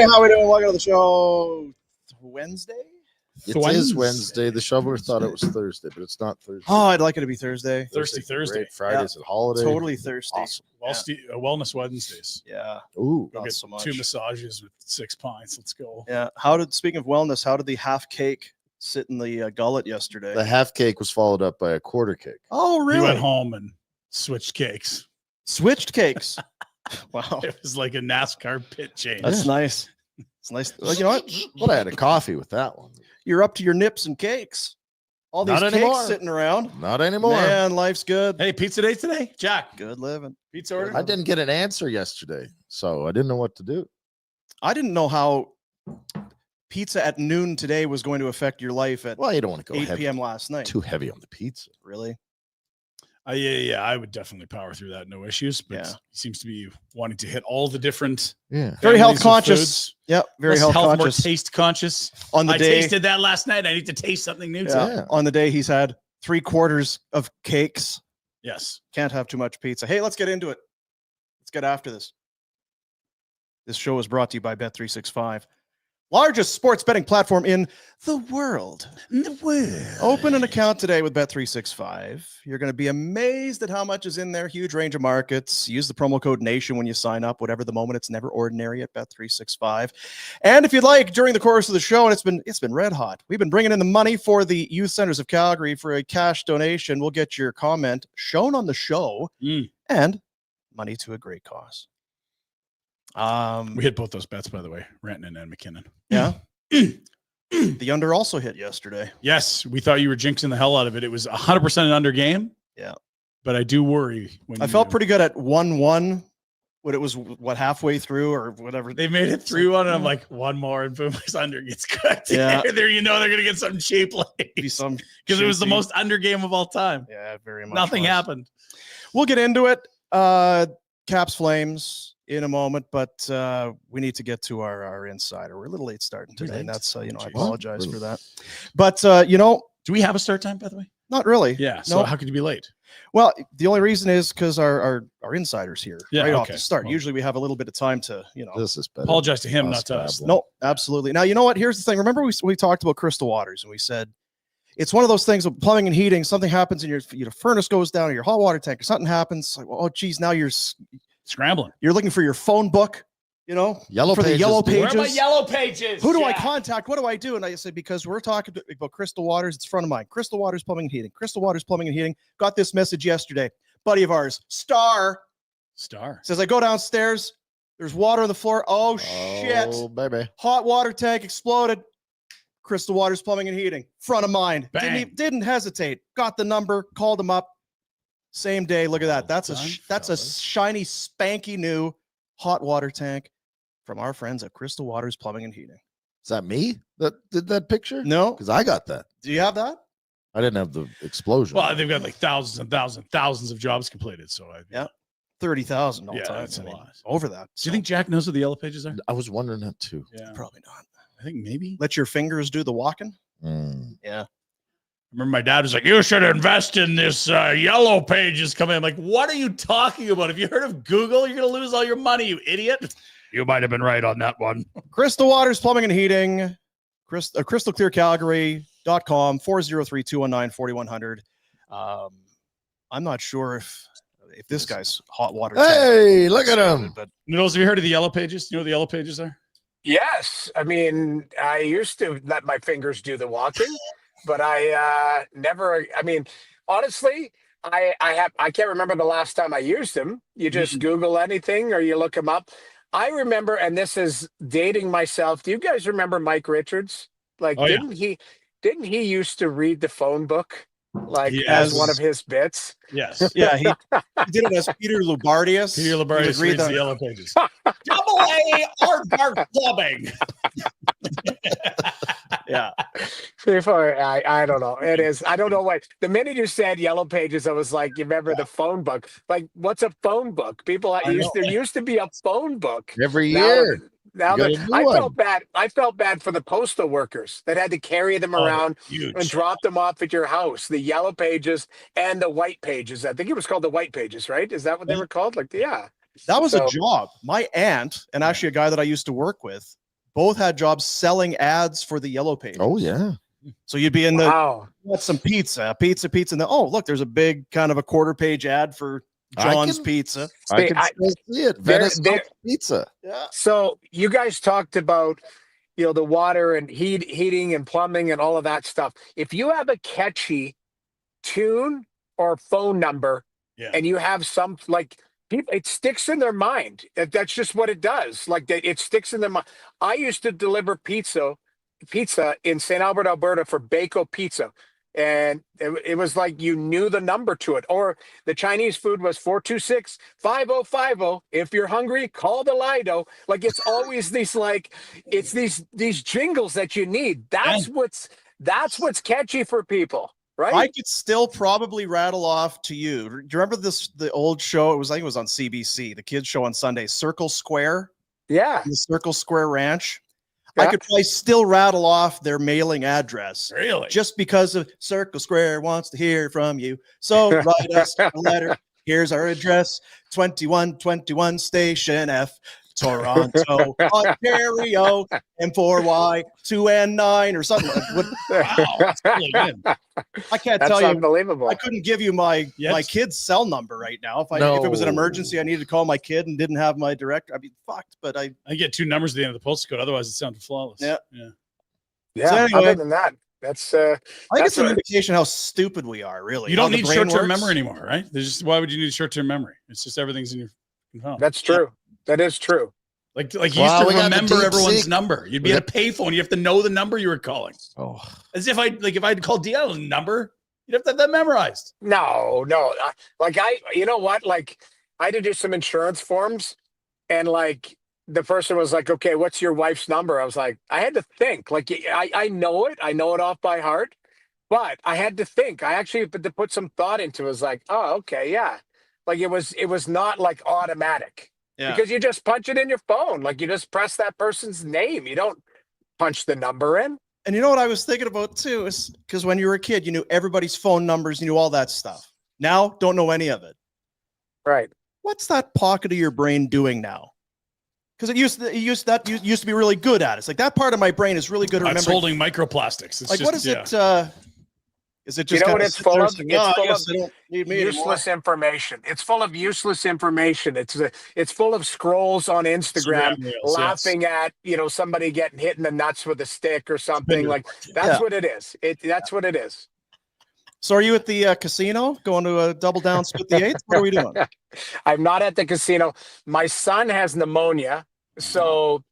Hey, how we doing? Welcome to the show. Wednesday? It is Wednesday. The shoveler thought it was Thursday, but it's not Thursday. Oh, I'd like it to be Thursday. Thirsty Thursday. Great. Friday's a holiday. Totally thirsty. Awesome. Wellness Wednesdays. Yeah. Ooh. Go Not get so much. 2 massages with 6 pints. Let's go. Yeah. Speaking of wellness, how did the half cake sit in the gullet yesterday? The half cake was followed up by a quarter cake. Oh, He really? went home and switched cakes. Switched cakes. Wow. It was like a NASCAR pit change. That's nice. It's nice. Well, you know what? Well, I had a coffee with that one. You're up to your nips and cakes. All these Not cakes anymore. sitting around. Not anymore. Man, life's good. Hey, pizza day today, Jack. Good living. Pizza order. I didn't get an answer yesterday, so I didn't know what to do. I didn't know how pizza at noon today was going to affect your life at Well, you don't want to go 8 heavy, p.m. last night. too heavy on the pizza. Really? Yeah, I would definitely power through that, no issues. But Yeah. he seems to be wanting to hit all the different. Yeah. Very health families of conscious. foods. Yep. Very Less health more conscious. taste conscious. On the I day, tasted that last night. I need to taste something new. yeah, Yeah. on the day he's had 3/4 of cakes. Yes. Can't have too much pizza. Hey, let's get into it. Let's get after this. This show is brought to you by Bet365, largest sports betting platform in the world. Open an account today with Bet365. You're going to be amazed at how much is in there. Huge range of markets. Use the promo code NATION when you sign up. Whatever the moment, it's never ordinary at Bet365. And if you'd like, during the course of the show, and it's been red hot, we've been bringing in the money for the Youth Centers of Calgary for a cash donation. We'll get your comment shown on the show and money to a great cause. We hit both those bets, by the way, Rantanen and McKinnon. Yeah. The under also hit yesterday. Yes, we thought you were jinxing the hell out of it. It was 100% an under game. Yeah. But I do worry when I felt pretty good at 1-1 when it was halfway through or whatever. They made it 3-1, and I'm like, one more, and boom, it's under gets cooked. Yeah. There, you know they're gonna get something cheap because it was the most under game of all time. Yeah, very much. Nothing happened. We'll get into it. Caps Flames in a moment, but we need to get to our insider. We're a little late starting today, and that's I apologize for that. But do we have a start time, by the way? Not really. Yeah. So No. how could you be late? Well, the only reason is because our insider's here right off okay. the start. Well, Usually we have a little bit of time to This is better. apologize to him, not Us to us. babbling. No, absolutely. Now, you know what? Here's the thing. Remember we talked about Crystal Waters, and we said it's one of those things with plumbing and heating. Something happens and your furnace goes down or your hot water tank or something happens. Like, well, oh, geez, now you're Scrambling. looking for your phone book, Yellow for the pages. yellow Where are my pages. yellow pages? Who do I contact? What do I do? And I said, because we're talking about Crystal Waters, it's front of mind. Crystal Waters Plumbing and Heating. Crystal Waters Plumbing and Heating. Got this message yesterday. Buddy of ours, Star, says, I go downstairs. There's water on the floor. Oh, shit. Oh, baby. Hot water tank exploded. Crystal Waters Plumbing and Heating. Front of mind. Bang. Didn't hesitate. Got the number. Called him up. Same day. Look at that. Well That's done, that's a fellas. shiny, spanky new hot water tank from our friends at Crystal Waters Plumbing and Heating. Is that me that did that picture? No. Because I got that. Do you have that? I didn't have the explosion. Well, they've got like thousands of jobs completed. So Yeah. 30,000 all Yeah, time. that's a I mean, lot. over that. Do you think Jack knows what the yellow pages are? I was wondering that too. Yeah, Probably not. I think maybe. Let your fingers do the walking. Yeah. Remember, my dad was like, "You should invest in this yellow pages." Coming, I'm like, "What are you talking about? Have you heard of Google? You're gonna lose all your money, you idiot." You might have been right on that one. Crystal Waters Plumbing and Heating. CrystalClearCalgary.com 403-219-4100. I'm not sure if this guy's hot water. Hey, look at him. But Noodles, have you heard of the yellow pages? You know what the yellow pages are? Yes. I mean, I used to let my fingers do the walking, but I never, I mean, honestly, I can't remember the last time I used them. You just Google anything or you look them up. I remember, and this is dating myself. Do you guys remember Mike Richards? Like, Oh, yeah. didn't he used to read the phone book? Like Yes. as one of his bits. Yes. yeah, he did it as Peter Lubardius. Peter He would Labardius read reads the yellow pages. AA Aardvark Clubbing. Yeah. I don't know. It is. I don't know what. The minute you said yellow pages, I was like, you remember the phone book? Like, what's a phone book? There used to be a phone book Every Now- year. Now You that gotta do I one. felt bad. I felt bad for the postal workers that had to carry them around Huge. and drop them off at your house. The yellow pages and the white pages. I think it was called the white pages, right? Is that what they were called? Like, yeah. That was a So- job. My aunt, and actually a guy that I used to work with, both had jobs selling ads for the Yellow Pages. Oh yeah. So you'd be in the Wow. want some pizza, and then look, there's a big kind of a quarter-page ad for John's Pizza. I can still see it. Venice pizza. Yeah. So you guys talked about, the water and heating and plumbing and all of that stuff. If you have a catchy tune or phone number, and you have some people, it sticks in their mind. That's just what it does. It sticks in their mind. I used to deliver pizza in St. Albert, Alberta for Baco Pizza. And it was like you knew the number to it. Or the Chinese food was 426-5050. If you're hungry, call the Lido. It's always these these jingles that you need. That's what's catchy for people, right? I could still probably rattle off to you. Do you remember the old show? I think it was on CBC, the kids show on Sunday, Circle Square. Yeah. The Circle Square Ranch. Yeah. I could probably still rattle off their mailing address. Really? Just because of Circle Square wants to hear from you. So write us a letter. Here's our address. 2121 Station F, Toronto, Ontario, M4Y 2N9 or something. Wow, that's really good. I can't That's tell you. unbelievable. I couldn't give you my kid's cell number right now. If it was an emergency, I needed to call my kid and didn't have my direct, I'd be fucked. But I get 2 numbers at the end of the postal code. Otherwise, it sounded flawless. Yeah. Yeah. So anyway, other than that, that's I think it's an indication how stupid we are. Really, You don't need short-term memory anymore, right? Why would you need short-term memory? It's just everything's in your phone. That's true. That is true. Like you used to remember everyone's number. You'd be at a payphone. You have to know the number you were calling. Oh, as if if I'd called Dion's number, you'd have to have that memorized. No. You know what? I had to do some insurance forms, and the person was like, "Okay, what's your wife's number?" I was like, I had to think. I know it. I know it off by heart, but I had to think. I actually had to put some thought into it. I was like, oh, okay, yeah. It was not automatic. yeah. Because you just punch it in your phone. You just press that person's name. You don't punch the number in. And you know what I was thinking about too is because when you were a kid, you knew everybody's phone numbers, you knew all that stuff. Now, don't know any of it. Right. What's that pocket of your brain doing now? Because it used to be really good at it. It's that part of my brain is really good at remembering. Holding microplastics. It's what is it? Is it just what it's full of? It's full of useless anymore. information. It's full of useless information. It's full of scrolls on Instagram Reels, laughing at somebody getting hit in the nuts with a stick or something. That's what it is. That's what it is. So are you at the casino going to double down, split the eighth? What are we doing? I'm not at the casino. My son has pneumonia, so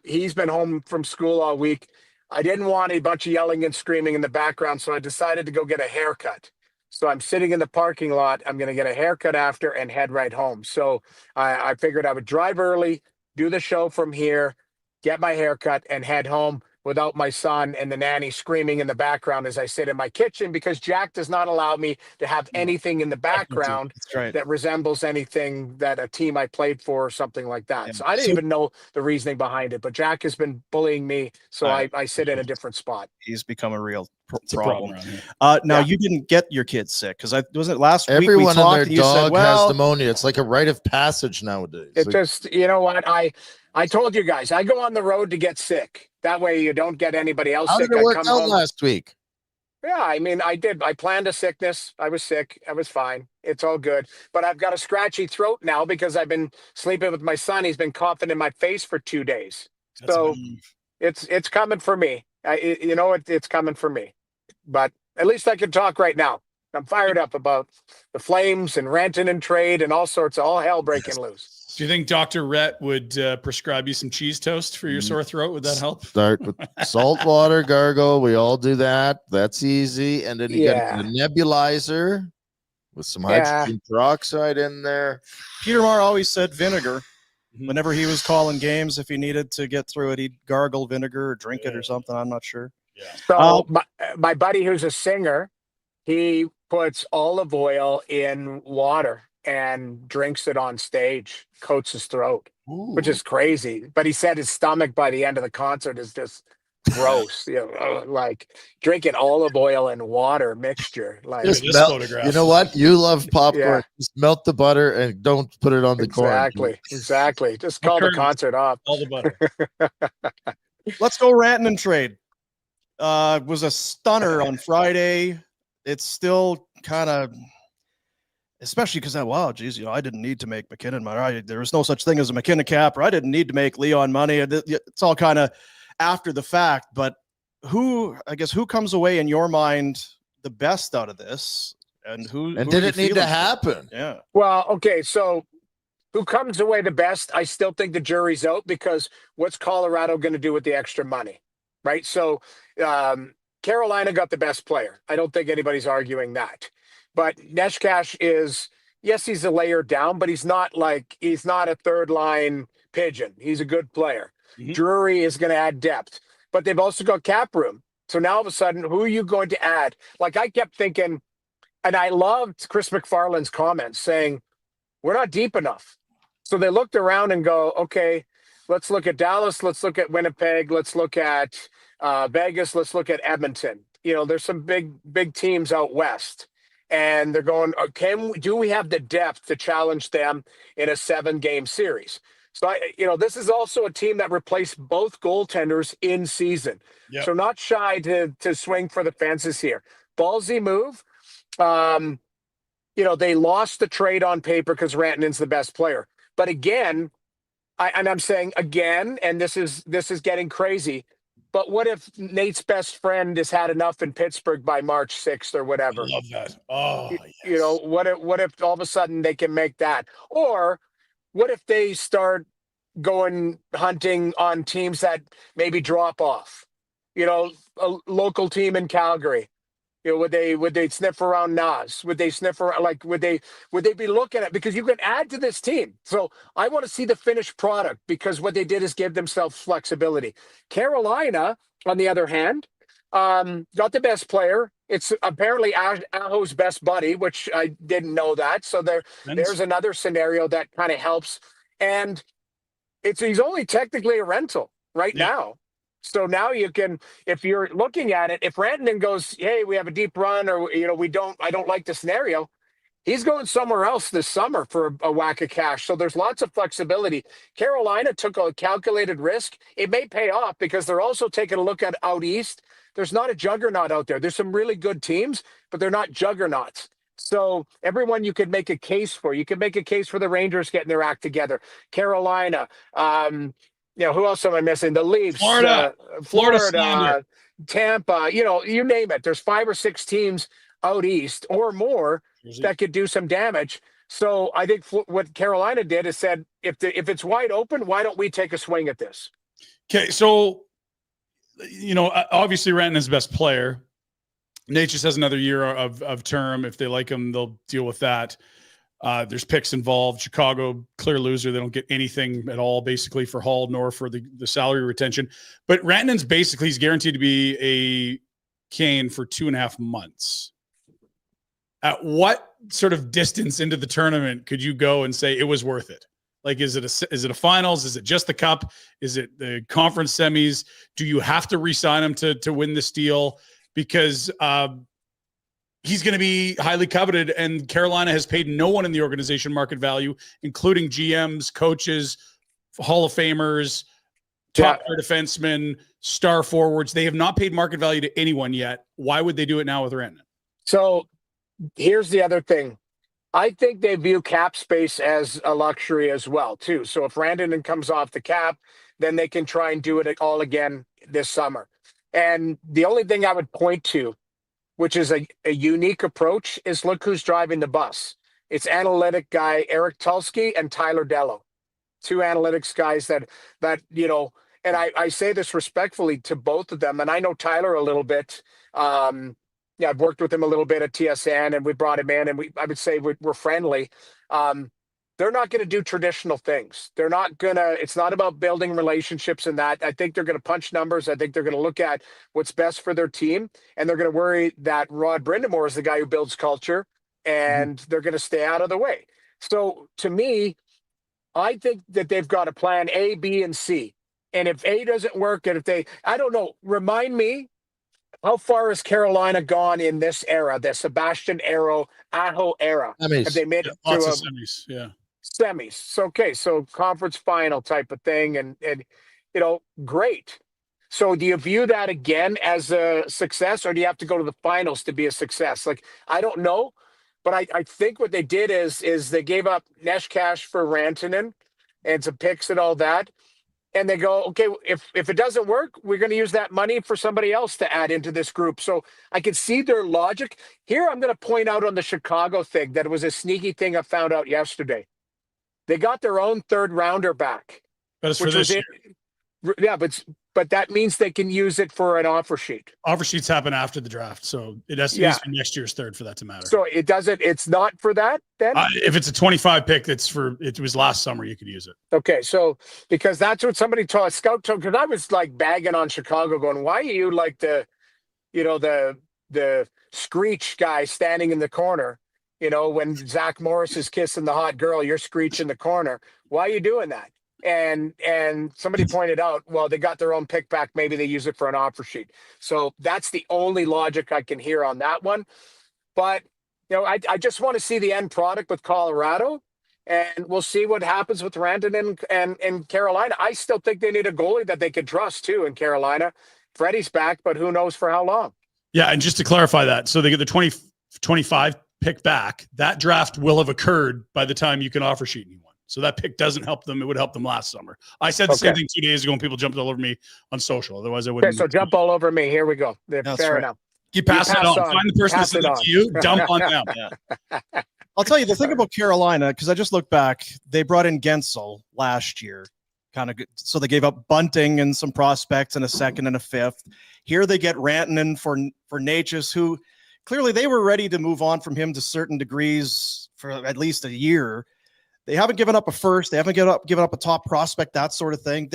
he's been home from school all week. I didn't want a bunch of yelling and screaming in the background, so I decided to go get a haircut. So I'm sitting in the parking lot. I'm going to get a haircut after and head right home. So I figured I would drive early, do the show from here, get my haircut, and head home without my son and the nanny screaming in the background as I sit in my kitchen, because Jack does not allow me to have anything in the background that resembles anything that a team I played for or something like that. Yeah. So I didn't even know the reasoning behind it, but Jack has been bullying me, so I sit in a different spot. He's become a real problem. Now, you didn't get your kids sick because wasn't it last week we talked and their you dog said, well, has pneumonia. It's like a rite of passage nowadays. It just, you know what, I told you guys, I go on the road to get sick. That way you don't get anybody else sick. How did it work out last week? Yeah, I mean, I did. I planned a sickness. I was sick. I was fine. It's all good. But I've got a scratchy throat now because I've been sleeping with my son. He's been coughing in my face for 2 days. So it's coming for me. It's coming for me. But at least I can talk right now. I'm fired up about the Flames and Rantanen trade and all sorts of all hell breaking loose. Do you think Dr. Rhett would prescribe you some cheese toast for your sore throat? Would that help? Start with salt water gargle. We all do that. That's easy. And then you get the nebulizer with some hydrogen peroxide in there. Peter Marr always said vinegar. Whenever he was calling games, if he needed to get through it, he'd gargle vinegar or drink it or something. I'm not sure. Yeah. So my buddy who's a singer, he puts olive oil in water and drinks it on stage, coats his throat, which is crazy. But he said his stomach by the end of the concert is just gross. Like drinking olive oil and water mixture. Like Just this melt. photograph. You know what? You love popcorn. Yeah. Just melt the butter and don't put it on the corn. Exactly. Just call the concert off. All the butter. Let's go Rantanen trade. Was a stunner on Friday. It's still kind of, especially because geez, I didn't need to make McKinnon money. There was no such thing as a McKinnon cap, or I didn't need to make Leon money. It's all kind of after the fact. But who comes away in your mind the best out of this, and who did it need to happen? Yeah. Well, okay, so who comes away the best? I still think the jury's out, because what's Colorado going to do with the extra money, right? So Carolina got the best player. I don't think anybody's arguing that. But Neshkash is, yes, he's a layer down, but he's not a third line pigeon. He's a good player. Mm-hmm. Drury is going to add depth, but they've also got cap room. So now all of a sudden, who are you going to add? Like, I kept thinking, and I loved Chris McFarland's comments saying, we're not deep enough. So they looked around and go, okay, let's look at Dallas. Let's look at Winnipeg. Let's look at Vegas. Let's look at Edmonton. There's some big teams out west. And they're going, do we have the depth to challenge them in a 7-game series? So, this is also a team that replaced both goaltenders in season. Yep. So not shy to swing for the fences here. Ballsy move. They lost the trade on paper because Rantanen's the best player. But again, I'm saying again, and this is getting crazy, but what if Nate's best friend has had enough in Pittsburgh by March 6th or whatever? I love that. Oh, yes. What if all of a sudden they can make that? Or what if they start going hunting on teams that maybe drop off? A local team in Calgary. Would they sniff around Nas? Would they sniff around, would they be looking at, because you can add to this team. So I want to see the finished product, because what they did is give themselves flexibility. Carolina, on the other hand, got the best player. It's apparently Aho's best buddy, which I didn't know that. So there's another scenario that kind of helps. And he's only technically a rental right now. So now you can, if you're looking at it, if Rantanen goes, hey, we have a deep run, or, I don't like the scenario, he's going somewhere else this summer for a whack of cash. So there's lots of flexibility. Carolina took a calculated risk. It may pay off, because they're also taking a look at out east. There's not a juggernaut out there. There's some really good teams, but they're not juggernauts. So everyone you could make a case for. You could make a case for the Rangers getting their act together. Carolina, who else am I missing? The Leafs, Florida, Tampa, you name it. There's 5 or 6 teams out east or more that could do some damage. So I think what Carolina did is said, if it's wide open, why don't we take a swing at this? Okay, so, obviously Rantanen's best player. Nate just has another year of term. If they like him, they'll deal with that. There's picks involved. Chicago, clear loser. They don't get anything at all, basically, for Hall nor for the salary retention. But Rantanen's basically, he's guaranteed to be a Kane for 2.5 months. At what sort of distance into the tournament could you go and say it was worth it? Like, is it a finals? Is it just the cup? Is it the conference semis? Do you have to re-sign him to win this deal? Because he's going to be highly coveted, and Carolina has paid no one in the organization market value, including GMs, coaches, Hall of Famers, top-tier defensemen, star forwards. They have not paid market value to anyone yet. Why would they do it now with Rantanen? So here's the other thing. I think they view cap space as a luxury as well, too. So if Rantanen comes off the cap, then they can try and do it all again this summer. And the only thing I would point to, which is a unique approach, is look who's driving the bus. It's analytic guy Eric Tulsky and Tyler Dello, 2 analytics guys that and I say this respectfully to both of them, and I know Tyler a little bit. I've worked with him a little bit at TSN, and we brought him in, and I would say we're friendly. They're not going to do traditional things. It's not about building relationships and that. I think they're going to punch numbers. I think they're going to look at what's best for their team. And they're going to worry that Rod Brindamore is the guy who builds culture, and they're going to stay out of the way. So to me, I think that they've got a plan A, B, and C. And if A doesn't work, and if they, I don't know, remind me, how far has Carolina gone in this era, the Sebastian Aho era? Have they made it Lots to of semis. Yeah. semis? So, okay, so conference final type of thing, and great. So do you view that again as a success, or do you have to go to the finals to be a success? Like, I don't know, but I think what they did is they gave up Nesh Cash for Rantanen and some picks and all that. And they go, okay, if it doesn't work, we're going to use that money for somebody else to add into this group. So I can see their logic. Here, I'm going to point out on the Chicago thing that it was a sneaky thing I found out yesterday. They got their own third rounder back. But it's for this year. Yeah, but that means they can use it for an offer sheet. Offer sheets happen after the draft, so it has to be next year's third for that to matter. So it's not for that then? If it's a 25 pick, it was last summer, you could use it. Okay, so because that's what somebody told Scout told, because I was like bagging on Chicago going, why are you like the screech guy standing in the corner? When Zach Morris is kissing the hot girl, you're screeching the corner. Why are you doing that? And somebody pointed out, well, they got their own pick back. Maybe they use it for an offer sheet. So that's the only logic I can hear on that one. But, I just want to see the end product with Colorado, and we'll see what happens with Rantanen and Carolina. I still think they need a goalie that they can trust too in Carolina. Freddie's back, but who knows for how long. Yeah, and just to clarify that, so they get the 25 pick back. That draft will have occurred by the time you can offer sheet anyone. So that pick doesn't help them. It would help them last summer. I said the same thing 2 days ago, and people jumped all over me on social. Otherwise, I wouldn't. Okay, so jump all over me. Here we go. Fair enough. Keep passing it on. Find the person that said it to you. Dump on them. Yeah. I'll tell you the thing about Carolina, because I just looked back. They brought in Gensel last year, kind of good. So they gave up Bunting and some prospects and a second and a fifth. Here they get Rantanen for Natchez, who clearly they were ready to move on from him to certain degrees for at least a year. They haven't given up a first. They haven't given up a top prospect, that sort of thing.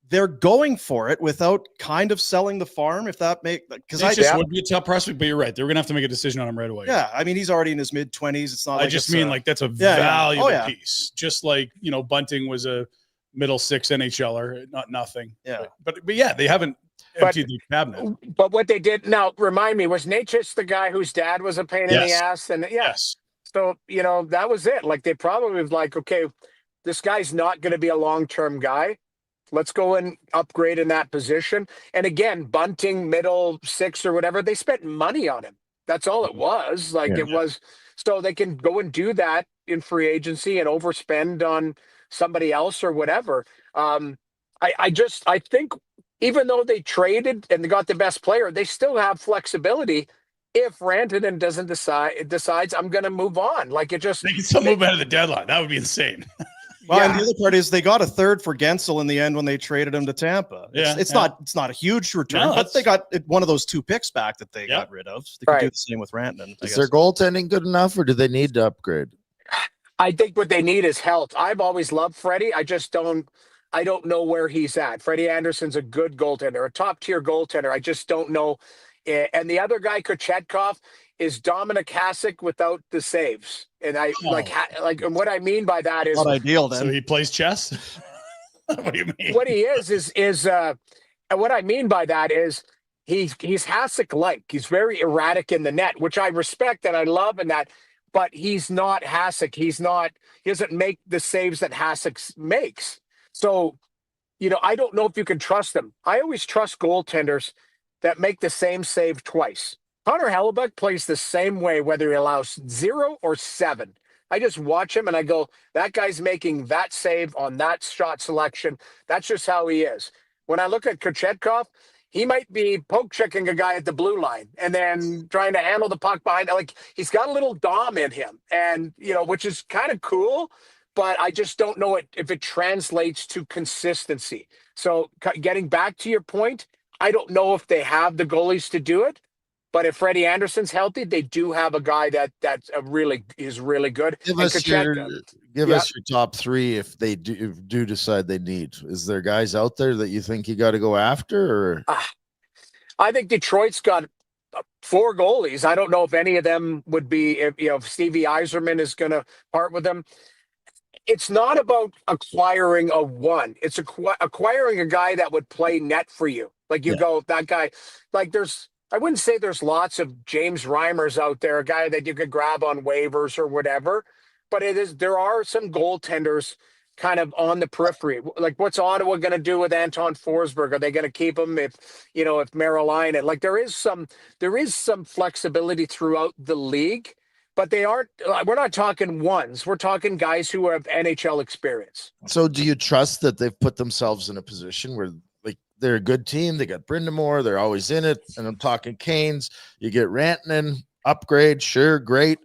They're going for it without kind of selling the farm, if that because I just would be a top prospect, but you're right. They're going to have to make a decision on him right away. Yeah, I mean he's already in his mid-20s. It's not. I just mean like that's a valuable piece. Just like Bunting was a middle six NHLer, not nothing. Yeah, but yeah, they haven't emptied the cabinet. But what they did now, remind me, was Natchez the guy whose dad was a pain in the ass? And yes. So, that was it. Like, they probably was like, okay, this guy's not going to be a long-term guy. Let's go and upgrade in that position. And again, Bunting, middle six or whatever, they spent money on him. That's all it was. It was, so they can go and do that in free agency and overspend on somebody else or whatever. I think even though they traded and they got the best player, they still have flexibility. If Rantanen decides I'm going to move on, they can still move out of the deadline. That would be insane. Well, and the other part is they got a third for Gensel in the end when they traded him to Tampa. It's not a huge return, but they got one of those two picks back that they got rid of. They could do the same with Rantanen. Is their goaltending good enough, or do they need to upgrade? I think what they need is health. I've always loved Freddie. I don't know where he's at. Freddie Anderson's a good goaltender, a top tier goaltender. I just don't know. And the other guy, Kochetkov, is Dominic Hasek without the saves. And and what I mean by that is not ideal. Then so he plays chess. What do you mean? What he is what I mean by that is he's Hasek-like. He's very erratic in the net, which I respect and I love, and that. But he's not Hasek. He doesn't make the saves that Hasek makes. So, I don't know if you can trust him. I always trust goaltenders that make the same save twice. Connor Hellebuck plays the same way, whether he allows 0 or 7. I just watch him and I go, that guy's making that save on that shot selection. That's just how he is. When I look at Kochetkov, he might be poke checking a guy at the blue line and then trying to handle the puck behind. He's got a little dom in him, and which is kind of cool, but I just don't know if it translates to consistency. So getting back to your point, I don't know if they have the goalies to do it, but if Freddie Anderson's healthy, they do have a guy that's is really good. Give us your top three if they do decide they need. Is there guys out there that you think you got to go after? Or I think Detroit's got 4 goalies. I don't know if any of them would be. If Stevie Yzerman is going to part with them. it's not about acquiring a one. It's acquiring a guy that would play net for you. Like you go, that guy, like I wouldn't say there's lots of James Reimers out there, a guy that you could grab on waivers or whatever, but there are some goaltenders kind of on the periphery. Like what's Ottawa going to do with Anton Forsberg? Are they going to keep him if Marilainen, like there is some flexibility throughout the league. But we're not talking ones. We're talking guys who have NHL experience. So do you trust that they've put themselves in a position where like they're a good team? They got Brindamore. They're always in it. And I'm talking Canes. You get Rantanen, upgrade. Sure, great.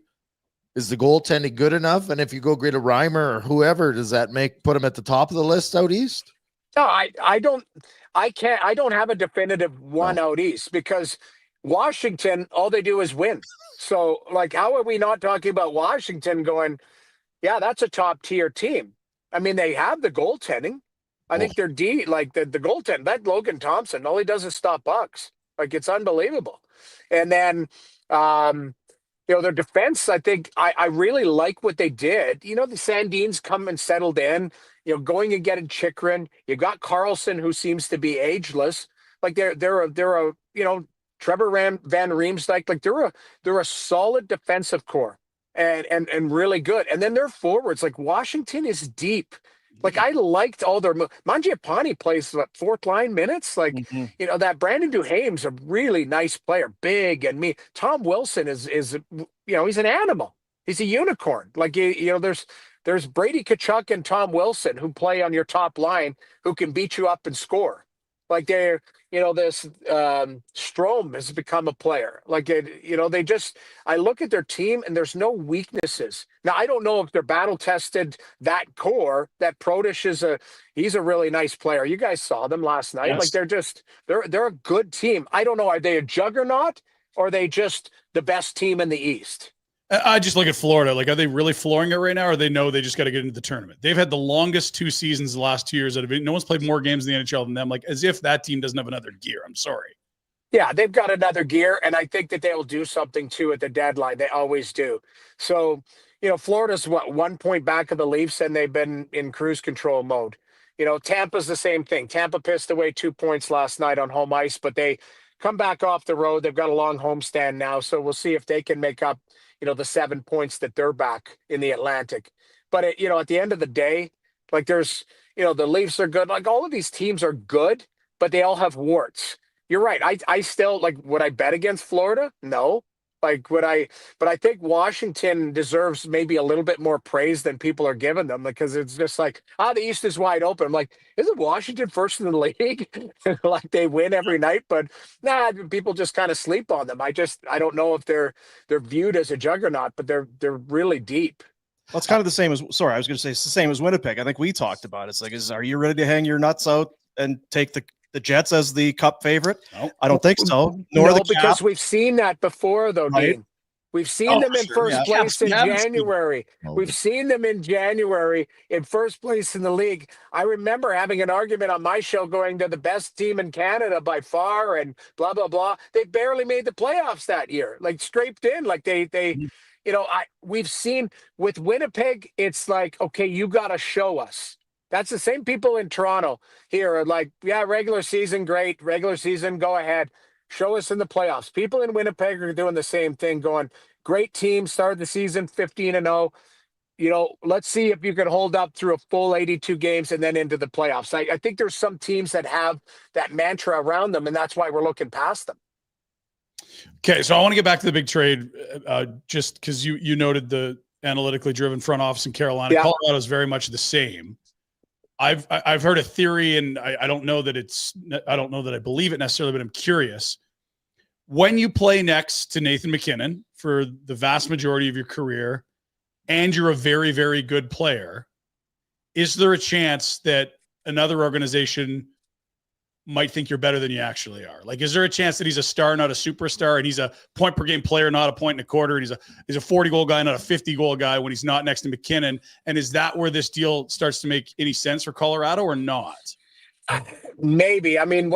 Is the goaltending good enough? And if you go get a Reimer or whoever, does that put them at the top of the list out east? No, I don't have a definitive one out east because Washington, all they do is win. So, like, how are we not talking about Washington going, yeah, that's a top-tier team? I mean, they have the goaltending. I think they're like, the goaltending. That Logan Thompson, all he does is stop pucks. Like, it's unbelievable. And then, their defense, I think, I really like what they did. The Sandins come and settled in, going and getting Chychrun. You got Carlson, who seems to be ageless. Like, they're a Trevor Van Riemsdyk, like they're a solid defensive core and really good. And then their forwards, like Washington is deep. Like I liked all their Mangiapane plays fourth line minutes. Like that Brandon Duhaime's a really nice player, big and me. Tom Wilson is he's an animal. He's a unicorn. Like there's Brady Tkachuk and Tom Wilson who play on your top line who can beat you up and score. Like this Strome has become a player. Like, I look at their team and there's no weaknesses. Now, I don't know if they're battle tested that core. That Protish he's a really nice player. You guys saw them last night. Yes. Like they're a good team. I don't know. Are they a juggernaut or are they just the best team in the East? I just look at Florida. Like, are they really flooring it right now, or they know they just got to get into the tournament? They've had the longest 2 seasons the last 2 years. No one's played more games in the NHL than them. Like, as if that team doesn't have another gear. I'm sorry. Yeah, they've got another gear, and I think that they will do something too at the deadline. They always do. So, Florida's 1 point back of the Leafs, and they've been in cruise control mode. Tampa's the same thing. Tampa pissed away 2 points last night on home ice, but they come back off the road. They've got a long homestand now, so we'll see if they can make up the 7 points that they're back in the Atlantic. But, at the end of the day, like there's, the Leafs are good. Like all of these teams are good, but they all have warts. You're right. I still, like, would I bet against Florida? No. Like, but I think Washington deserves maybe a little bit more praise than people are giving them because it's just like, the East is wide open. I'm like, isn't Washington first in the league? Like they win every night, but people just kind of sleep on them. I don't know if they're viewed as a juggernaut, but they're really deep. Well, it's kind of the same as, sorry, I was going to say it's the same as Winnipeg. I think we talked about it. It's like, are you ready to hang your nuts out and take the Jets as the Cup favorite? No. I don't think so. Because we've seen that before, though, right. Dean. We've seen them in first place in January. We've seen them in January in first place in the league. I remember having an argument on my show going to the best team in Canada by far and blah, blah, blah. They barely made the playoffs that year, like scraped in. Like we've seen with Winnipeg, it's like, okay, you got to show us. That's the same people in Toronto here are like, yeah, regular season, great. Regular season, go ahead. Show us in the playoffs. People in Winnipeg are doing the same thing, going, great team, started the season 15-0. Let's see if you can hold up through a full 82 games and then into the playoffs. I think there's some teams that have that mantra around them, and that's why we're looking past them. Okay, so I want to get back to the big trade just because you noted the analytically driven front office in Carolina. Yeah. Colorado is very much the same. I've heard a theory, and I don't know that I believe it necessarily, but I'm curious. When you play next to Nathan MacKinnon for the vast majority of your career, and you're a very, very good player, is there a chance that another organization might think you're better than you actually are? Like, is there a chance that he's a star, not a superstar, and he's a point per game player, not a point and a quarter, and he's a 40-goal guy, not a 50-goal guy when he's not next to MacKinnon? And is that where this deal starts to make any sense for Colorado or not? Maybe. I mean,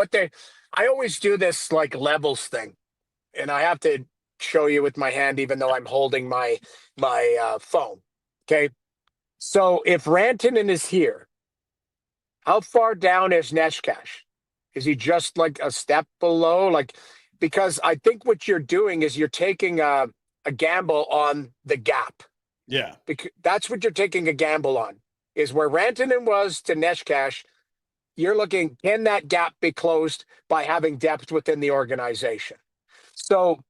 I always do this like levels thing, and I have to show you with my hand, even though I'm holding my phone. Okay. So if Rantanen is here, how far down is Neshkash? Is he just like a step below? Like, because I think what you're doing is you're taking a gamble on the gap. Yeah. Because that's what you're taking a gamble on, is where Rantanen was to Neshkash. You're looking, can that gap be closed by having depth within the organization? So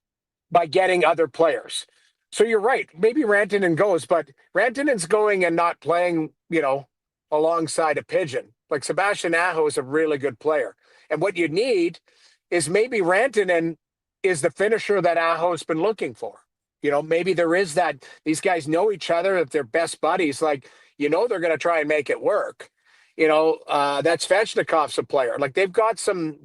by getting other players. So you're right. Maybe Rantanen goes, but Rantanen's going and not playing, alongside a pigeon. Like Sebastian Aho is a really good player. And what you need is maybe Rantanen is the finisher that Aho's been looking for. Maybe there is that. These guys know each other. If they're best buddies, like, they're going to try and make it work. That's Svechnikov's a player. Like they've got some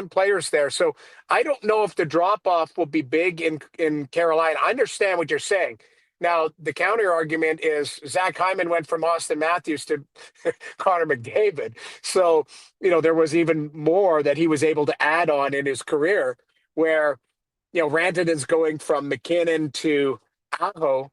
players there. So I don't know if the drop off will be big in Carolina. I understand what you're saying. Now the counter argument is Zach Hyman went from Austin Matthews to Connor McDavid. So, there was even more that he was able to add on in his career where, Rantanen's going from McKinnon to Aho.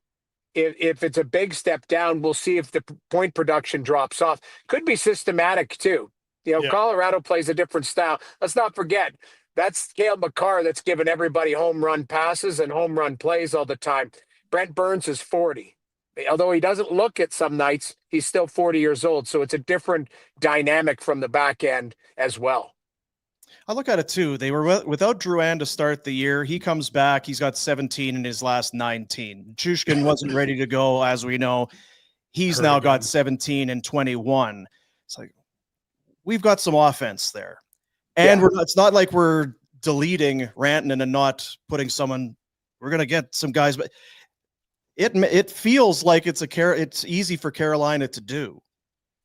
If it's a big step down, we'll see if the point production drops off. Could be systematic too. Yeah. Colorado plays a different style. Let's not forget, that's Cale Makar that's given everybody home run passes and home run plays all the time. Brent Burns is 40. Although he doesn't look it some nights, he's still 40 years old. So it's a different dynamic from the back end as well. I look at it too. They were without Drouin to start the year. He comes back. He's got 17 in his last 19. Chushkin wasn't ready to go, as we know. He's now got 17 and 21. It's like we've got some offense there, and it's not like we're deleting Rantanen and not putting someone. We're gonna get some guys, but it feels like it's easy for Carolina to do.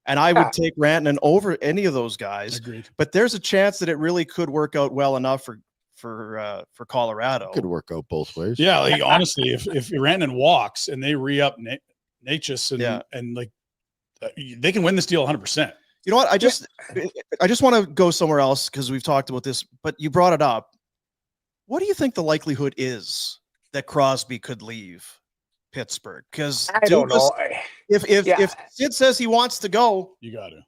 And I would take Rantanen over any of those guys. Agreed. But there's a chance that it really could work out well enough for Colorado. Could work out both ways. Yeah, like honestly, if Rantanen walks and they re-up Natchez and like they can win this deal 100%. You know what? I just want to go somewhere else because we've talked about this, but you brought it up. What do you think the likelihood is that Crosby could leave Pittsburgh? Because I don't know. If Sid says he wants to go, You got to.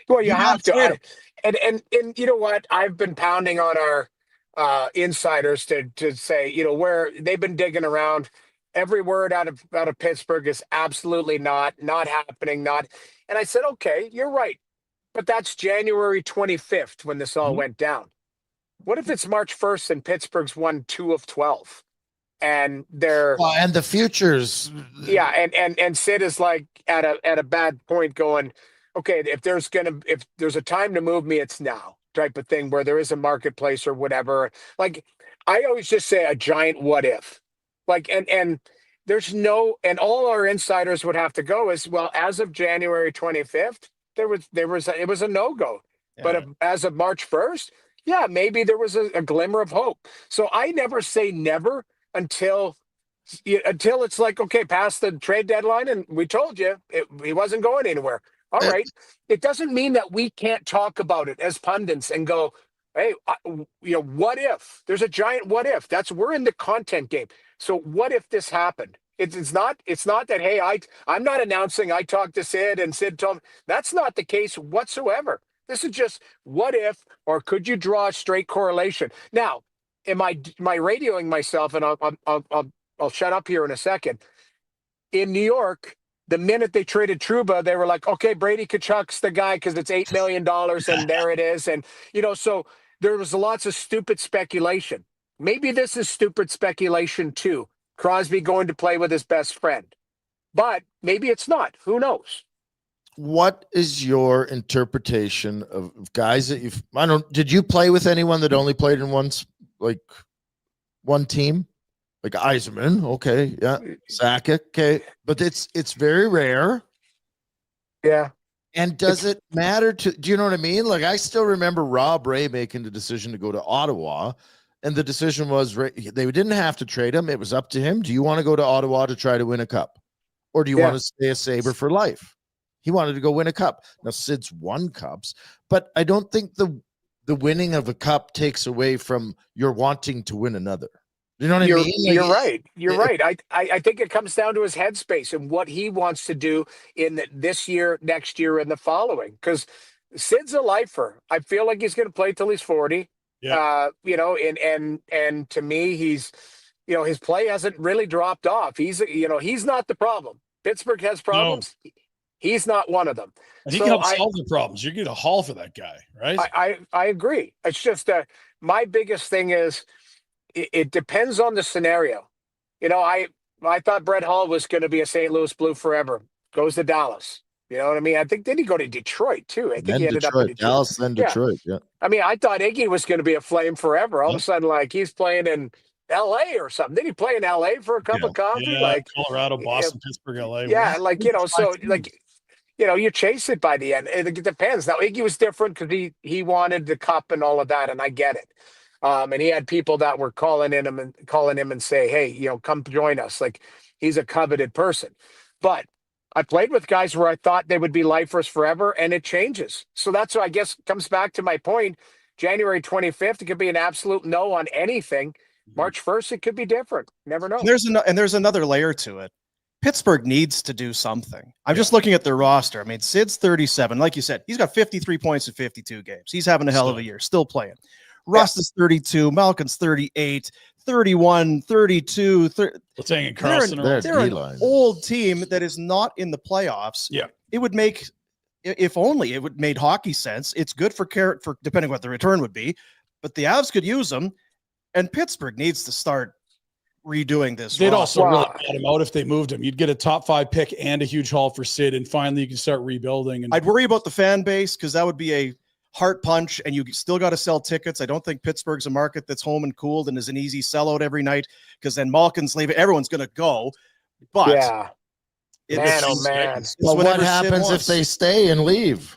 Well, you have to. And you know what? I've been pounding on our insiders to say, where they've been digging around. Every word out of Pittsburgh is absolutely not happening. And I said, okay, you're right. But that's January 25th when this all went down. What if it's March 1st and Pittsburgh's won 2 of 12? And they're and the futures. Yeah, and Sid is like at a bad point going, okay, if there's a time to move me, it's now type of thing where there is a marketplace or whatever. Like I always just say a giant what if. Like and there's no, and all our insiders would have to go is, well, as of January 25th, it was a no-go. Yeah. But as of March 1st, maybe there was a glimmer of hope. So I never say never until it's like, okay, past the trade deadline, and we told you he wasn't going anywhere. All right. It doesn't mean that we can't talk about it as pundits and go, hey, what if? There's a giant what if. We're in the content game. So what if this happened? It's not that, hey, I'm not announcing I talked to Sid and Sid told me. That's not the case whatsoever. This is just what if, or could you draw a straight correlation? Now, am I radioing myself? And I'll shut up here in a second. In New York, the minute they traded Trouba, they were like, okay, Brady Tkachuk's the guy because it's $8 million and there it is. And, so there was lots of stupid speculation. Maybe this is stupid speculation too. Crosby going to play with his best friend. But maybe it's not. Who knows? What is your interpretation of guys that did you play with anyone that only played in one team? Like Eiserman, okay, yeah. Sakic, okay. But it's very rare. Yeah. And does it matter do you know what I mean? Like I still remember Rob Ray making the decision to go to Ottawa. And the decision was they didn't have to trade him. It was up to him. Do you want to go to Ottawa to try to win a cup? Or do you want to stay a Sabre for life? He wanted to go win a cup. Now, Sid's won cups, but I don't think the winning of a cup takes away from your wanting to win another. You know what I You're mean? Like, you're right. You're it- right. I think it comes down to his headspace and what he wants to do in this year, next year, and the following. Because Sid's a lifer. I feel like he's going to play till he's 40. Yeah. And to me, he's his play hasn't really dropped off. He's not the problem. Pittsburgh has problems. He's not one of them. And he can help solve the problems. You get a haul for that guy, right? I agree. It's just my biggest thing is it depends on the scenario. I thought Brett Hull was going to be a St. Louis Blue forever. Goes to Dallas. You know what I mean? I think, did he go to Detroit too? I think he ended up in Detroit. Dallas, then Detroit. Yeah. I mean, I thought Iggy was going to be a Flame forever. All of a sudden, like he's playing in L.A. or something. Did he play in L.A. for a cup of coffee? Yeah, like Colorado, Boston, Pittsburgh, L.A. Yeah, you chase it by the end. It depends. Now, Iggy was different because he wanted the cup and all of that, and I get it. And he had people that were calling him and say, "Hey, come join us." Like he's a coveted person. But I played with guys where I thought they would be lifers forever, and it changes. So that's what I guess comes back to my point. January 25th, it could be an absolute no on anything. March 1st, it could be different. Never know. There's another layer to it. Pittsburgh needs to do something. I'm just looking at their roster. I mean, Sid's 37. Like you said, he's got 53 points in 52 games. He's having a hell of a year, still playing. Rust is 32. Malkin's 38, 31, 32. Letang and Carlson. They're an old team that is not in the playoffs. Yeah. It would make, if only it would made hockey sense. It's good for depending what the return would be, but the Avs could use them, and Pittsburgh needs to start redoing this. They'd also really get him out if they moved him. You'd get a top 5 pick and a huge haul for Sid, and finally you can start rebuilding. And I'd worry about the fan base because that would be a heart punch, and you still got to sell tickets. I don't think Pittsburgh's a market that's home and cooled and is an easy sellout every night because then Malkin's leaving. Everyone's going to go. But yeah, man. Well, what happens if they stay and leave?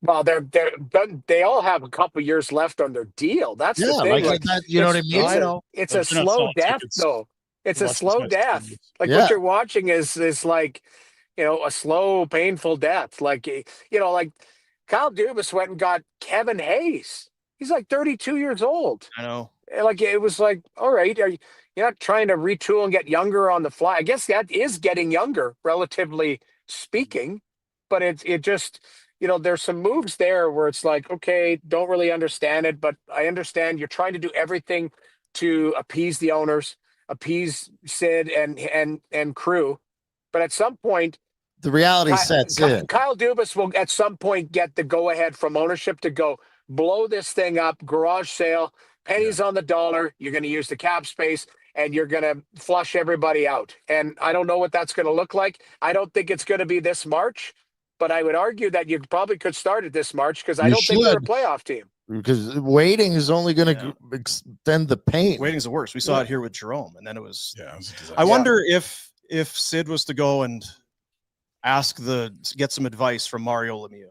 Well, they all have a couple years left on their deal. That's the thing. Like that, you know what I mean? I know. It's a slow death, though. It's a slow death. Like what you're watching is like, a slow, painful death. Like, like Kyle Dubas went and got Kevin Hayes. He's like 32 years old. I know. Like it was like, all right, you're not trying to retool and get younger on the fly. I guess that is getting younger, relatively speaking, but it just. There's some moves there where it's like, okay, don't really understand it, but I understand you're trying to do everything to appease the owners, appease Sid and crew. But at some point, the reality sets in. Kyle Dubas will at some point get the go ahead from ownership to go blow this thing up, garage sale, pennies on the dollar. You're going to use the cap space and you're going to flush everybody out. And I don't know what that's going to look like. I don't think it's going to be this March. But I would argue that you probably could start it this March because I don't think they're a playoff team. Because waiting is only going to extend the pain. Waiting's the worst. We saw it here with Jerome, and then it was. Yeah, it was a disaster. I wonder if Sid was to go and get some advice from Mario Lemieux.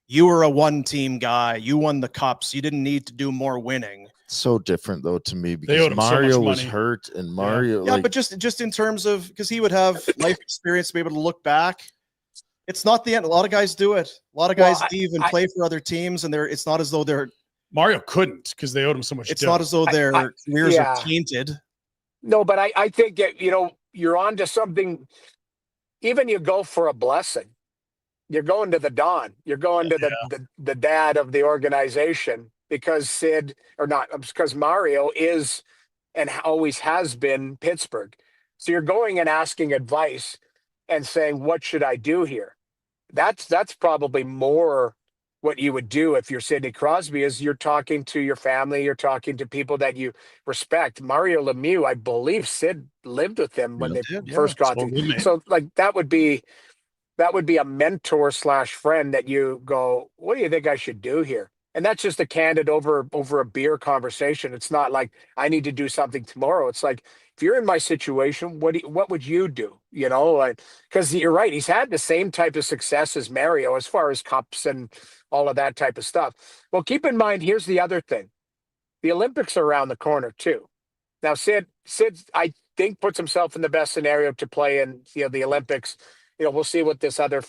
You were a one-team guy. You won the cups. You didn't need to do more winning. So different though to me because Mario was hurt and Mario. Yeah, but just in terms of because he would have life experience to be able to look back. It's not the end. A lot of guys do it. A lot of guys leave and play for other teams, and it's not as though they're. Mario couldn't because they owed him so much. It's not as though their careers are tainted. No, but I think you're on to something. Even you go for a blessing, you're going to the Don. You're going to the dad of the organization because because Mario is and always has been Pittsburgh. So you're going and asking advice and saying, "What should I do here?" That's probably more what you would do if you're Sidney Crosby is you're talking to your family, you're talking to people that you respect. Mario Lemieux, I believe Sid lived with him when they first got to. So like that would be a mentor / friend that you go, what do you think I should do here? And that's just a candid over a beer conversation. It's not like I need to do something tomorrow. It's like, if you're in my situation, what would you do? Because you're right. He's had the same type of success as Mario as far as cups and all of that type of stuff. Well, keep in mind, here's the other thing. The Olympics are around the corner too. Now, Sid, I think puts himself in the best scenario to play in, the Olympics. We'll see what this other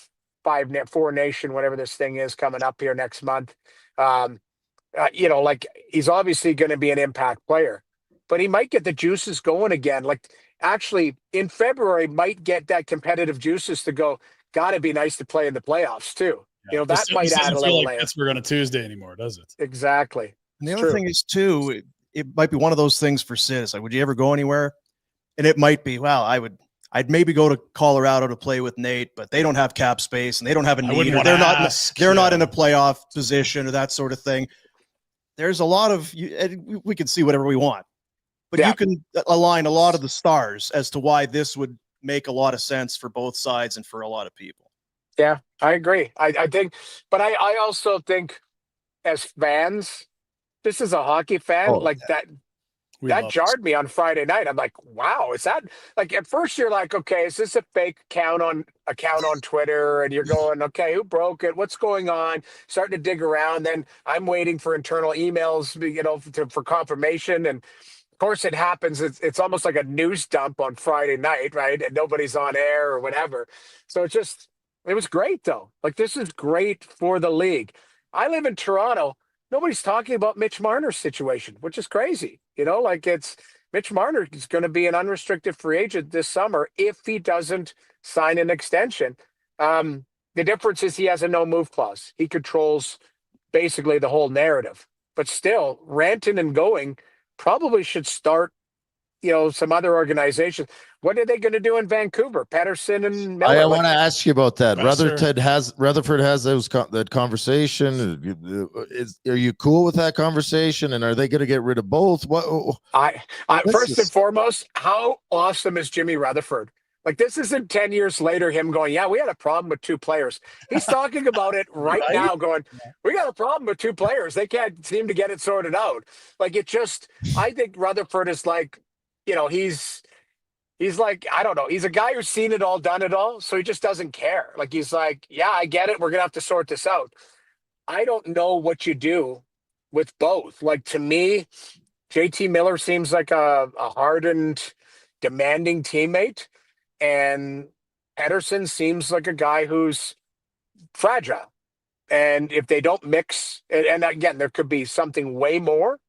4 nation, whatever this thing is coming up here next month. Like he's obviously going to be an impact player. but he might get the juices going again. Like actually in February might get that competitive juices to go. Gotta be nice to play in the playoffs too. You know, that This might add doesn't a feel little like layer. Pittsburgh on a Tuesday anymore, does it? Exactly. And the It's other true. thing is too, it might be one of those things for Sid. It's like, would you ever go anywhere? And it might be, well, I'd maybe go to Colorado to play with Nate, but they don't have cap space and they don't have a need, or they're not in a playoff position or that sort of thing. There's a lot of we can see whatever we want, but you can align a lot of the stars as to why this would make a lot of sense for both sides and for a lot of people. Yeah, I agree. I think, but I also think as fans, this is a hockey fan, like that jarred me on Friday night. I'm like, wow, is that like at first you're like, okay, is this a fake account on Twitter? And you're going, okay, who broke it? What's going on? Starting to dig around. Then I'm waiting for internal emails, you know, for confirmation. And of course it happens. It's almost like a news dump on Friday night, right? And nobody's on air or whatever. So it was great though. Like this is great for the league. I live in Toronto. Nobody's talking about Mitch Marner's situation, which is crazy. You know, like Mitch Marner is going to be an unrestricted free agent this summer if he doesn't sign an extension. The difference is he has a no move clause. He controls basically the whole narrative. But still, ranting and going probably should start, you know, some other organizations. What are they going to do in Vancouver? Patterson and Miller. I want to ask you about that. Yes, Rutherford has that conversation. Are you cool with that conversation? And are they going to get rid of both? What? First and foremost, how awesome is Jimmy Rutherford? Like this isn't 10 years later, him going, yeah, we had a problem with two players. He's talking about it right now going, we got a problem with two players. They can't seem to get it sorted out. Like I think Rutherford is like, you know, he's like, I don't know. He's a guy who's seen it all, done it all. So he just doesn't care. Like, he's like, yeah, I get it. We're going to have to sort this out. I don't know what you do with both. Like, to me, JT Miller seems like a hardened, demanding teammate. And Pedersen seems like a guy who's fragile. And if they don't mix, and again, there could be something way more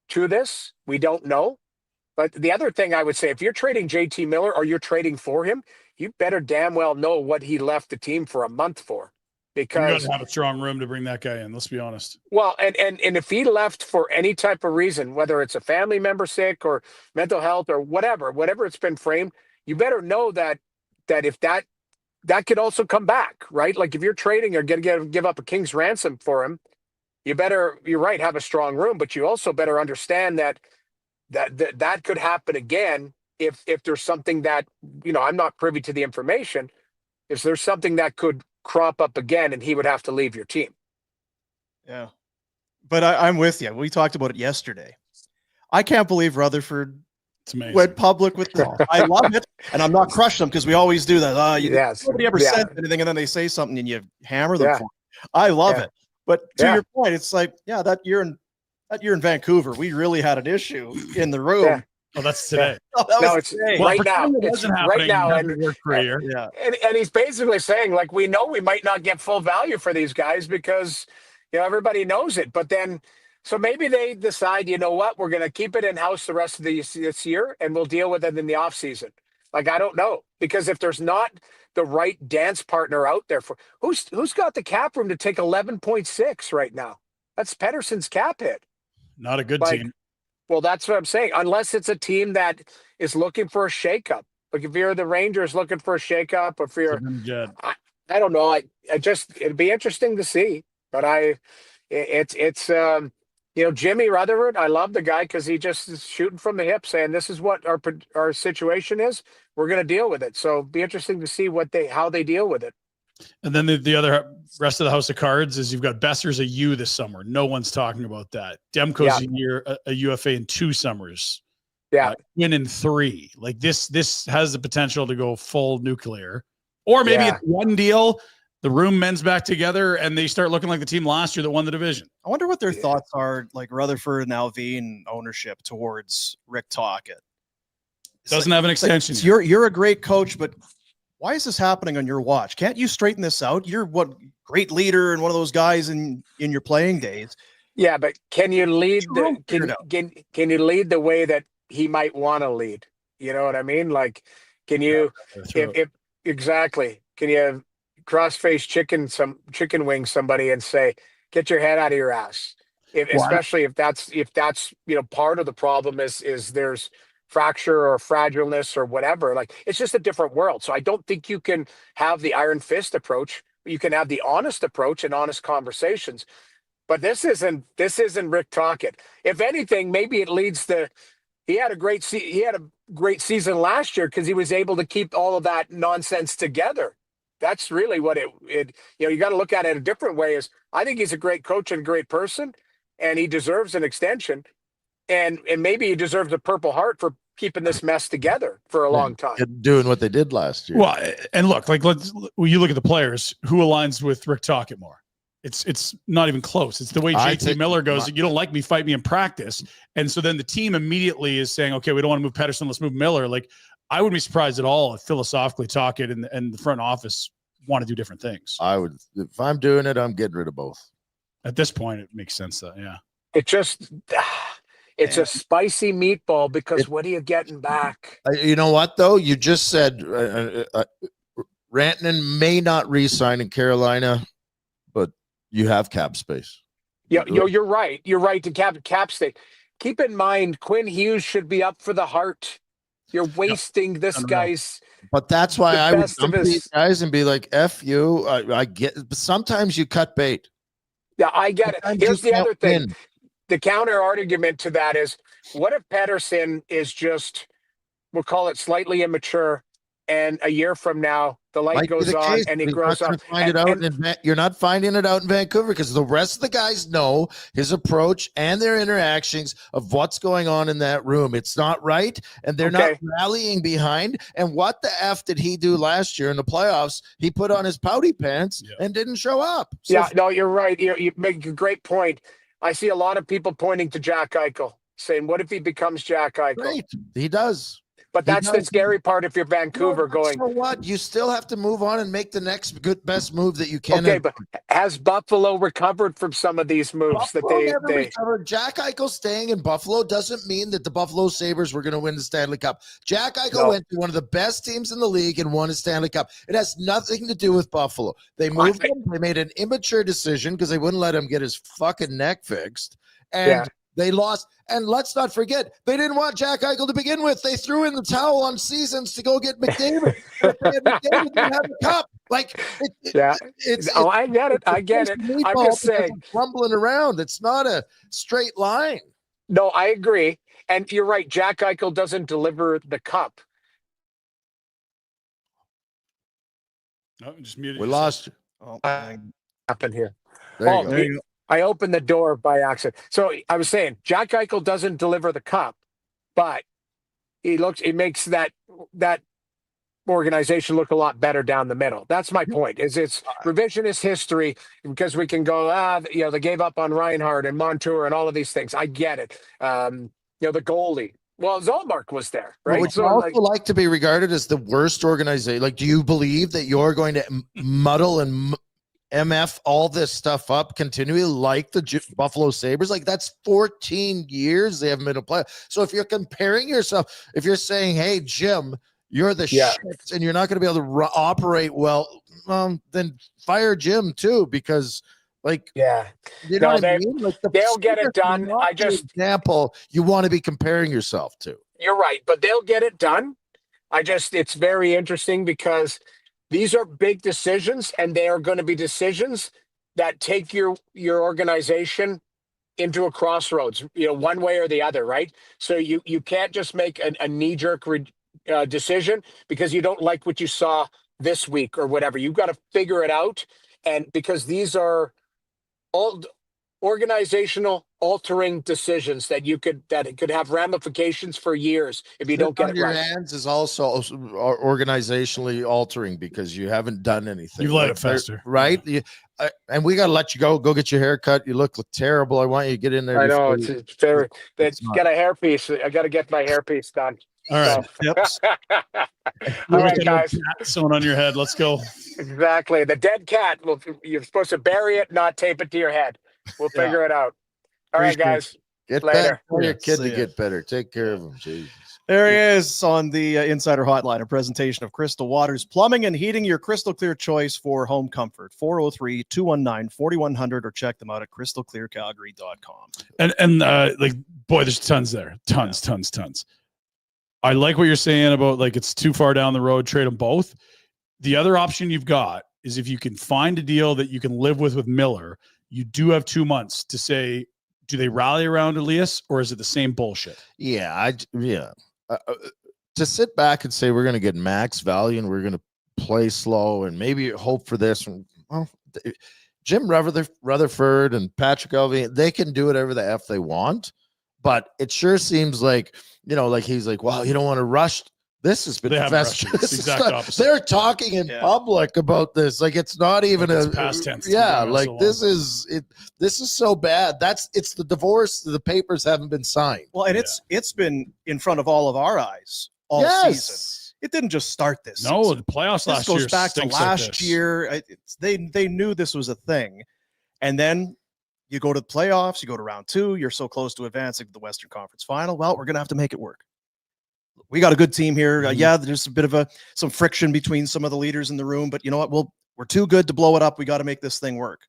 to this. We don't know. But the other thing I would say, if you're trading JT Miller or you're trading for him, you better damn well know what he left the team for a month for. Because you got to have a strong room to bring that guy in. Let's be honest. Well, and if he left for any type of reason, whether it's a family member sick or mental health or whatever it's been framed, you better know that if that could also come back, right? Like if you're trading or going to give up a king's ransom for him, you're right, have a strong room, but you also better understand that could happen again if there's something that, you know, I'm not privy to the information. If there's something that could crop up again and he would have to leave your team. Yeah. But I'm with you. We talked about it yesterday. I can't believe Rutherford went public with this. I love it. And I'm not crushing them because we always do that. Nobody ever said anything and then they say something and you hammer them for it. I love it. But to your point, it's like, that year in Vancouver, we really had an issue in the room. Yeah. Oh, that's today. It's today. Right now. It's right now. And he's basically saying, like, we know we might not get full value for these guys because, you know, everybody knows it. But then, so maybe they decide, you know what, we're going to keep it in-house the rest of this year and we'll deal with it in the offseason. Like, I don't know. Because if there's not the right dance partner out there for who's got the cap room to take 11.6 right now? That's Pedersen's cap hit. Not a good team. Well, that's what I'm saying. Unless it's a team that is looking for a shakeup. Like if you're the Rangers looking for a shakeup, or if you're, I don't know. It'd be interesting to see. But it's you know, Jimmy Rutherford. I love the guy because he just is shooting from the hip, saying this is what our situation is. We're going to deal with it. So be interesting to see how they deal with it. And then the other rest of the house of cards is you've got Besser's a U this summer. No one's talking about that. Demko's a UFA in 2 summers. Yeah. Win in 3. Like this has the potential to go full nuclear. Or maybe it's one deal, the room mends back together, and they start looking like the team last year that won the division. I wonder what their thoughts are, like Rutherford and Alvin ownership towards Rick Tocchet. Doesn't have an extension. You're a great coach, but why is this happening on your watch? Can't you straighten this out? You're great leader and one of those guys in your playing days. Yeah, but can you lead can you lead the way that he might want to lead. You know what I mean? Like, can you, if exactly, can you cross-face chicken wing somebody and say, get your head out of your ass? Especially if that's part of the problem is there's fracture or fragileness or whatever. Like, it's just a different world. So I don't think you can have the iron fist approach. You can have the honest approach and honest conversations. But this isn't Rick Tocchet. If anything, maybe it leads to he had a great season last year because he was able to keep all of that nonsense together. That's really what you got to look at it a different way. Is I think he's a great coach and a great person, and he deserves an extension, and maybe he deserves a Purple Heart for keeping this mess together for a long time. Doing what they did last year. Well, and look, like when you look at the players, who aligns with Rick Tocchet more? It's not even close. It's the way JT Miller goes, you don't like me, fight me in practice. And so then the team immediately is saying, okay, we don't want to move Pettersson, let's move Miller. Like, I wouldn't be surprised at all if philosophically Tocchet and the front office want to do different things. I would, if I'm doing it, I'm getting rid of both. At this point, it makes sense though, yeah. It just, it's a spicy meatball because what are you getting back? You know what, though? You just said Rantanen may not re-sign in Carolina, but you have cap space. Yeah, you're right. You're right to cap space. Keep in mind, Quinn Hughes should be up for the Hart. You're wasting this guy's. But that's why I would dump these guys and be like, F you. I get it. But sometimes you cut bait. Yeah, I get it. Here's the other thing. The counter argument to that is, what if Pettersson is just, we'll call it slightly immature, and a year from now, the light goes on and he grows up. You're not finding it out in Vancouver because the rest of the guys know his approach and their interactions of what's going on in that room. It's not right, and they're not rallying behind. And what the F did he do last year in the playoffs? He put on his pouty pants and didn't show up. So no, you're right. You make a great point. I see a lot of people pointing to Jack Eichel, saying, what if he becomes Jack Eichel? Right. He does. But that's the scary part if you're Vancouver going. So what? You still have to move on and make the next best move that you can. Okay, but has Buffalo recovered from some of these moves that they recovered? Jack Eichel staying in Buffalo doesn't mean that the Buffalo Sabres were going to win the Stanley Cup. Jack Eichel went to one of the best teams in the league and won a Stanley Cup. It has nothing to do with Buffalo. They moved him. They made an immature decision because they wouldn't let him get his fucking neck fixed. And they lost. And let's not forget, they didn't want Jack Eichel to begin with. They threw in the towel on seasons to go get McDavid. McDavid didn't have the cup. Like, I get it. I get it. I'm just saying, rumbling around. It's not a straight line. No, I agree. And you're right. Jack Eichel doesn't deliver the cup. No, just muted. We lost you. Oh, happened here. There you go. I opened the door by accident. So I was saying, Jack Eichel doesn't deliver the cup, but he makes that organization look a lot better down the middle. That's my point. It's revisionist history because we can go, they gave up on Reinhardt and Montour and all of these things. I get it. The goalie. Well, Zolmark was there, right? Would you also like to be regarded as the worst organization? Like, do you believe that you're going to muddle and MF all this stuff up continually like the Buffalo Sabres? Like, that's 14 years they haven't been a player. So if you're comparing yourself, if you're saying, hey, Jim, you're the shit and you're not going to be able to operate well, then fire Jim too, because you know what I mean? Like, they'll get it done. Example you want to be comparing yourself to. You're right, but they'll get it done. It's very interesting because these are big decisions, and they are going to be decisions that take your organization into a crossroads, one way or the other, right? So you can't just make a knee-jerk decision because you don't like what you saw this week or whatever. You've got to figure it out, and because these are all organizational altering decisions that it could have ramifications for years if you don't get it your right. Hands is also organizationally altering because you haven't done anything. You let it fester, right? And we got to let you go get your hair cut. You look terrible. I want you to get in there. I know it's very. Get a hairpiece. I got to get my hairpiece done. All right. Yep. All right, guys. Sewn on your head. Let's go. Exactly. The dead cat. Well, you're supposed to bury it, not tape it to your head. We'll figure it out. All right, guys. Get Later. better. Tell your Yeah, kid see to ya. get better. Take care of him. Jesus. There he is on the Insider Hotline, a presentation of Crystal Waters Plumbing and Heating, your crystal clear choice for home comfort. 403-219-4100 or check them out at crystalclearcalgary.com. And like, boy, there's tons there. Tons. I like what you're saying about like it's too far down the road, trade them both. The other option you've got is if you can find a deal that you can live with Miller, you do have 2 months to say, do they rally around Elias or is it the same bullshit? Yeah, to sit back and say we're going to get max value and we're going to play slow and maybe hope for this. Well, Jim Rutherford and Patrick Elvey, they can do whatever the F they want, but it sure seems like, like he's like, well, you don't want to rush. This has been They haven't rushed it. It's the exact opposite. They're talking in public about this. Like it's not even like it's past tense. Yeah, like so this is it. This is so bad. It's the divorce. The papers haven't been signed. Well, and it's been in front of all of our eyes all season. It didn't just start this. No, season. the playoffs last year goes back to last year. They knew this was a thing, and then you go to the playoffs. You go to round 2. You're so close to advancing to the Western Conference Final. Well, we're gonna have to make it work. We got a good team here. Yeah, there's a bit of some friction between some of the leaders in the room, but you know what? We're too good to blow it up. We got to make this thing work.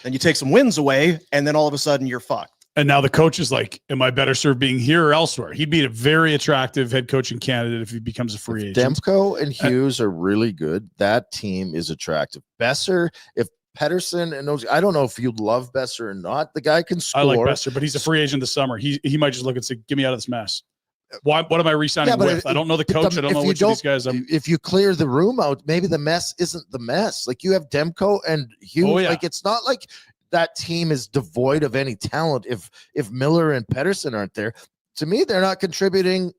Then you take some wins away, and then all of a sudden you're fucked. And now the coach is like, am I better served being here or elsewhere? He'd be a very attractive head coaching candidate if he becomes a free agent. Demko and Hughes are really good. That team is attractive. Besser, if Pedersen and those, I don't know if you love Besser or not. The guy can score. I like Besser, but he's a free agent this summer. He might just look and say, get me out of this mess. What am I re-signing with? I don't know the coach. I don't know which of these guys. If you clear the room out, maybe the mess isn't the mess. Like you have Demko and Hughes. Oh, yeah. Like it's not like that team is devoid of any talent. If Miller and Pedersen aren't there, to me, they're not contributing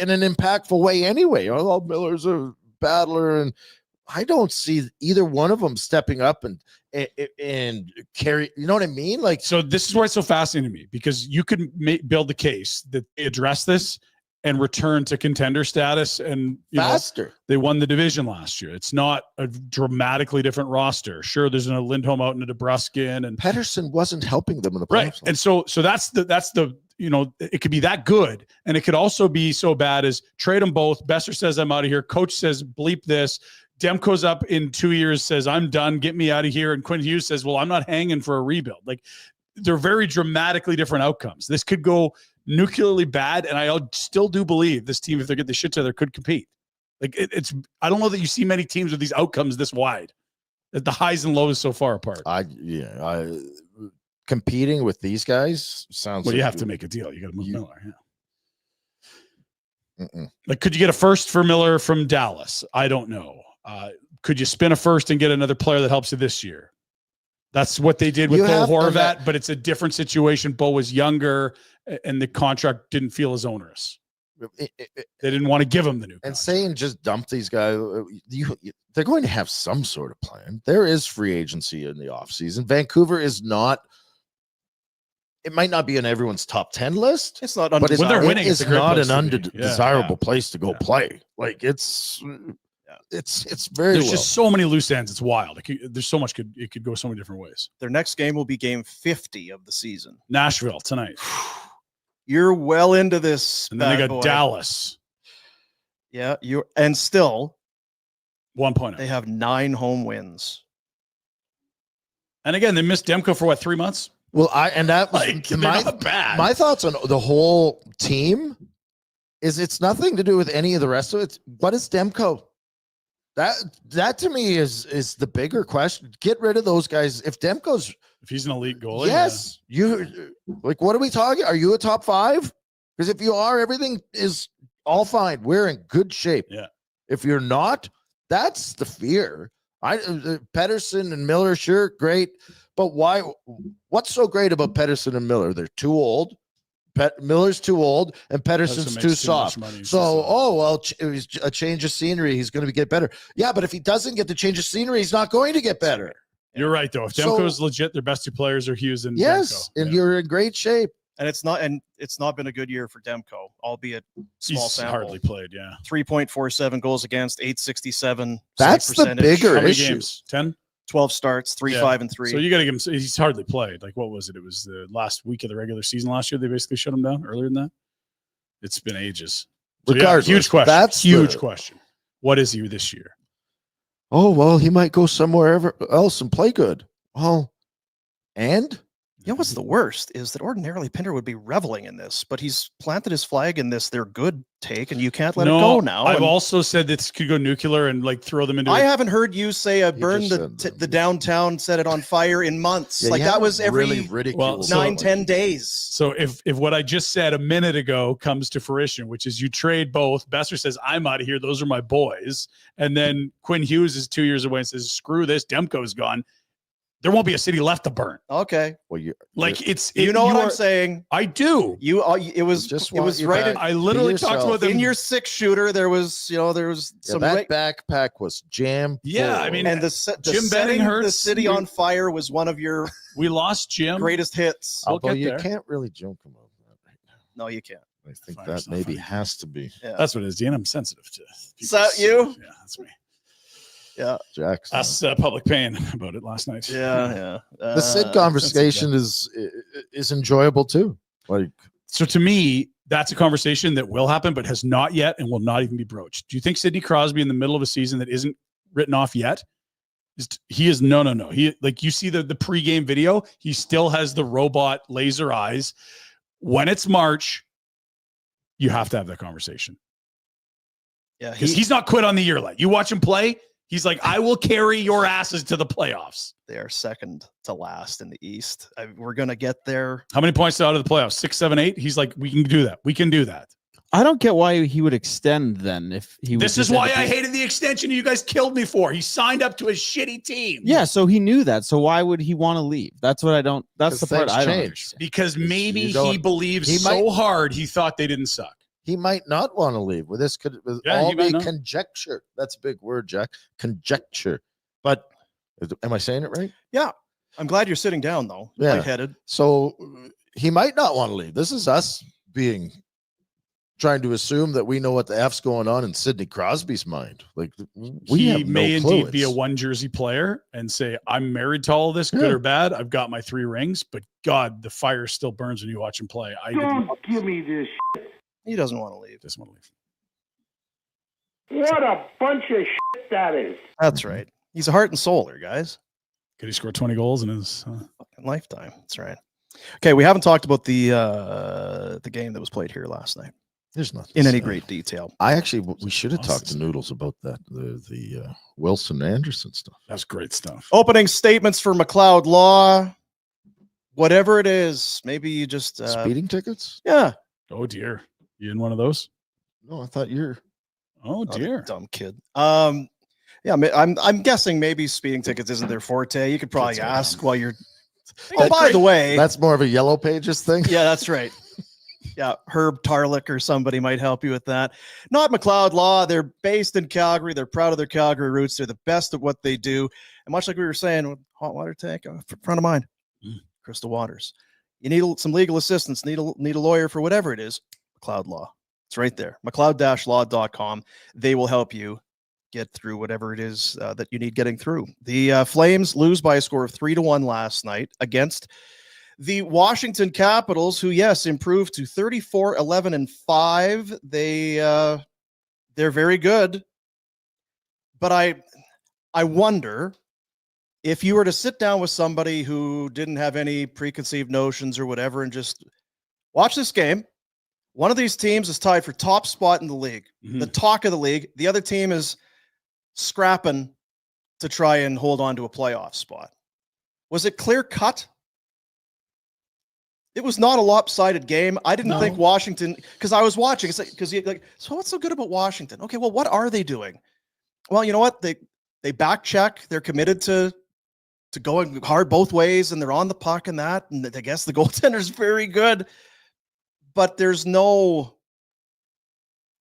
in an impactful way anyway. Oh, Miller's a battler, and I don't see either one of them stepping up and carry. You know what I mean? Like, so this is why it's so fascinating to me, because you could build the case that they address this and return to contender status, and faster. They won the division last year. It's not a dramatically different roster. Sure, there's a Lindholm out in a DeBruskin, and Pedersen wasn't helping them in the playoffs. Right. And so that's the it could be that good, and it could also be so bad as trade them both. Besser says I'm out of here. Coach says bleep this. Demko's up in 2 years, says I'm done, get me out of here. And Quinn Hughes says, well, I'm not hanging for a rebuild. Like they're very dramatically different outcomes. This could go nuclearly bad, and I still do believe this team, if they get the shit together, could compete. Like it's I don't know that you see many teams with these outcomes this wide. The highs and lows so far apart. Competing with these guys sounds. Well, you have to make a deal. You got to move Miller. Yeah. Like, could you get a first for Miller from Dallas? I don't know. Could you spin a first and get another player that helps you this year? That's what they did with Bo Horvat, but it's a different situation. Bo was younger, and the contract didn't feel as onerous. They didn't want to give him the new contract. And saying just dump these guys, they're going to have some sort of plan. There is free agency in the offseason. Vancouver is not. It might not be on everyone's top 10 list. It's not, but when they're winning, it's not an undesirable place to go play. Like it's very. There's just so many loose ends. It's wild. There's so much it could go so many different ways. Their next game will be game 50 of the season. Nashville tonight. You're well into this. And then they got Dallas. Yeah, and still 1 point. They have 9 home wins. And again, they missed Demko for 3 months. Well, my thoughts on the whole team is it's nothing to do with any of the rest of it. What is Demko? That to me is the bigger question. Get rid of those guys. If he's an elite goalie, yes, you like. What are we talking? Are you a top 5? Because if you are, everything is all fine. We're in good shape. Yeah. If you're not, that's the fear. Pedersen and Miller, sure, great. But why? What's so great about Pedersen and Miller? They're too old. Miller's too old, and Pedersen's too soft. So, it was a change of scenery. He's going to get better. Yeah, but if he doesn't get the change of scenery, he's not going to get better. You're right, though. If Demko's legit, their best 2 players are Hughes and Demko. And you're in great shape. And it's not been a good year for Demko, albeit small sample. Hardly played, yeah. 3.47 goals against, 867. That's the bigger How many issue. Games? 10? 12 starts, 3-5-3. So you got to give him. He's hardly played. Like, what was it? It was the last week of the regular season last year. They basically shut him down. Earlier than that, it's been ages. So Regardless, huge question. that's huge the- question. What is he this year? Oh, well, he might go somewhere else and play good. Well, and You know what's the worst is that ordinarily Pinder would be reveling in this, but he's planted his flag in this they're good take, and you can't let it go now. I've And also said this could go nuclear and like throw them into. I haven't heard you say burn just the said that. the downtown, set it on fire in months. Yeah, like you that haven't was every really ridiculed Well, so- 9-10 days. So if what I just said a minute ago comes to fruition, which is you trade both, Besser says, I'm out of here. Those are my boys. And then Quinn Hughes is 2 years away and says, screw this. Demko's gone. There won't be a city left to burn. Okay, well, you Like it's, you know what I'm saying. I do. It was Just it was want you right back. I literally talked yourself. about them. in your 6-shooter. There was some that backpack was jammed. Yeah, I full. mean, and the Jim setting Benning the hurts. city on fire was one of your we lost Jim. greatest hits. We'll although get you there. can't really joke about that right now. No, you can't. I think Fine, that it's not maybe funny. has to be Yeah. That's what it is, Dean. I'm sensitive to. Is that you? Yeah, that's me. Yeah, Jackson. Us public pain about it last night. yeah. The Sid conversation is enjoyable too. Like, So to me, that's a conversation that will happen, but has not yet and will not even be broached. Do you think Sidney Crosby in the middle of a season that isn't written off yet? He is no. He, like, you see the pregame video, he still has the robot laser eyes. When it's March, you have to have that conversation. Yeah, Because he's not quit on the year yet. You watch him play, he's like, I will carry your asses to the playoffs. they are second to last in the East. We're gonna get there. How many points out of the playoffs? 6, 7, 8? He's like, we can do that. We can do that. I don't get why he would extend then if he This was is why I hated the extension you guys killed me for. He signed up to a shitty team. Yeah, so he knew that. So why would he want to leave? That's what I don't. That's the 'Cause part things I don't change. understand. Because maybe You he don't- believes he so might- hard he thought they didn't suck. he might not want to leave. Well, this could Yeah, all he might be not. conjecture. That's a big word, Jack. Conjecture. But am I saying it right? I'm glad you're sitting down though. Yeah. Lightheaded. So he might not want to leave. This is us trying to assume that we know what the F's going on in Sidney Crosby's mind. Like, we He have may no clue. indeed be a one jersey player and say, I'm married to all of this, good Yeah. or bad. I've got my 3 rings, but God, the fire still burns when you watch him play. I didn't Give me this. He doesn't want to leave. just want to leave. What a bunch of shit that is. That's right. He's a heart and souler, guys. Could he score 20 goals in his Fucking lifetime. That's right. Okay, we haven't talked about the game that was played here last night There's nothing in to any say. great detail. I actually, we should have Awesome. talked to Noodles about that. The Wilson Anderson stuff. that's great stuff. Opening statements for McLeod Law. Whatever it is, maybe you just Speeding tickets? yeah. Oh dear. You in one of those? No, I thought you're. Oh Oh, the dear. dumb kid. Yeah, I'm guessing maybe speeding tickets isn't their forte. You could probably Kids are ask dumb. while you're. Oh, by the way, That's more of a Yellow Pages thing. yeah, that's right. Yeah, Herb Tarlick or somebody might help you with that. Not McLeod Law. They're based in Calgary. They're proud of their Calgary roots. They're the best at what they do. And much like we were saying, with hot water tank, a friend of mine, Crystal Waters. You need some legal assistance, need a lawyer for whatever it is. McLeod Law. It's right there. McLeod-law.com. They will help you get through whatever it is that you need getting through. The Flames lose by a score of 3-1 last night against the Washington Capitals, who, yes, improved to 34-11-5. They're very good. But I wonder if you were to sit down with somebody who didn't have any preconceived notions or whatever and just watch this game. One of these teams is tied for top spot in the league, the talk of the league. The other team is scrapping to try and hold on to a playoff spot. Was it clear cut? It was not a lopsided game. I didn't think Washington, because I was watching. It's like, so what's so good about Washington? Okay, well, what are they doing? Well, you know what? They back check. They're committed to going hard both ways, and they're on the puck and that. And I guess the goaltender's very good, but there's no.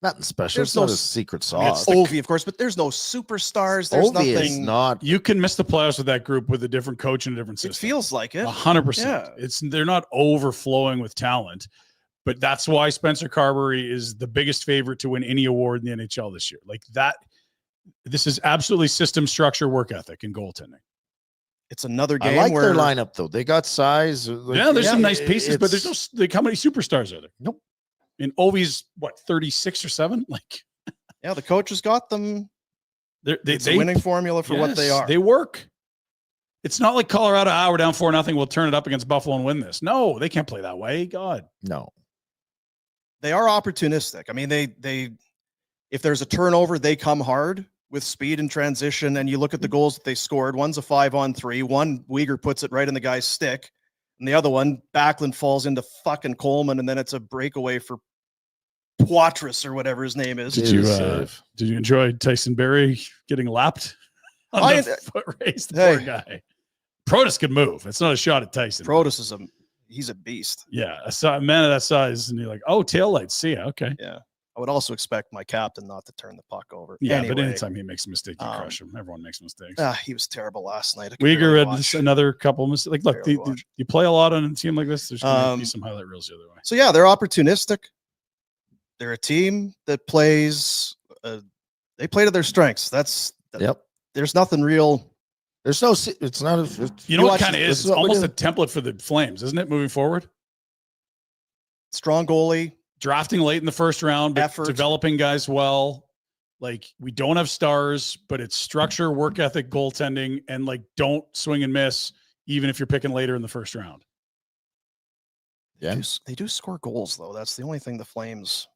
Nothing special. There's It's no not a secret sauce. Ovi, of course, but there's no superstars. There's Ovi is nothing. not. You can miss the playoffs with that group with a different coach and a different It system. feels like it. 100%. They're not overflowing with talent, but that's why Spencer Carberry is the biggest favorite to win any award in the NHL this year. Like that, this is absolutely system, structure, work ethic, and goaltending. it's another I game like where their lineup though. They got size. Yeah, there's some nice pieces, but there's it's- no like how many superstars are there? Nope. And Ovi's what 36 or 7? Like yeah, the coach has got them. they It's a winning formula for what they yes, are. They work. It's not like Colorado, we're down 4-0. We'll turn it up against Buffalo and win this. No, they can't play that way. God. No. They are opportunistic. I mean, they if there's a turnover, they come hard with speed and transition. And you look at the goals that they scored. One's a 5-on-3. One, Uyghur puts it right in the guy's stick. And the other one, Backlund falls into fucking Coleman, and then it's a breakaway for Poitras or whatever his name is. Did you enjoy Tyson Berry getting lapped on the foot race? The poor guy. Protas could move. It's not a shot at Tyson. Protas is he's a beast. Yeah, a man of that size, and you're like, oh, tail lights. See ya. Okay. Yeah. I would also expect my captain not to turn the puck over. Yeah, anyway, but anytime he makes a mistake, you crush him. Everyone makes mistakes. He was terrible last night. Uyghur had another couple of mistakes. Like, look, you play a lot on a team like this, there's going to be some highlight reels the other way. So, yeah, they're opportunistic. They're a team that plays, they play to their strengths. There's nothing real. There's no, it's not. You know what kind of is? It's almost a template for the Flames, isn't it, moving forward? Strong goalie. Drafting late in the first round, but developing guys well. Like, we don't have stars, but it's structure, work ethic, goaltending, and like, don't swing and miss, even if you're picking later in the first round. Yeah. They do score goals, though. That's the only thing the Flames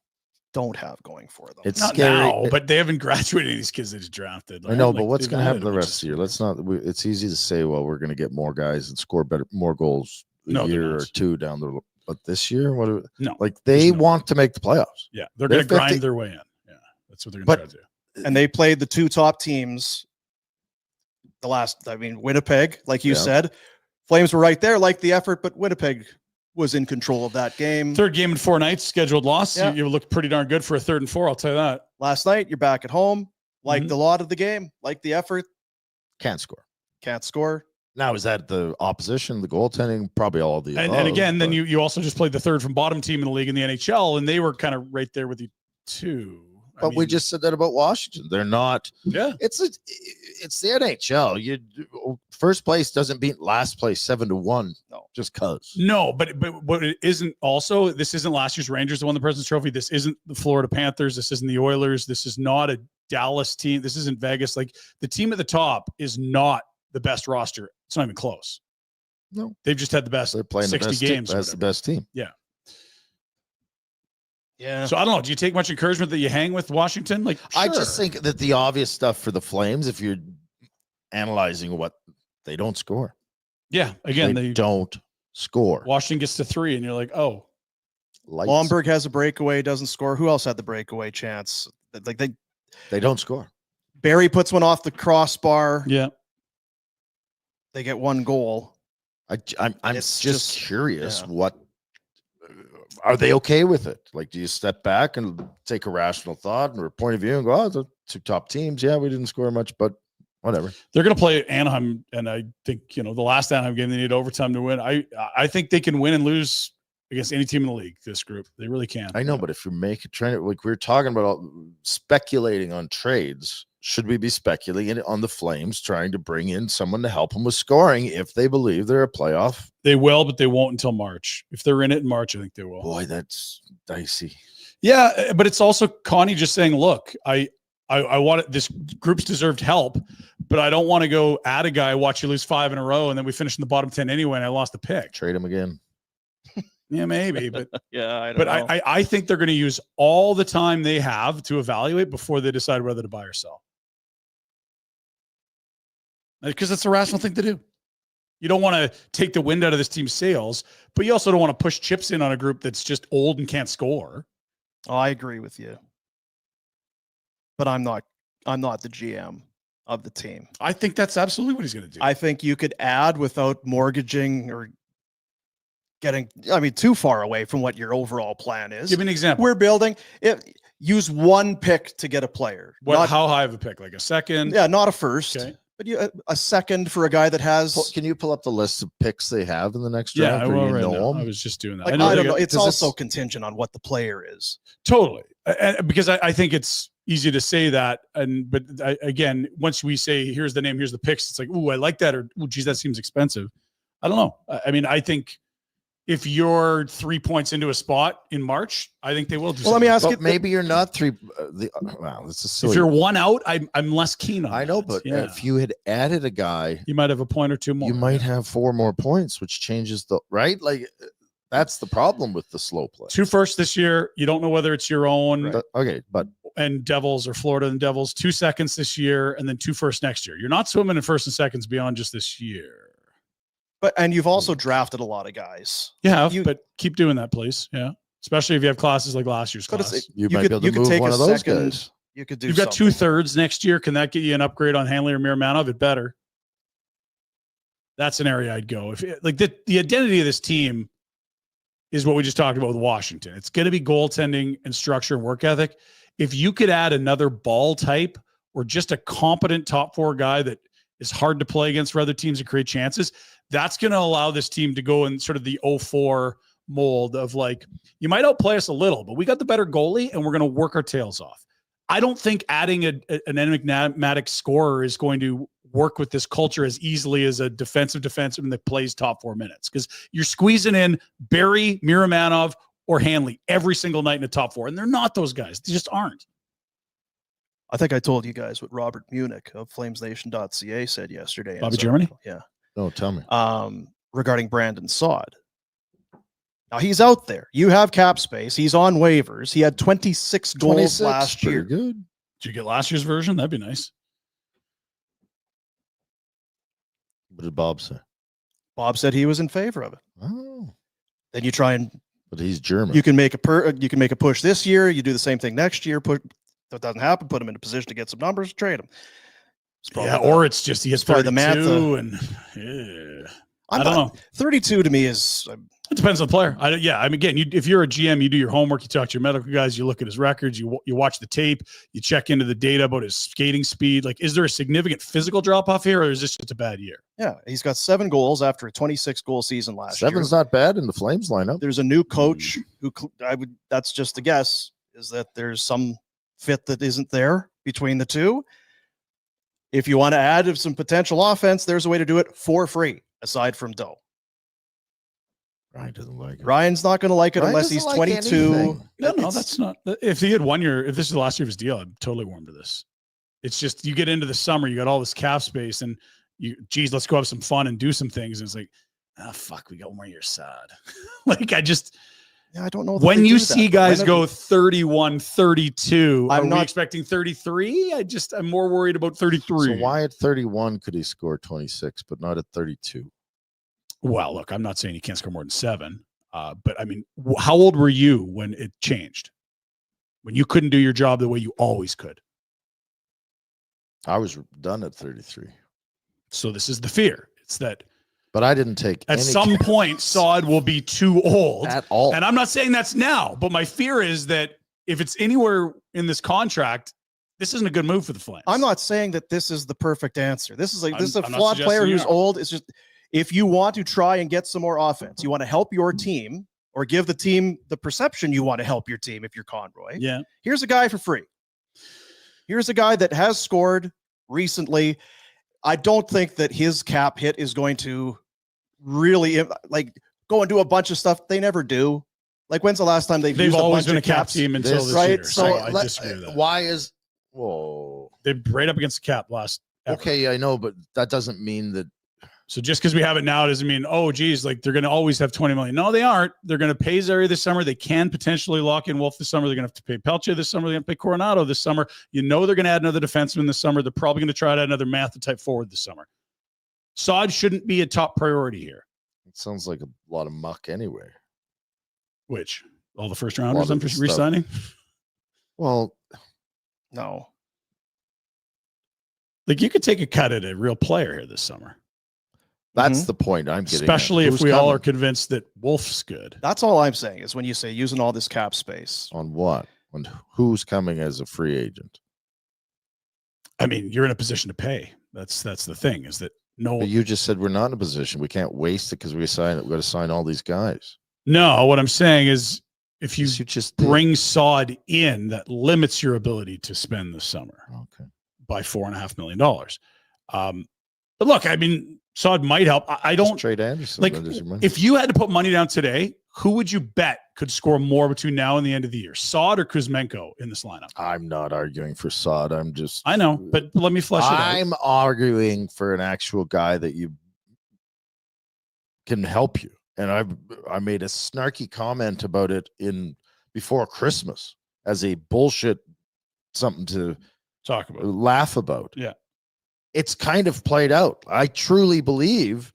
don't have going for them. It's not scary. Now, but they haven't graduated these kids they just drafted. Like, I know, but what's going to happen the rest of the year? Let's not. It's easy to say, well, we're going to get more guys and score more goals a year or two down the road. But this year, they want to make the playoffs. Yeah, they're going to grind their way in. Yeah, that's what they're going to try to do. And they played the two top teams. Winnipeg, like you said, Flames were right there, like the effort, but Winnipeg was in control of that game. Third game in 4 nights, scheduled loss. Yeah. You looked pretty darn good for a 3rd and 4. I'll tell you that. Last night, you're back at home. Liked a lot of the game. Liked the effort. Can't score. Can't score. Now, is that the opposition, the goaltending, probably all of the above, and again, then you also just played the 3rd from bottom team in the league in the NHL, and they were kind of right there with you too. But we just said that about Washington. They're not. Yeah. It's the NHL. First place doesn't beat last place 7-1. No, just cause. No, but what it isn't also. This isn't last year's Rangers that won the President's Trophy. This isn't the Florida Panthers. This isn't the Oilers. This is not a Dallas team. This isn't Vegas. Like, the team at the top is not the best roster. It's not even close. No, they've just had the best. They're playing 60 the best games. That's the best team. Yeah. Yeah. So I don't know. Do you take much encouragement that you hang with Washington? Like, I just think that the obvious stuff for the Flames, if you're analyzing what they don't score. Yeah. Again, they don't score. Washington gets to 3, and you're like, oh. Lomberg has a breakaway, doesn't score. Who else had the breakaway chance? Like they don't score. Barry puts one off the crossbar. Yeah. They get 1 goal. I'm just curious. Yeah. What are they okay with it? Like, do you step back and take a rational thought and a point of view and go, "Oh, the 2 top teams. Yeah, we didn't score much, but whatever." They're going to play Anaheim, and I think the last Anaheim game they need overtime to win. I think they can win and lose against any team in the league. This group, they really can. I know, but if you make a trade, like we were talking about, speculating on trades. Should we be speculating on the Flames trying to bring in someone to help them with scoring if they believe they're a playoff? They will, but they won't until March. If they're in it in March, I think they will. Boy, that's dicey. Yeah, but it's also Connie just saying, look, I want it, this group's deserved help, but I don't want to go at a guy, watch you lose 5 in a row, and then we finish in the bottom 10 anyway, and I lost the pick. Trade him again. Yeah, maybe, but yeah, I don't know. I think they're going to use all the time they have to evaluate before they decide whether to buy or sell. Because it's a rational thing to do. You don't want to take the wind out of this team's sails, but you also don't want to push chips in on a group that's just old and can't score. Oh, I agree with you. But I'm not the GM of the team. I think that's absolutely what he's going to do. I think you could add without mortgaging or getting, too far away from what your overall plan is. Give me an example. We're building it. Use 1 pick to get a player. How high of a pick? Like a second? Yeah, not a first. Okay. But a second for a guy that has. Can you pull up the list of picks they have in the next draft? Yeah, I will right now. I was just doing that. I don't know. It's also contingent on what the player is. Totally, because I think it's easy to say that. But again, once we say, here's the name, here's the picks, it's like, ooh, I like that. Or, ooh, geez, that seems expensive. I don't know. I mean, I think if you're 3 points into a spot in March, I think they will do Well, let me ask you. maybe you're not three. Wow, this is silly. If you're one out, I'm less keen on I know, that. but Yeah. if you had added a guy, You might have a point or two more. you might have 4 more points, which changes the right. Like that's the problem with the slow play. 2 firsts this year. You don't know whether it's your own Okay, but and Devils or Florida and Devils. 2 seconds this year, and then 2 firsts next year. You're not swimming in first and seconds beyond just this year. And you've also drafted a lot of guys. Yeah, You- but keep doing that, please. Yeah, especially if you have classes like last year's But class. you might be able to move one of those guys. You could do. You've got something. 2/3 next year. Can that get you an upgrade on Hanley or Miramanov? It better. That's an area I'd go. If like the identity of this team is what we just talked about with Washington. It's going to be goaltending and structure and work ethic. If you could add another Bahl type or just a competent top 4 guy that is hard to play against for other teams and create chances, that's going to allow this team to go in sort of the 0-4 mold of like, you might outplay us a little, but we got the better goalie and we're going to work our tails off. I don't think adding an enigmatic scorer is going to work with this culture as easily as a defenseman that plays top 4 minutes, because you're squeezing in Barry, Miramanov, or Hanley every single night in the top 4, and they're not those guys. They just aren't. I think I told you guys what Robert Munich of FlamesNation.ca said yesterday. in Bobby his Germany? article. Yeah. No, tell me. Regarding Brandon Saad. Now he's out there. You have cap space. He's on waivers. He had 26 goals 26, last pretty year. Good. Did you get last year's version? That'd be nice. What did Bob say? Bob said he was in favor of it. Oh, Then you try and but he's German. you can make a push this year. You do the same thing next year. If that doesn't happen, put him in a position to get some numbers, trade him. Yeah, or it's just he gets probably the 32 math, and I don't know. 32 to me is It depends on the player. I mean, again, if you're a GM, you do your homework, you talk to your medical guys, you look at his records, you watch the tape, you check into the data about his skating speed. Like, is there a significant physical drop off here, or is this just a bad year? yeah. He's got 7 goals after a 26 goal season last year. 7's not bad in the Flames lineup. There's a new coach who that's just a guess, is that there's some fit that isn't there between the two. If you want to add some potential offense, there's a way to do it for free aside from dough. Ryan doesn't like it. Ryan's not going to like it Ryan unless doesn't he's like 22. anything. No, It's- that's not. If he had 1 year, if this is the last year of his deal, I'm totally warm to this. It's just you get into the summer, you got all this cap space, and let's go have some fun and do some things. And it's like, fuck, we got 1 more year sad. Like, I don't know. that when they you do that, see but guys when go 31, 32, I'm are we not expecting 33? I'm more worried about 33. So why at 31 could he score 26, but not at 32? Well, look, I'm not saying he can't score more than 7. But I mean, how old were you when it changed? When you couldn't do your job the way you always could? I was done at 33. So this is the fear. It's that But I didn't take at any some cap point Saad will be too old. at all. And I'm not saying that's now, but my fear is that if it's anywhere in this contract, this isn't a good move for the Flames. I'm not saying that this is the perfect answer. This is a I'm not flawed player suggesting you who's are. old. It's just, if you want to try and get some more offense, you want to help your team or give the team the perception you want to help your team if you're Conroy. Yeah. Here's a guy for free. Here's a guy that has scored recently. I don't think that his cap hit is going to really like go and do a bunch of stuff. They never do. Like, when's the last time they've used always a bunch been a of cap caps? team until this right? year. So I let- disagree with that. Why is whoa? They're right up against the cap last. Ever. Okay, I know, but that doesn't mean that. So just because we have it now doesn't mean, oh, geez, like they're going to always have 20 million. No, they aren't. They're going to pay Zary this summer. They can potentially lock in Wolf this summer. They're going to have to pay Pelche this summer. They're going to pay Coronado this summer. You know they're going to add another defenseman this summer. They're probably going to try to add another Matthew type forward this summer. Saad shouldn't be a top priority here. It sounds like a lot of muck anyway. Which? All the first rounders Lot I'm of the stuff. re-signing? Well, No. Like, you could take a cut at a real player here this summer. that's Mhm. the point I'm getting. Especially at. if Who's we all coming? are convinced that Wolf's good. That's all I'm saying is when you say using all this cap space. On what? On who's coming as a free agent? I mean, you're in a position to pay. That's the thing, is that But you just said we're not in a position. We can't waste it because we got to sign all these guys. No, what I'm saying is if you just bring Sod in, that limits your ability to spend this summer by $4.5 million. But look, I mean, Sod might help. I don't trade Anderson. like if you had to put money down today, who would you bet could score more between now and the end of the year? Sod or Kuzmenko in this lineup? I'm not arguing for Sod. I know, but let me flesh it out. I'm arguing for an actual guy that you can help you. And I made a snarky comment about it before Christmas as a bullshit something to talk about, laugh about. Yeah. It's kind of played out. I truly believe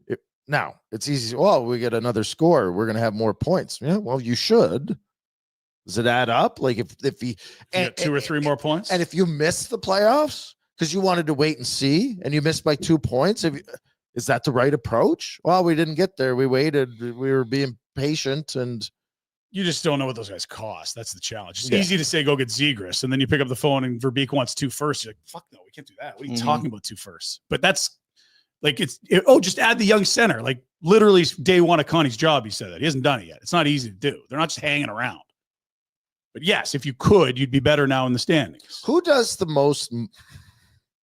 it. Now it's easy. Well, we get another score. We're going to have more points. Yeah. Well, you should. Does it add up? Like if he and 2 or 3 more points, and if you miss the playoffs because you wanted to wait and see, and you missed by 2 points, is that the right approach? Well, we didn't get there. We waited. We were being patient, and you just don't know what those guys cost. That's the challenge. It's easy to say go get Zegras, and then you pick up the phone and Verbeek wants 2 firsts. You're like, fuck no, we can't do that. What are you talking about 2 firsts? But that's like just add the young center. Like literally day one of Connie's job, he said that. He hasn't done it yet. It's not easy to do. They're not just hanging around. But yes, if you could, you'd be better now in the standings. Who does the most?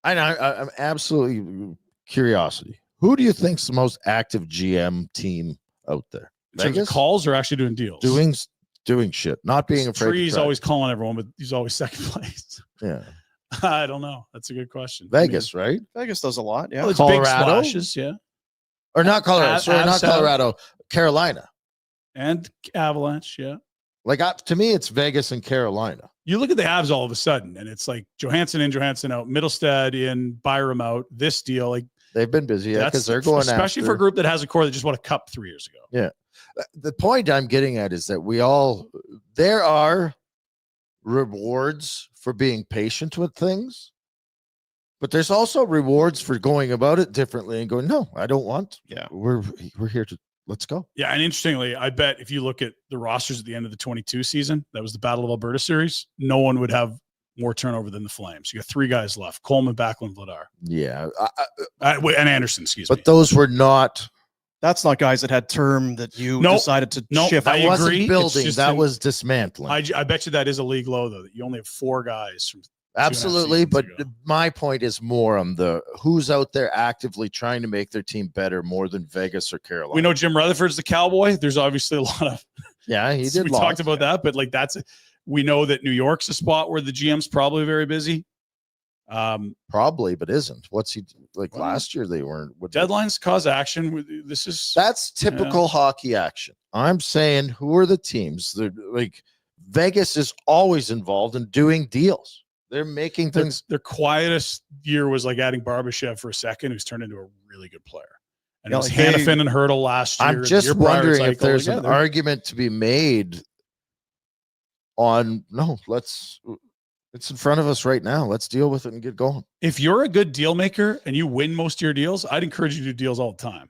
I'm absolutely curiosity. Who do you think's the most active GM team out there? In terms of calls or actually doing deals? Doing shit, not being afraid. Tree's always calling everyone, but he's always second place. Yeah. I don't know. That's a good question. Vegas, right? Vegas does a lot. Yeah. Well, it's Colorado? big splashes, yeah. Or not Colorado. Sorry, not Colorado. Carolina. And Avalanche, yeah. Like to me, it's Vegas and Carolina. You look at the Avs all of a sudden, and it's like Johansson in, Johansson out, Middlestad in, Byram out. This deal, like they've been busy, because they're going especially for a group that has a core that just won a cup 3 years ago. Yeah. The point I'm getting at is that there are rewards for being patient with things, but there's also rewards for going about it differently and going, no, I don't want. Yeah. We're here to let's go. Yeah. And interestingly, I bet if you look at the rosters at the end of the 22 season, that was the Battle of Alberta series, no one would have more turnover than the Flames. You got 3 guys left: Coleman, Backlund, Vladar. Yeah. And Anderson, excuse me. But those were not. That's not guys that had term that you decided to shift. That wasn't agree. building. That was dismantling. I bet you that is a league low, though, that you only have 4 guys from absolutely. But ago. My point is more on the who's out there actively trying to make their team better more than Vegas or Carolina. We know Jim Rutherford's the cowboy. There's obviously a lot of he did. We talked about that, but like we know that New York's a spot where the GM's probably very busy. Probably, but isn't. What's he like? Last year they weren't. Deadlines cause action. That's typical hockey action. I'm saying, who are the teams? They're like Vegas is always involved in doing deals. They're making things. Their quietest year was like adding Barbashev for a second, who's turned into a really good player. And it was Hannafin and Hurdle last year. I'm just wondering if there's an argument to be made on it's in front of us right now. Let's deal with it and get going. If you're a good deal maker and you win most of your deals, I'd encourage you to do deals all the time.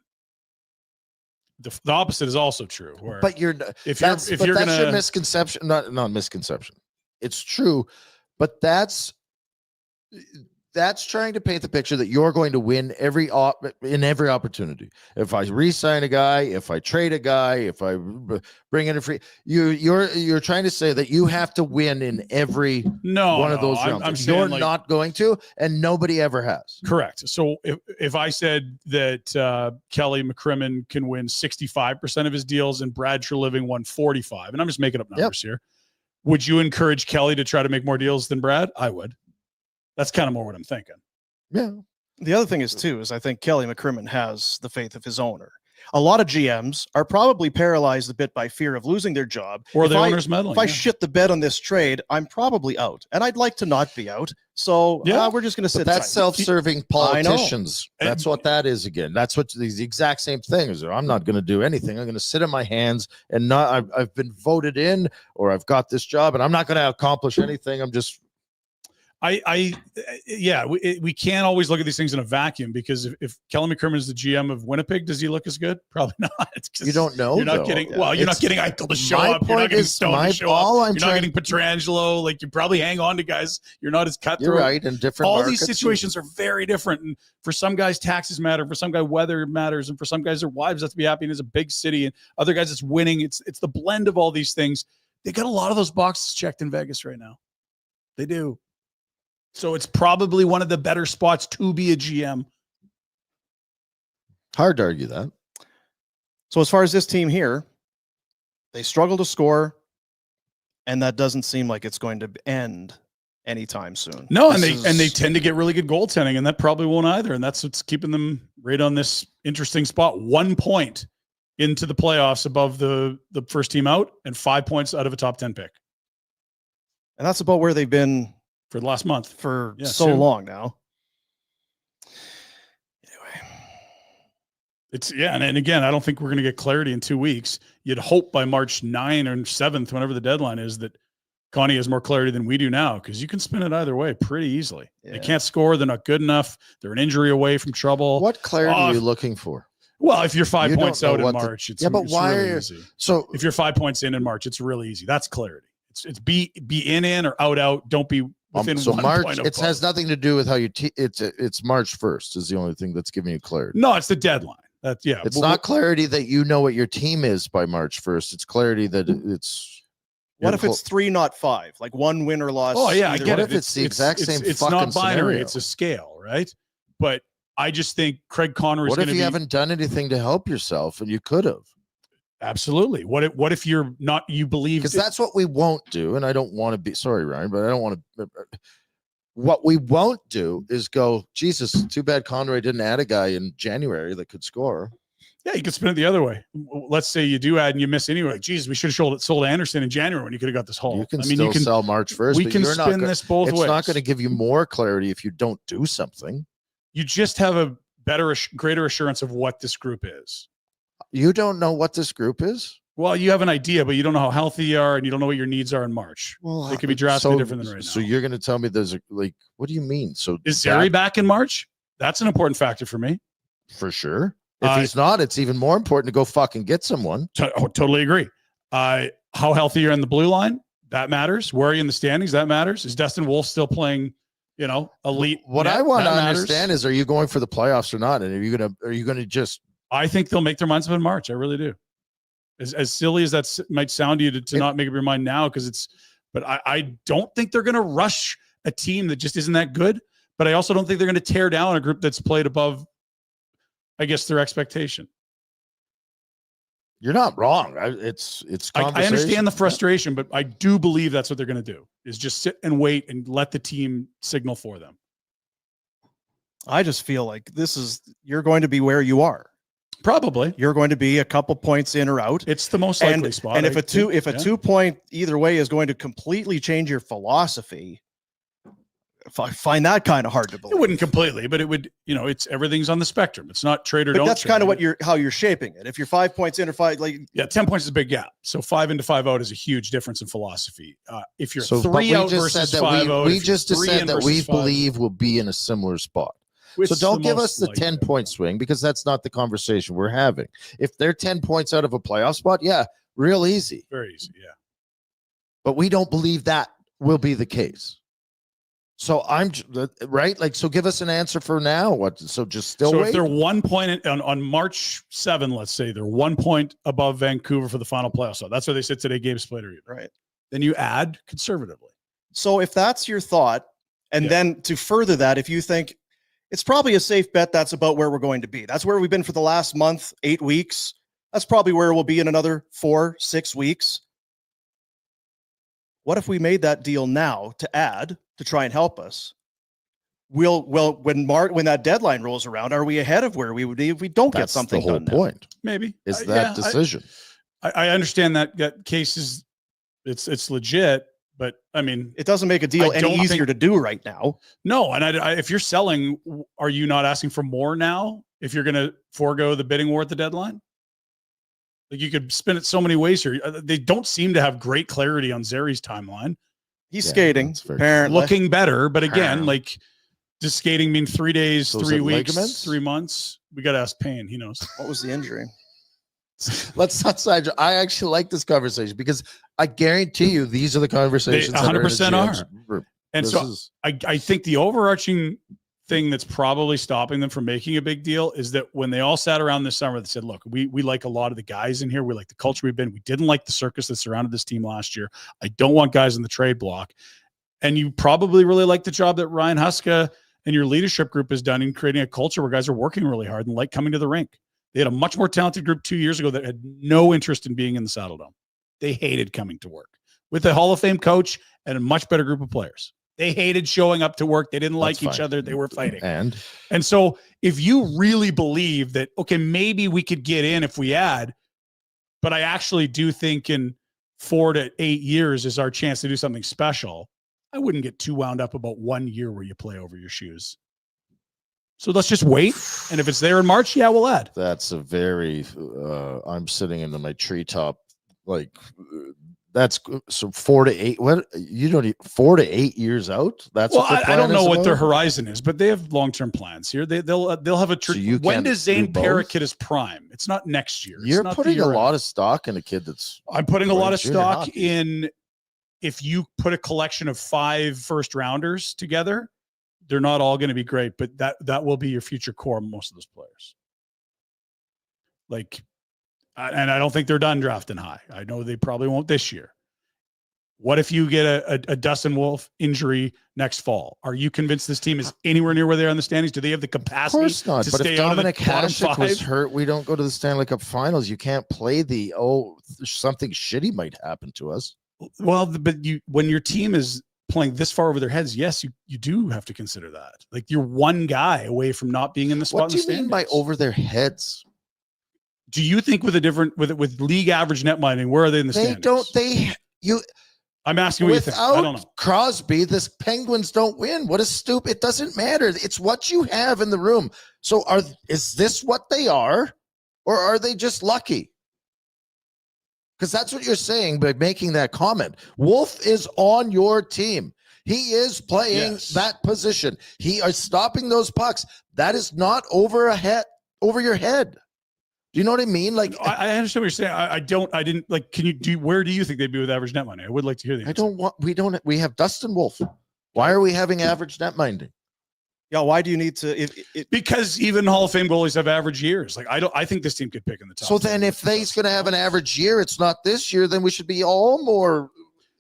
The opposite is also true. But that's your misconception. Not misconception. It's true, but that's trying to paint the picture that you're going to win in every opportunity. If I re-sign a guy, if I trade a guy, if I bring in a free, you're trying to say that you have to win in every one of those rounds. I'm saying you're not going to, and nobody ever has. Correct. So if I said that Kelly McCrimmon can win 65% of his deals and Brad Treliving won 45, and I'm just making up numbers here, would you encourage Kelly to try to make more deals than Brad? I would. That's kind of more what I'm thinking. Yeah. The other thing is I think Kelly McCrimmon has the faith of his owner. A lot of GMs are probably paralyzed a bit by fear of losing their job. Or the owner's meddling. If I shit the bed on this trade, I'm probably out. And I'd like to not be out. So we're just going to sit. That's self-serving politicians. That's what that is again. That's what the exact same thing is. I'm not going to do anything. I'm going to sit on my hands and I've been voted in, or I've got this job and I'm not going to accomplish anything. I'm just we can't always look at these things in a vacuum, because if Kelly McCrimmon is the GM of Winnipeg, does he look as good? Probably not. You don't know. You're not getting you're not getting Eichel to show up. You're not getting Stone to show up. You're not getting Pietrangelo. Like, you probably hang on to guys. You're not as cutthroat. You're right. And different. All these situations are very different. And for some guys, taxes matter. For some guys, weather matters. And for some guys, their wives have to be happy. And it's a big city. And other guys, it's winning. It's the blend of all these things. They got a lot of those boxes checked in Vegas right now. They do. So it's probably one of the better spots to be a GM. Hard to argue that. So as far as this team here, they struggle to score, and that doesn't seem like it's going to end anytime soon. No, and they tend to get really good goaltending, and that probably won't either. And that's what's keeping them right on this interesting spot. 1 point into the playoffs above the first team out, and 5 points out of a top 10 pick. And that's about where they've been for the last month, for so long now. Anyway, it's and again, I don't think we're going to get clarity in 2 weeks. You'd hope by March 9 or 7th, whenever the deadline is, that Connie has more clarity than we do now, because you can spin it either way pretty easily. Yeah. They can't score. They're not good enough. They're an injury away from trouble. What clarity are you looking for? Well, if you're 5 points out in March, it's but why really easy. So if you're 5 points in March, it's really easy. That's clarity. It's be in or out. Don't be within so 1 March, point of it has nothing to do with how you it's March 1st is the only thing that's giving you clarity. No, it's the deadline. It's not clarity that you know what your team is by March 1st. It's clarity that it's. What if it's 3, not 5? Like 1 win or loss. Oh yeah, I get it. It's the exact same. It's fucking not binary. Scenario. It's a scale, right? But I just think Craig Connor is. What if you haven't done anything to help yourself and you could have? Absolutely. What if you're not? You believe because that's what we won't do. And I don't want to be sorry, Ryan, but I don't want to. What we won't do is go, Jesus, too bad Conroy didn't add a guy in January that could score. Yeah, you could spin it the other way. Let's say you do add and you miss anyway. Like, Jesus, we should have sold Anderson in January when you could have got this haul. You can you can sell March 1st. We can spin this both ways. It's not going to give you more clarity if you don't do something. You just have a greater assurance of what this group is. You don't know what this group is? Well, you have an idea, but you don't know how healthy you are, and you don't know what your needs are in March. Well, they could be drastically different than right now. So you're going to tell me there's what do you mean? So is Zary back in March? That's an important factor for me. For sure. If he's not, it's even more important to go fucking get someone. Totally agree. How healthy you're in the blue line, that matters. Where are you in the standings? That matters. Is Dustin Wolf still playing, elite? What I want to understand is, are you going for the playoffs or not? And are you gonna just? I think they'll make their minds up in March. I really do. As silly as that might sound to you to not make up your mind now, but I don't think they're going to rush a team that just isn't that good. But I also don't think they're going to tear down a group that's played above, I guess, their expectation. You're not wrong. It's I understand the frustration, but I do believe that's what they're going to do, is just sit and wait and let the team signal for them. I just feel like you're going to be where you are. Probably. You're going to be a couple points in or out. It's the most likely spot. And if a 2 point either way is going to completely change your philosophy, I find that kind of hard to believe. It wouldn't completely, but it would, it's everything's on the spectrum. It's not trade or don't. That's kind of how you're shaping it. If you're 5 points in or 5, 10 points is a big gap. So 5 into 5 out is a huge difference in philosophy. If you're 3 out versus 5 out, we just said that we believe we'll be in a similar spot. So don't give us the 10-point swing, because that's not the conversation we're having. If they're 10 points out of a playoff spot, yeah, real easy. Very easy, yeah. But we don't believe that will be the case. So I'm right. So give us an answer for now. So just still wait. If they're 1 point on March 7, let's say they're 1 point above Vancouver for the final playoff. So that's where they sit today, games played. Right. Then you add conservatively. So if that's your thought, and then to further that, if you think it's probably a safe bet, that's about where we're going to be. That's where we've been for the last month, 8 weeks. That's probably where we'll be in another 4-6 weeks. What if we made that deal now to add to try and help us? When that deadline rolls around, are we ahead of where we would be if we don't get something done? That's the whole point. Maybe is that decision. I understand that case is it's legit. But I mean, it doesn't make a deal any easier to do right now. No. And if you're selling, are you not asking for more now if you're going to forego the bidding war at the deadline? Like, you could spin it so many ways here. They don't seem to have great clarity on Zary's timeline. He's skating, apparently. Looking better. But again, does skating mean 3 days, 3 weeks, ligaments? 3 months? We got to ask Payne. He knows. What was the injury? Let's not side. I actually like this conversation, because I guarantee you these are the conversations. They 100% are. And I think the overarching thing that's probably stopping them from making a big deal is that when they all sat around this summer, they said, look, we like a lot of the guys in here. We like the culture we've been. We didn't like the circus that surrounded this team last year. I don't want guys in the trade block. And you probably really like the job that Ryan Huska and your leadership group has done in creating a culture where guys are working really hard and like coming to the rink. They had a much more talented group 2 years ago that had no interest in being in the Saddle Dome. They hated coming to work with a Hall of Fame coach and a much better group of players. They hated showing up to work. They didn't like each other. They were fighting. And so if you really believe that, okay, maybe we could get in if we add, but I actually do think in 4 to 8 years is our chance to do something special, I wouldn't get too wound up about 1 year where you play over your shoes. So let's just wait. And if it's there in March, yeah, we'll add. That's a very, I'm sitting into my treetop. Like that's so 4 to 8. What you don't need 4 to 8 years out. That's well, what I don't know what their horizon is, but they have long-term plans here. They'll have a So when does Zane Parrott hit his prime? It's not next year. You're putting a lot of stock in a kid that's. I'm putting a lot of stock in. If you put a collection of 5 first-rounders together, they're not all going to be great, but that will be your future core. Most of those players, and I don't think they're done drafting high. I know they probably won't this year. What if you get a Dustin Wolf injury next fall? Are you convinced this team is anywhere near where they are in the standings? Do they have the capacity? Of course not. To but stay if Dominic out of the Hasek was hurt, we don't go to the Stanley Cup Finals. You can't play something shitty might happen to us. Well, but when your team is playing this far over their heads, yes, you do have to consider that. Like you're one guy away from not being in the spot. What do you mean by over their heads? Do you think with league average net minding, where are they in the standings? I'm asking what you think. I don't know. Crosby, this Penguins don't win. What is stupid? It doesn't matter. It's what you have in the room. So is this what they are, or are they just lucky? Because that's what you're saying by making that comment. Wolf is on your team. He is playing that position. He is stopping those pucks. That is not over your head. Do you know what I mean? Like I understand what you're saying. I didn't like. Can you where do you think they'd be with average net minding? I would like to hear the answer. We have Dustin Wolf. Why are we having average net minding? Yeah, why do you need to? Because even Hall of Fame goalies have average years. Like I think this team could pick in the top. So then, if they's going to have an average year, it's not this year. Then we should be all more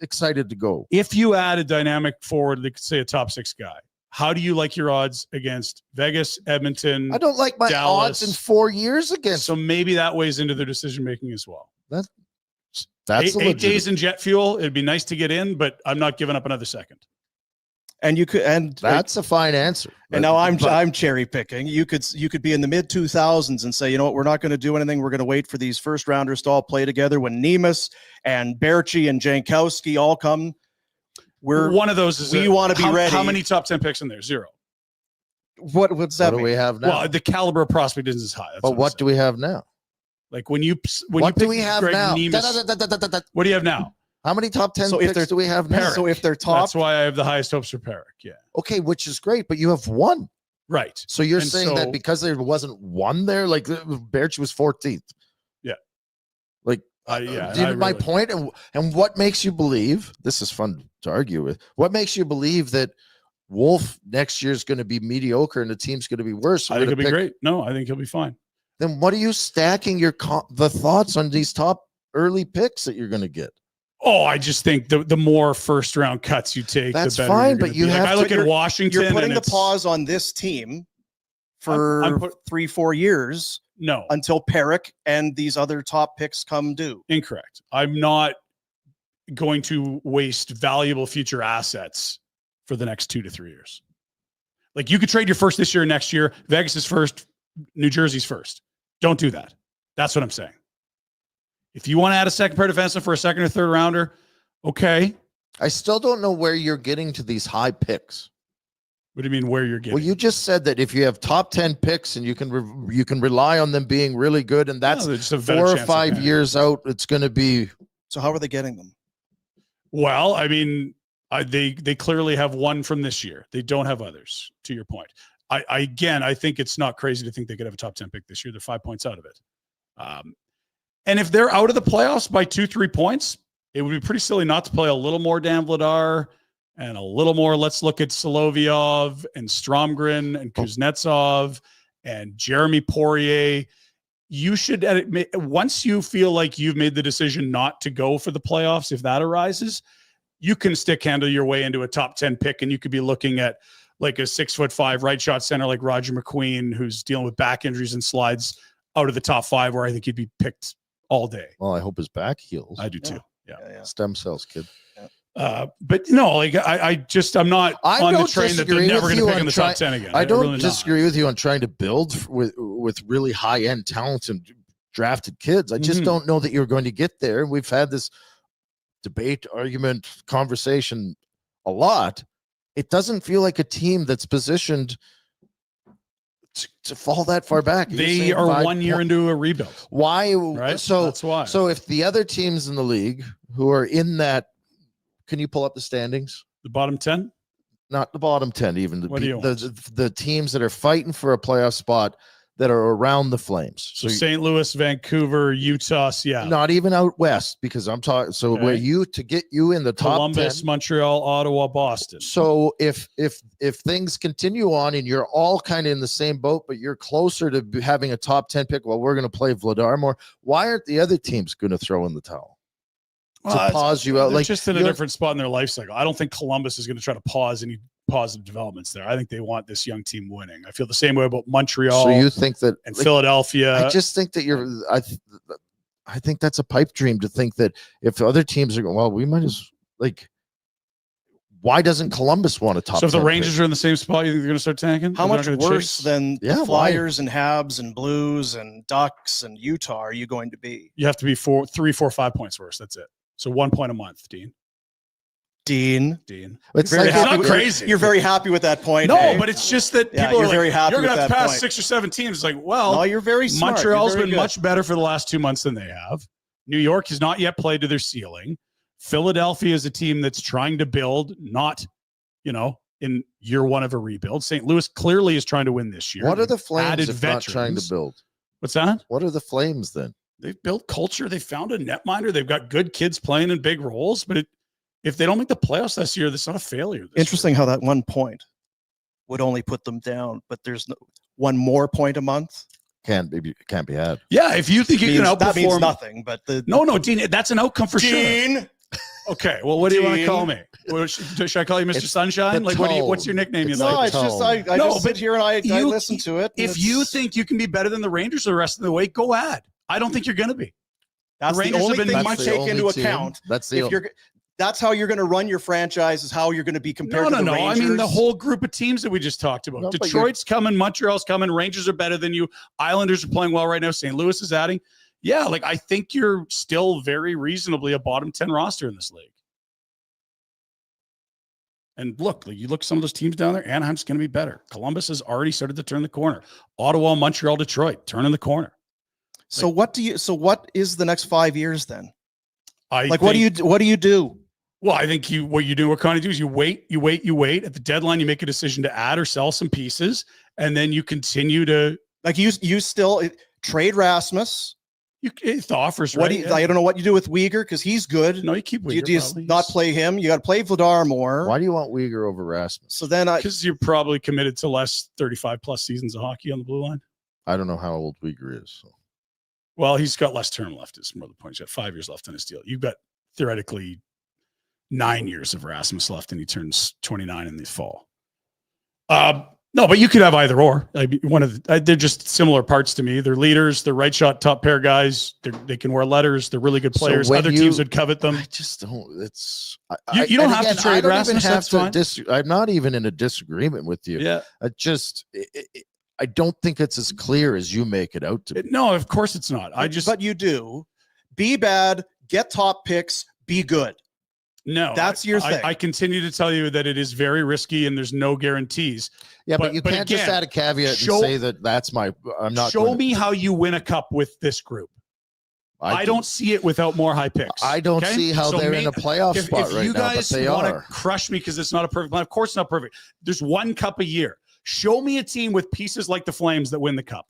excited to go. If you add a dynamic forward, like say a top 6 guy, how do you like your odds against Vegas, Edmonton? I don't like my Dallas, odds in 4 years against. So maybe that weighs into their decision making as well. That's 8 days in jet fuel. It'd be nice to get in, but I'm not giving up another second. And you could, and that's a fine answer. And now I'm cherry picking. You could be in the mid 2000s and say, you know what, we're not going to do anything. We're going to wait for these first rounders to all play together. When Nemes and Berchi and Jankowski all come, one of those is we want to be ready. How many top 10 picks in there? 0. What's that? What do we have now? Well, the caliber of prospect isn't as high. That's but what do we have now? Like when you do we have now? Nemes, what do you have now? How many top 10 picks do we have now? Perrick. So if they're top, that's why I have the highest hopes for Perrick. Yeah. Okay, which is great, but you have one. Right. So you're saying that because there wasn't one there, like Berchi was 14th. Yeah. Like, my point. And what makes you believe, this is fun to argue with, what makes you believe that Wolf next year is going to be mediocre and the team's going to be worse? I think he'll be great. No, I think he'll be fine. Then what are you stacking the thoughts on these top early picks that you're going to get? Oh, I just think the more first round cuts you take, that's the better. Fine, but you have. I look at Washington. You're putting the pause on this team for 3-4 years. No, until Perrick and these other top picks come due. Incorrect. I'm not going to waste valuable future assets for the next 2 to 3 years. Like you could trade your first this year and next year. Vegas is first. New Jersey's first. Don't do that. That's what I'm saying. If you want to add a second pair defenseman for a second or third rounder, okay. I still don't know where you're getting to these high picks. What do you mean where you're getting? Well, you just said that if you have top 10 picks and you can rely on them being really good, and that's 4 or 5 years out, it's going to be. So how are they getting them? Well, I mean, they clearly have one from this year. They don't have others. To your point, I think it's not crazy to think they could have a top 10 pick this year. They're 5 points out of it. And if they're out of the playoffs by 2-3 points, it would be pretty silly not to play a little more Dan Vladar, and a little more. Let's look at Solovyov and Stromgren and Kuznetsov and Jeremy Poirier. You should, once you feel like you've made the decision not to go for the playoffs, if that arises, you can stick handle your way into a top 10 pick, and you could be looking at like a 6'5" right shot center like Roger McQueen, who's dealing with back injuries and slides out of the top 5, where I think he'd be picked all day. Well, I hope his back heals. I do too. Yeah. Stem cells, kid. But no, like I'm not on the train that they're never going to pick in the top 10 again. I don't disagree with you on trying to build with really high end talent and drafted kids. I just don't know that you're going to get there. We've had this debate, argument, conversation a lot. It doesn't feel like a team that's positioned to fall that far back. They are 1 year into a rebuild. Why? Right. So that's why. So if the other teams in the league who are in that, can you pull up the standings? The bottom 10? Not the bottom 10, even the teams that are fighting for a playoff spot that are around the Flames. So St. Louis, Vancouver, Utah, Seattle. Not even out west, because I'm talking. So where you to get you in the top Columbus, 10, Montreal, Ottawa, Boston. So if things continue on and you're all kind of in the same boat, but you're closer to having a top 10 pick, well, we're going to play Vladar more. Why aren't the other teams going to throw in the towel? To pause you out, like like just in a different spot in their life cycle. I don't think Columbus is going to try to pause any positive developments there. I think they want this young team winning. I feel the same way about Montreal. So you think that and Philadelphia? I just think that I think that's a pipe dream to think that if other teams are going, well, we might as like. Why doesn't Columbus want a top? So if the 10 Rangers pick? are in the same spot, you think they're going to start tanking? How much worse than the Flyers why? and Habs and Blues and Ducks and Utah are you going to be? You have to be 3, 4, 5 points worse. That's it. So 1 point a month, Dean. It's not crazy. You're very happy with that point. No, but it's just that people are very happy. You're going to have to pass point. 6 or 7 teams. It's like, well, no, you're very smart. Montreal's been much better for the last 2 months than they have. New York has not yet played to their ceiling. Philadelphia is a team that's trying to build, not, in year 1 of a rebuild. St. Louis clearly is trying to win this year. What are the Flames Added if not trying to build? What's that? What are the Flames then? They've built culture. They found a netminder. They've got good kids playing in big roles. But if they don't make the playoffs this year, that's not a failure. Interesting how that 1 point would only put them down, but there's no 1 more point a month. Can't be had. Yeah, if you think you can outperform, that means nothing. But no, Dean, that's an outcome for Dean. Sure. Okay, well, what do you want to call me? Should I call you Mr. Sunshine? Like, what's your nickname? It's just I just sit here and I listen to it. If you think you can be better than the Rangers the rest of the way, go ahead. I don't think you're going to be. That's the only thing you take into account. That's how you're going to run your franchise, is how you're going to be compared to the Rangers. I mean, the whole group of teams that we just talked about. Detroit's coming, Montreal's coming, Rangers are better than you. Islanders are playing well right now. St. Louis is adding. Yeah, like I think you're still very reasonably a bottom 10 roster in this league. And look, you look at some of those teams down there, Anaheim's going to be better. Columbus has already started to turn the corner. Ottawa, Montreal, Detroit, turning the corner. So what is the next 5 years then? What do you do? Well, I think what kind of do is you wait. At the deadline, you make a decision to add or sell some pieces, and then you continue to you still trade Rasmus. The offers, right? Yeah. I don't know what you do with Weegar because he's good. No, you keep Weegar. Do you not play him? You got to play Vladar more. Why do you want Weegar over Rasmus? So then because you're probably committed to less 35 plus seasons of hockey on the blue line. I don't know how old Weegar is. So. Well, he's got less term left. Is more the point. He's got 5 years left on his deal. You've got theoretically 9 years of Rasmus left, and he turns 29 in the fall. No, but you could have either or. I mean, they're just similar parts to me. They're leaders. They're right shot top pair guys. They can wear letters. They're really good players. Other teams would covet them. I just don't. It's you don't have to trade Rasmus. That's fine. I'm not even in a disagreement with you. Yeah. I don't think it's as clear as you make it out to be. No, of course it's not. But you do. Be bad. Get top picks. Be good. No, that's your thing. I continue to tell you that it is very risky and there's no guarantees. Yeah, but you can't just add a caveat and say that that's I'm not. Show me how you win a cup with this group. I don't see it without more high picks. I don't see how they're in a playoff spot right now, but they are. If you guys want to crush me because it's not a perfect plan, of course it's not perfect. There's 1 cup a year. Show me a team with pieces like the Flames that win the cup.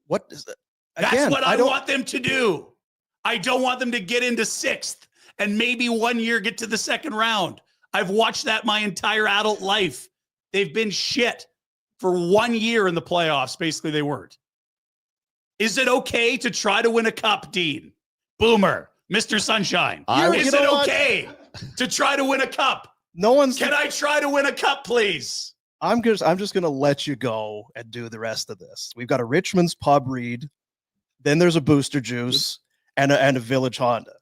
What is that? That's what I want them to do. I don't want them to get into 6th and maybe 1 year get to the 2nd round. I've watched that my entire adult life. They've been shit for 1 year in the playoffs. Basically, they weren't. Is it okay to try to win a cup, Dean? Boomer, Mr. Sunshine. Is it okay to try to win a cup? Can I try to win a cup, please? I'm just gonna let you go and do the rest of this. We've got a Richmond's Pub read, then there's a Booster Juice and a Village Honda.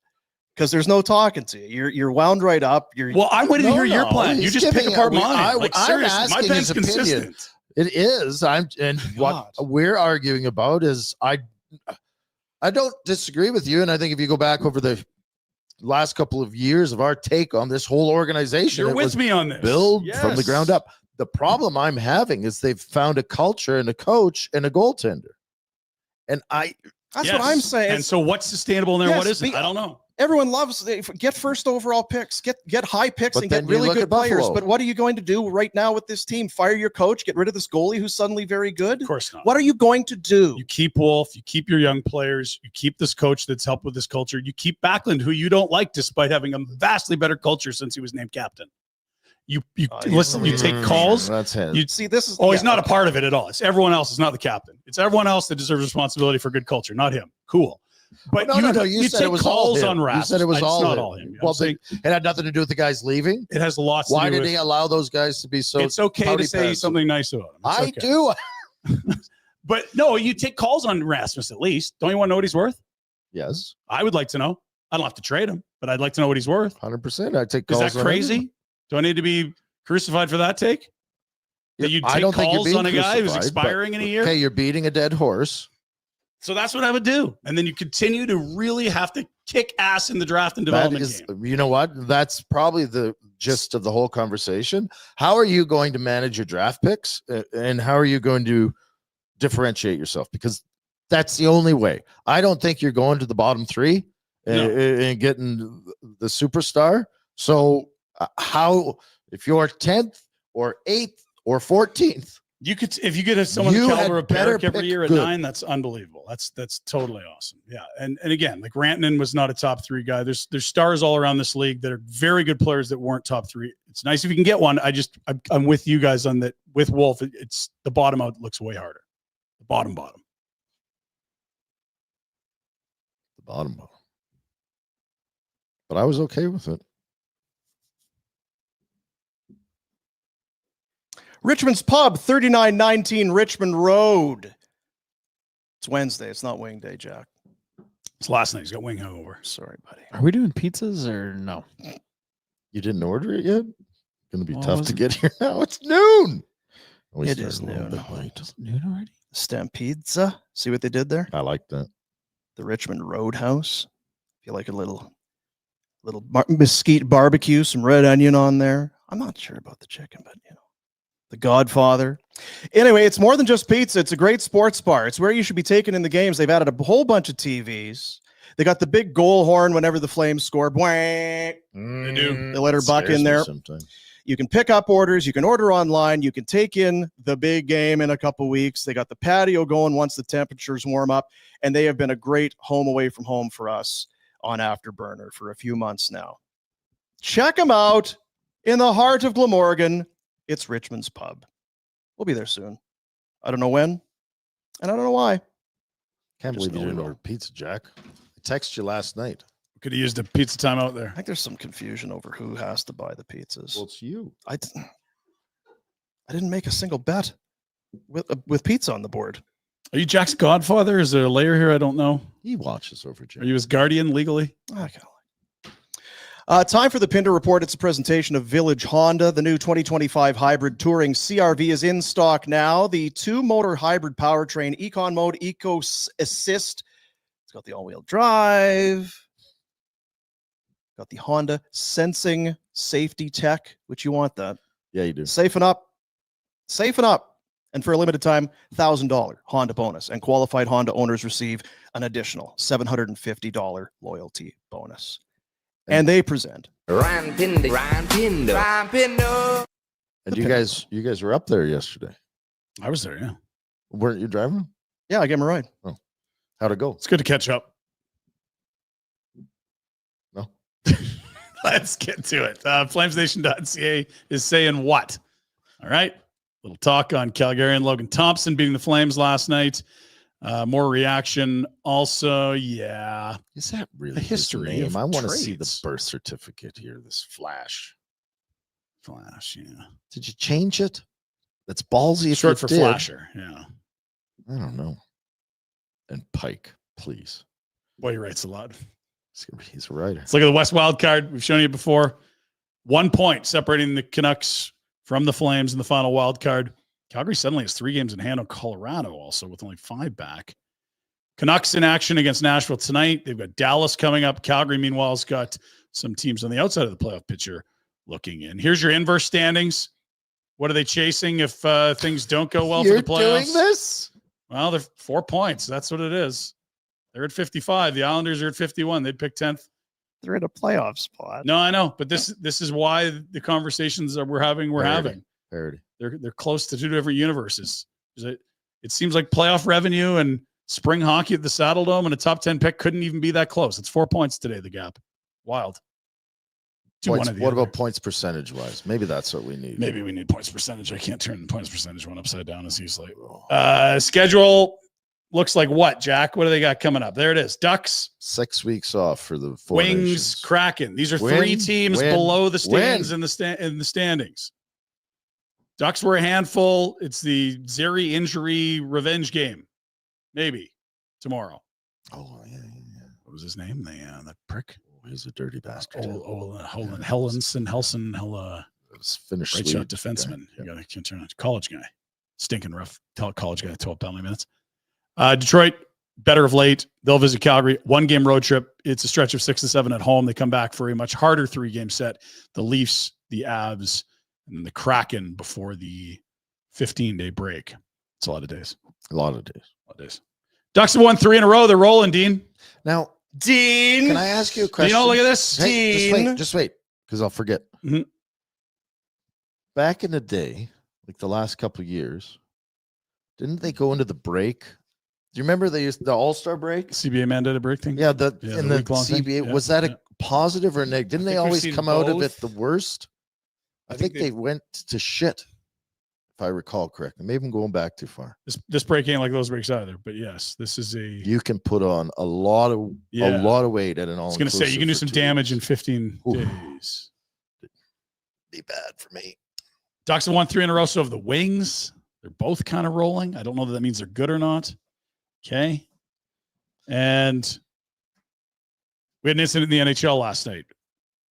Because there's no talking to you. You're wound right up. Well, I'm waiting to hear your plan. You just pick apart mine. Like, seriously, my plan's consistent. It is. What we're arguing about is I don't disagree with you. And I think if you go back over the last couple of years of our take on this whole organization, you're with me on this. Build from the ground up. The problem I'm having is they've found a culture and a coach and a goaltender. And that's what I'm saying. And so what's sustainable in there? What isn't? I don't know. Everyone loves get first overall picks, get high picks, and get really good players. But what are you going to do right now with this team? Fire your coach, get rid of this goalie who's suddenly very good? Of course not. What are you going to do? You keep Wolf, you keep your young players, you keep this coach that's helped with this culture, you keep Backlund, who you don't like despite having a vastly better culture since he was named captain. You listen, you take calls. That's him. You see, this is he's not a part of it at all. It's everyone else is not the captain. It's everyone else that deserves responsibility for good culture, not him. Cool. But you said take it was calls all on him. Rasmus. You said it was all him. Well, it had nothing to do with the guys leaving. It has lots. Why to do did with, he allow those guys to be so? It's okay to say something nice about him. I do. But no, you take calls on Rasmus at least. Don't you want to know what he's worth? Yes, I would like to know. I don't have to trade him, but I'd like to know what he's worth. 100%. I take calls. Is that crazy? Do I need to be crucified for that take? That you take calls on a guy who's expiring in a year? Okay, you're beating a dead horse. So that's what I would do. And then you continue to really have to kick ass in the draft and development game. You know what? That's probably the gist of the whole conversation. How are you going to manage your draft picks? And how are you going to differentiate yourself? Because that's the only way. I don't think you're going to the bottom three and getting the superstar. So how, if you're 10th or 8th or 14th, you could, if you get someone the caliber of Perrick every year at 9, that's unbelievable. That's totally awesome. Yeah. And again, like Rantanen was not a top 3 guy. There's stars all around this league that are very good players that weren't top 3. It's nice if you can get one. I'm with you guys on that. With Wolf, it's the bottom out looks way harder. The bottom. The bottom. But I was okay with it. Richmond's Pub, 3919 Richmond Road. It's Wednesday. It's not wing day, Jack. It's last night. He's got wing hangover. Sorry, buddy. Are we doing pizzas or no? You didn't order it yet? Going to be tough to get here now. It's noon. It is noon. Is it noon already? Stampizza. See what they did there? I like that. The Richmond Roadhouse. If you like a little mesquite barbecue, some red onion on there. I'm not sure about the chicken, but you know. The Godfather. Anyway, it's more than just pizza. It's a great sports bar. It's where you should be taken in the games. They've added a whole bunch of TVs. They got the big goal horn whenever the Flames score. They do. They let her buck in there. Sometimes. You can pick up orders. You can order online. You can take in the big game in a couple weeks. They got the patio going once the temperatures warm up. And they have been a great home away from home for us on Afterburner for a few months now. Check them out in the heart of Glamorgan. It's Richmond's Pub. We'll be there soon. I don't know when, and I don't know why. Can't believe you didn't order pizza, Jack. I texted you last night. Could have used a pizza time out there. I think there's some confusion over who has to buy the pizzas. Well, it's you. I didn't make a single bet with pizza on the board. Are you Jack's godfather? Is there a layer here? I don't know. He watches over Jack. Are you his guardian legally? Time for the Pinder Report. It's a presentation of Village Honda. The new 2025 hybrid touring CRV is in stock now. The 2-motor hybrid powertrain, Econ Mode, Eco Assist. It's got the all-wheel drive. Got the Honda Sensing Safety Tech, which you want that. Yeah, you do. Safen up. And for a limited time, $1,000 Honda bonus. And qualified Honda owners receive an additional $750 loyalty bonus. And they present And you guys were up there yesterday. I was there, yeah. Weren't you driving? Yeah, I gave him a ride. Oh, how'd it go? It's good to catch up. No. Let's get to it. FlamesNation.ca is saying what? All right. Little talk on Calgary and Logan Thompson beating the Flames last night. More reaction. Also, yeah. Is that really The history his name? of I want to see the trades. birth certificate here. This Flash. Yeah. Did you change it? That's ballsy. If Short you for did. Flasher. Yeah. I don't know. And Pike, please. Boy, he writes a lot. He's a writer. Let's look at the West wild card. We've shown you before. 1 point separating the Canucks from the Flames in the final wild card. Calgary suddenly has 3 games in hand on Colorado also with only 5 back. Canucks in action against Nashville tonight. They've got Dallas coming up. Calgary, meanwhile, has got some teams on the outside of the playoff picture looking in. Here's your inverse standings. What are they chasing if things don't go well for the playoffs? You're doing this? Well, they're 4 points. That's what it is. They're at 55. The Islanders are at 51. They'd pick 10th. They're in a playoff spot. No, I know, but this is why the conversations that we're having. Parody. They're close to 2 different universes. It seems like playoff revenue and spring hockey at the Saddle Dome and a top 10 pick couldn't even be that close. It's 4 points today. The gap, wild. Points, what about points percentage wise? Maybe that's what we need. Maybe we need points percentage. I can't turn the points percentage one upside down as easily. Schedule looks like what, Jack? What do they got coming up? There it is. Ducks. 6 weeks off for the Four Wings, Nations. Kraken. These are 3 teams below the standings in the standings. Ducks were a handful. It's the Zeri injury revenge game. Maybe tomorrow. Oh, yeah. What was his name? That prick. He's a dirty bastard. Helson. It's finished. Right shot defenseman. You got to turn it. College guy. Stinking rough. College guy. 12 penalty minutes. Detroit, better of late. They'll visit Calgary. 1 game road trip. It's a stretch of 6 and 7 at home. They come back for a much harder 3-game set. The Leafs, the Avs, and then the Kraken before the 15-day break. It's a lot of days. A lot of days. Ducks have won 3 in a row. They're rolling, Dean. Now, Dean, can I ask you a question? Dean, look at this. Hey, Dean. just wait, because I'll forget. Mhm. Back in the day, like the last couple of years, didn't they go into the break? Do you remember they used the All-Star break? CBA mandated break thing? Yeah, Yeah, in the the week-long thing. CBA. Yeah, Was that yeah. a positive or negative? Didn't they think we've always seen come out of it both. the worst? I think they went to shit, if I recall correctly. Maybe I'm going back too far. This break ain't like those breaks either, but yes, this is a. You can put on a lot of weight at an all. I was going to say you can do some damage in 15 days. Be bad for me. Ducks have won 3 in a row. So of the Wings, they're both kind of rolling. I don't know that means they're good or not. Okay, and we had an incident in the NHL last night.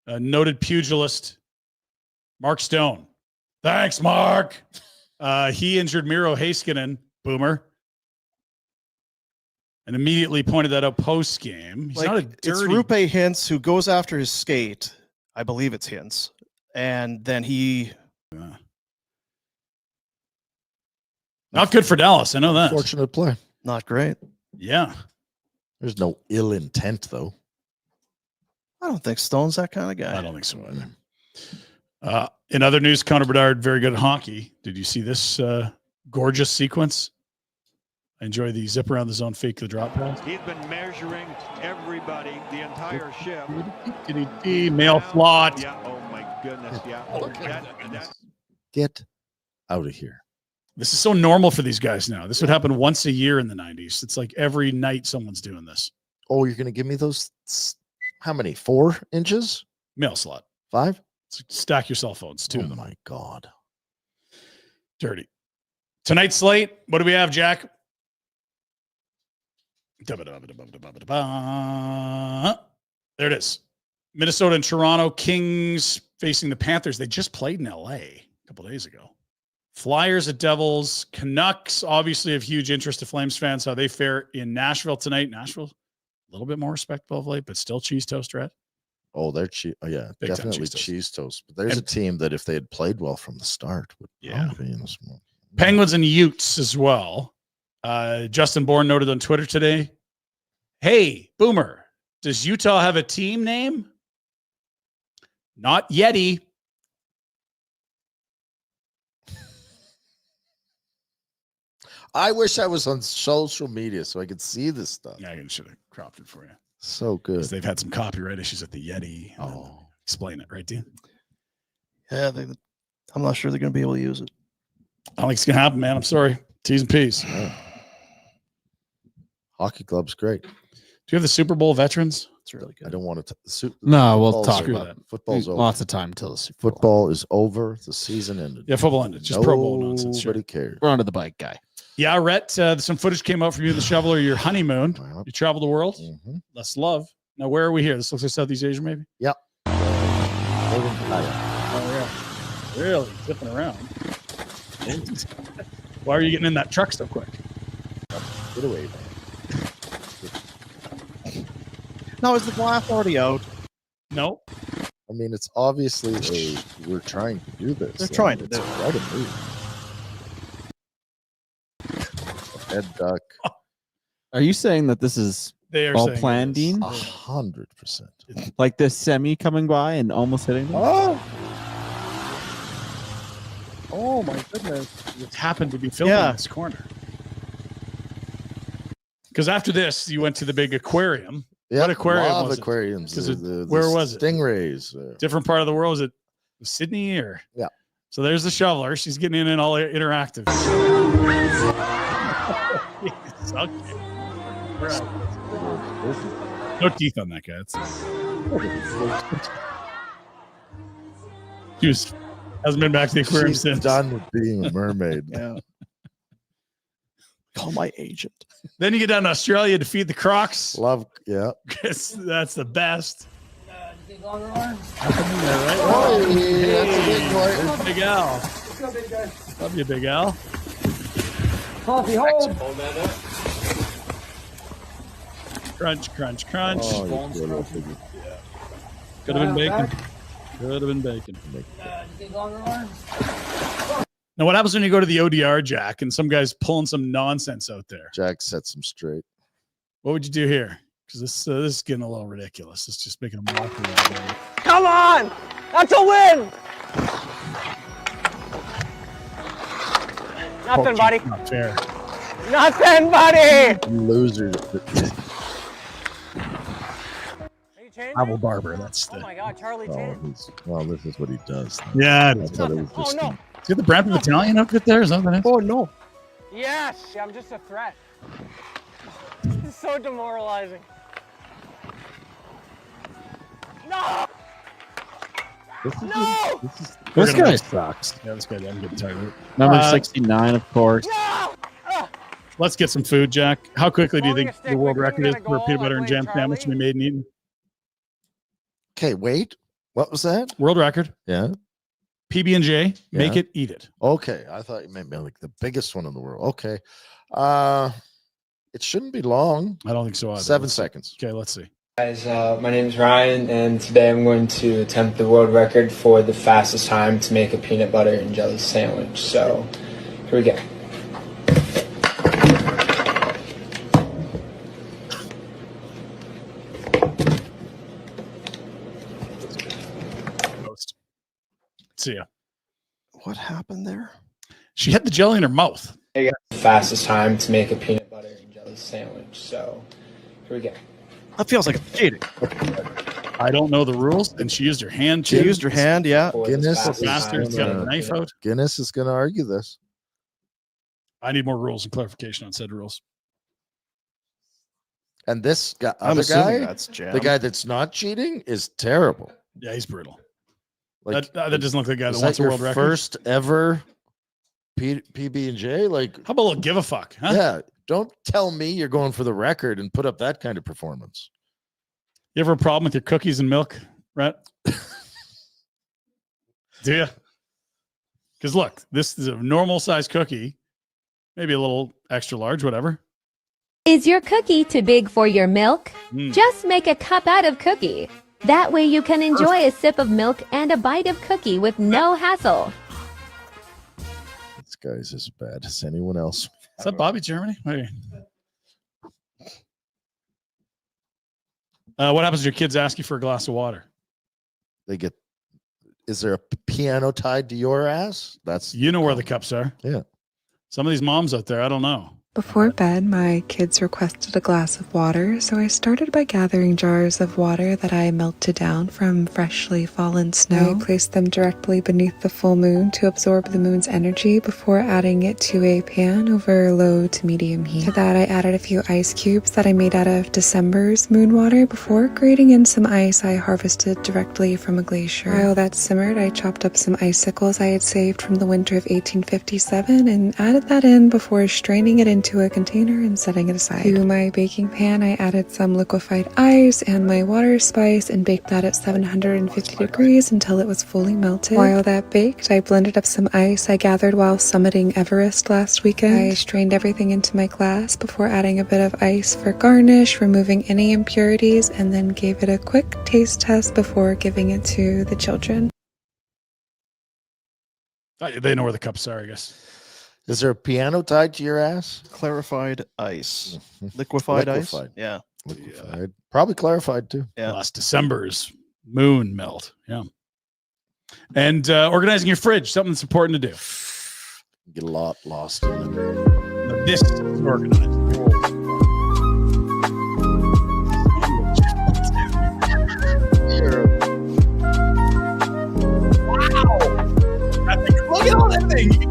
A noted pugilist, Mark Stone. Thanks, Mark. He injured Miro Heiskanen, Boomer, and immediately pointed that out post game. He's not a dirty. It's Rupe Hintz who goes after his skate. I believe it's Hintz, and then he. Not good for Dallas. I know that. Fortunate play. Not great. Yeah. There's no ill intent, though. I don't think Stone's that kind of guy. I don't think so either. In other news, Connor Bedard, very good at hockey. Did you see this gorgeous sequence? I enjoy the zip around the zone, fake the drop pass. He's been measuring everybody, the entire shift. Male flot. Yeah. Oh my goodness. Yeah. That's Get out of here. This is so normal for these guys now. This would happen once a year in the 90s. It's like every night someone's doing this. Oh, you're going to give me those? How many? 4 inches? Mail slot. 5? Stack your cell phones. 2 Oh of them. my God. Dirty. Tonight's slate. What do we have, Jack? There it is. Minnesota and Toronto. Kings facing the Panthers. They just played in LA a couple days ago. Flyers at Devils. Canucks obviously have huge interest to Flames fans, how they fare in Nashville tonight. Nashville, a little bit more respectable of late, but still cheese toast, Red. Oh, they're cheese. Oh, yeah, Big time definitely cheese toast. But there's a team that if they had played well from the start would probably be in this one. Penguins and Utes as well. Justin Bourne noted on Twitter today, hey, Boomer, does Utah have a team name? Not Yeti. I wish I was on social media so I could see this stuff. Yeah, I should have cropped it for you. So good. They've had some copyright issues at the Yeti. Oh. explain it, right, Dean? Yeah, I'm not sure they're going to be able to use it. I don't think it's going to happen, man. I'm sorry. T's and P's. Yeah. Hockey club's great. Do you have the Super Bowl veterans? It's really I good. don't want to. No, we'll Football's talk Screw over. that. Football's over. Lots of time till the Super Bowl. Football is over. The season ended. Yeah, football ended. Just Pro Bowl nonsense. Sure. Nobody cares. We're onto the bike guy. Yeah, Rhett, some footage came out from you and the Shoveler, your honeymoon. Wow. You traveled the world. Mm-hmm. That's love. Now, where are we here? This looks like Southeast Asia, maybe? Yep. Oh, yeah. Really zipping around. Why are you getting in that truck so quick? Get away, man. Now, is the glass already out? No. I mean, it's obviously we're trying to do this. They're trying to It's do it. quite a move. Head duck. Are you saying that this is They are all saying planned, it is. Dean? 100%. Like this semi coming by and almost hitting them? Oh my goodness. It happened to be filming Yeah. this corner. Because after this, you went to the big aquarium. Yeah, What aquarium love was it? aquariums. 'Cause The where was it? Stingrays. Different part of the world. Was it Sydney or? Yeah. So there's the Shoveler. She's getting in all interactive. Okay. Right. No teeth on that guy. He hasn't been back to the aquarium She's since. done with being a mermaid. Yeah. Call my agent. Then you get down to Australia to feed the crocs. Love, yeah. That's the best. Oh, yeah, that's a big boy. Big Al. Love you, Big Al. Crunch, crunch, crunch. Oh, you good little piggy. Could have been bacon. Could have been bacon. Now, what happens when you go to the ODR, Jack, and some guy's pulling some nonsense out there? Jack sets him straight. What would you do here? Because this is getting a little ridiculous. It's just making a mockery of it. Come on! That's a win! Nothing, buddy. Not fair. Nothing, buddy! Loser. Apple barber. That's Oh the. my God, Charlie Oh, Chan. well, this is what he does. Yeah, I it is. thought it was Oh just no! Is it the Brampton Battalion outfit there? Is that what it is? Oh, no. Yes! I'm just a threat. This is so demoralizing. No! No! This guy sucks. Yeah, this guy doesn't get tired of it. Number 69, of course. No! Let's get some food, Jack. How quickly do you Holding think a stick, the world we couldn't record is get a for a goal, peanut butter I and jam blame sandwich to be Charlie. made and eaten? Okay, wait. What was that? World record. Yeah. PB&J. Make Yeah. it, eat it. Okay. I thought you meant like the biggest one in the world. Okay. It shouldn't be long. I don't think so either. 7 seconds. Okay, let's see. Guys, my name is Ryan, and today I'm going to attempt the world record for the fastest time to make a peanut butter and jelly sandwich. So, here we go. Post. See ya. What happened there? She had the jelly in her mouth. The fastest time to make a peanut butter and jelly sandwich. So, here we go. That feels like it's cheating. I don't know the rules, and she used her hand. She used her hand, yeah. For the Guinness fastest is Bastard's time got to a make knife peanut- out. Guinness is going to argue this. I need more rules and clarification on said rules. And this guy, I'm other assuming guy, that's jam. the guy that's not cheating is terrible. Yeah, he's brutal. Like, that doesn't look like the guy is that wants a your world record. first ever PB&J? Like, How about a little give a fuck? Huh? yeah, don't tell me you're going for the record and put up that kind of performance. You ever a problem with your cookies and milk, Rhett? Do you? Because look, this is a normal size cookie, maybe a little extra large, whatever. Is your cookie too big for your milk? Mm. Just make a cup out of cookie. That way you can enjoy a sip of milk and a bite of cookie with no hassle. This guy's as bad as anyone else. Is that Bobby Germany? Wait. What happens if your kids ask you for a glass of water? They get. Is there a piano tied to your ass? That's You know where the cups are. Yeah. Some of these moms out there, I don't know. Before bed, my kids requested a glass of water, so I started by gathering jars of water that I melted down from freshly fallen snow. I placed them directly beneath the full moon to absorb the moon's energy before adding it to a pan over low to medium heat. To that, I added a few ice cubes that I made out of December's moon water before grating in some ice I harvested directly from a glacier. While that simmered, I chopped up some icicles I had saved from the winter of 1857 and added that in before straining it into a container and setting it aside. To my baking pan, I added some liquefied ice and my water spice and baked that at 750 degrees until it was fully melted. While that baked, I blended up some ice I gathered while summiting Everest last weekend. I strained everything into my glass before adding a bit of ice for garnish, removing any impurities, and then gave it a quick taste test before giving it to the children. They know where the cups are, I guess. Is there a piano tied to your ass? Clarified ice. Liquefied ice? Yeah. Liquefied. Probably clarified too. Yeah. Last December's moon melt. Yeah. And organizing your fridge, something that's important to do. Get a lot lost in it. This is organized. Wow. Look at all that thing.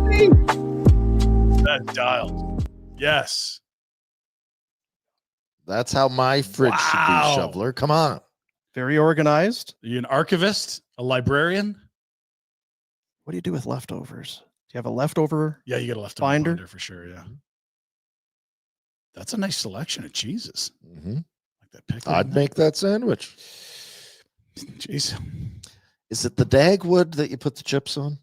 That dialed. Yes. That's how my fridge should be, Shoveler. Come on. Very organized. Are you an archivist? A librarian? What do you do with leftovers? Do you have a leftover? Yeah, you get a leftover binder for sure. Yeah. That's a nice selection of cheeses. Mm-hmm. Like that pickle. I'd make that sandwich. Jeez. Is it the Dagwood that you put the chips on?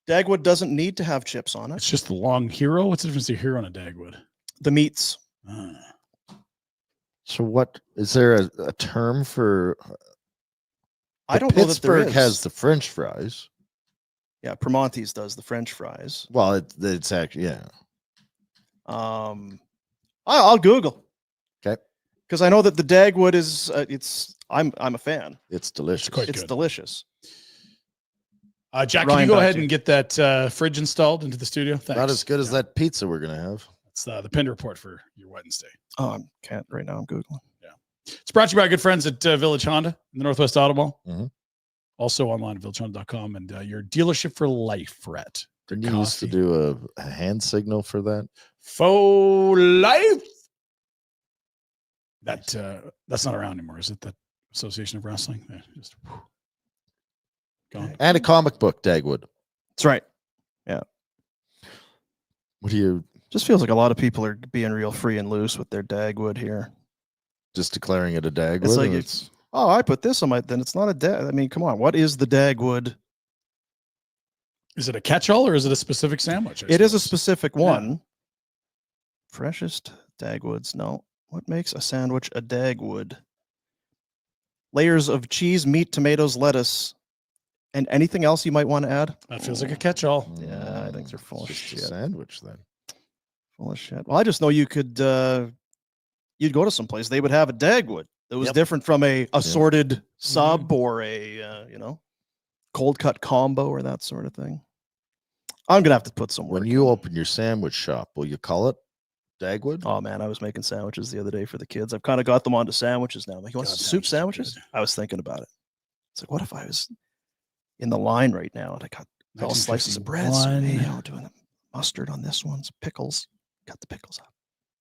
Dagwood doesn't need to have chips on it. It's just the long hero. What's the difference between a hero and a Dagwood? The meats. So what is there a term for? I don't know that there Pittsburgh is. has the French fries. Yeah, Primanti's does the French fries. Well, it's actually I'll Google. Okay. Because I know that the Dagwood is I'm a fan. It's delicious. It's delicious. Jack, Ryan, can you go back ahead to you. and get that fridge installed into the studio? Thanks. Not as good as that pizza we're gonna have. It's the Pinder Report for your Wednesday. Oh, I can't right now. I'm Googling. Yeah. It's brought to you by our good friends at Village Honda in the Northwest Automall. Mm-hmm. Also online at villagehonda.com and your dealership for life, Rhett. Didn't you used to do a hand signal for that? Faux life. That's not around anymore, is it? The Association of Wrestling? Yeah, just gone. And a comic book, Dagwood. That's right. Yeah. What do you Just feels like a lot of people are being real free and loose with their Dagwood here. just declaring it a Dagwood? It's like or it's I put this on my. Then it's not a dag. I mean, come on. What is the Dagwood? Is it a catch-all or is it a specific sandwich? It is a specific one. Freshest Dagwoods. No. What makes a sandwich a Dagwood? Layers of cheese, meat, tomatoes, lettuce, and anything else you might want to add? That feels like a catch-all. Yeah, I think they're full of just shit. a sandwich then. Full of shit. Well, I just know you could. You'd go to some place. They would have a Dagwood that was different from a assorted sub or a cold cut combo or that sort of thing. I'm gonna have to put some work. When you open your sandwich shop, will you call it Dagwood? Oh man, I was making sandwiches the other day for the kids. I've kind of got them onto sandwiches now. Like, you want some soup sandwiches? I was thinking about it. It's like, what if I was in the line right now and I got all slices of bread, doing the mustard on this one, some pickles. Got the pickles up.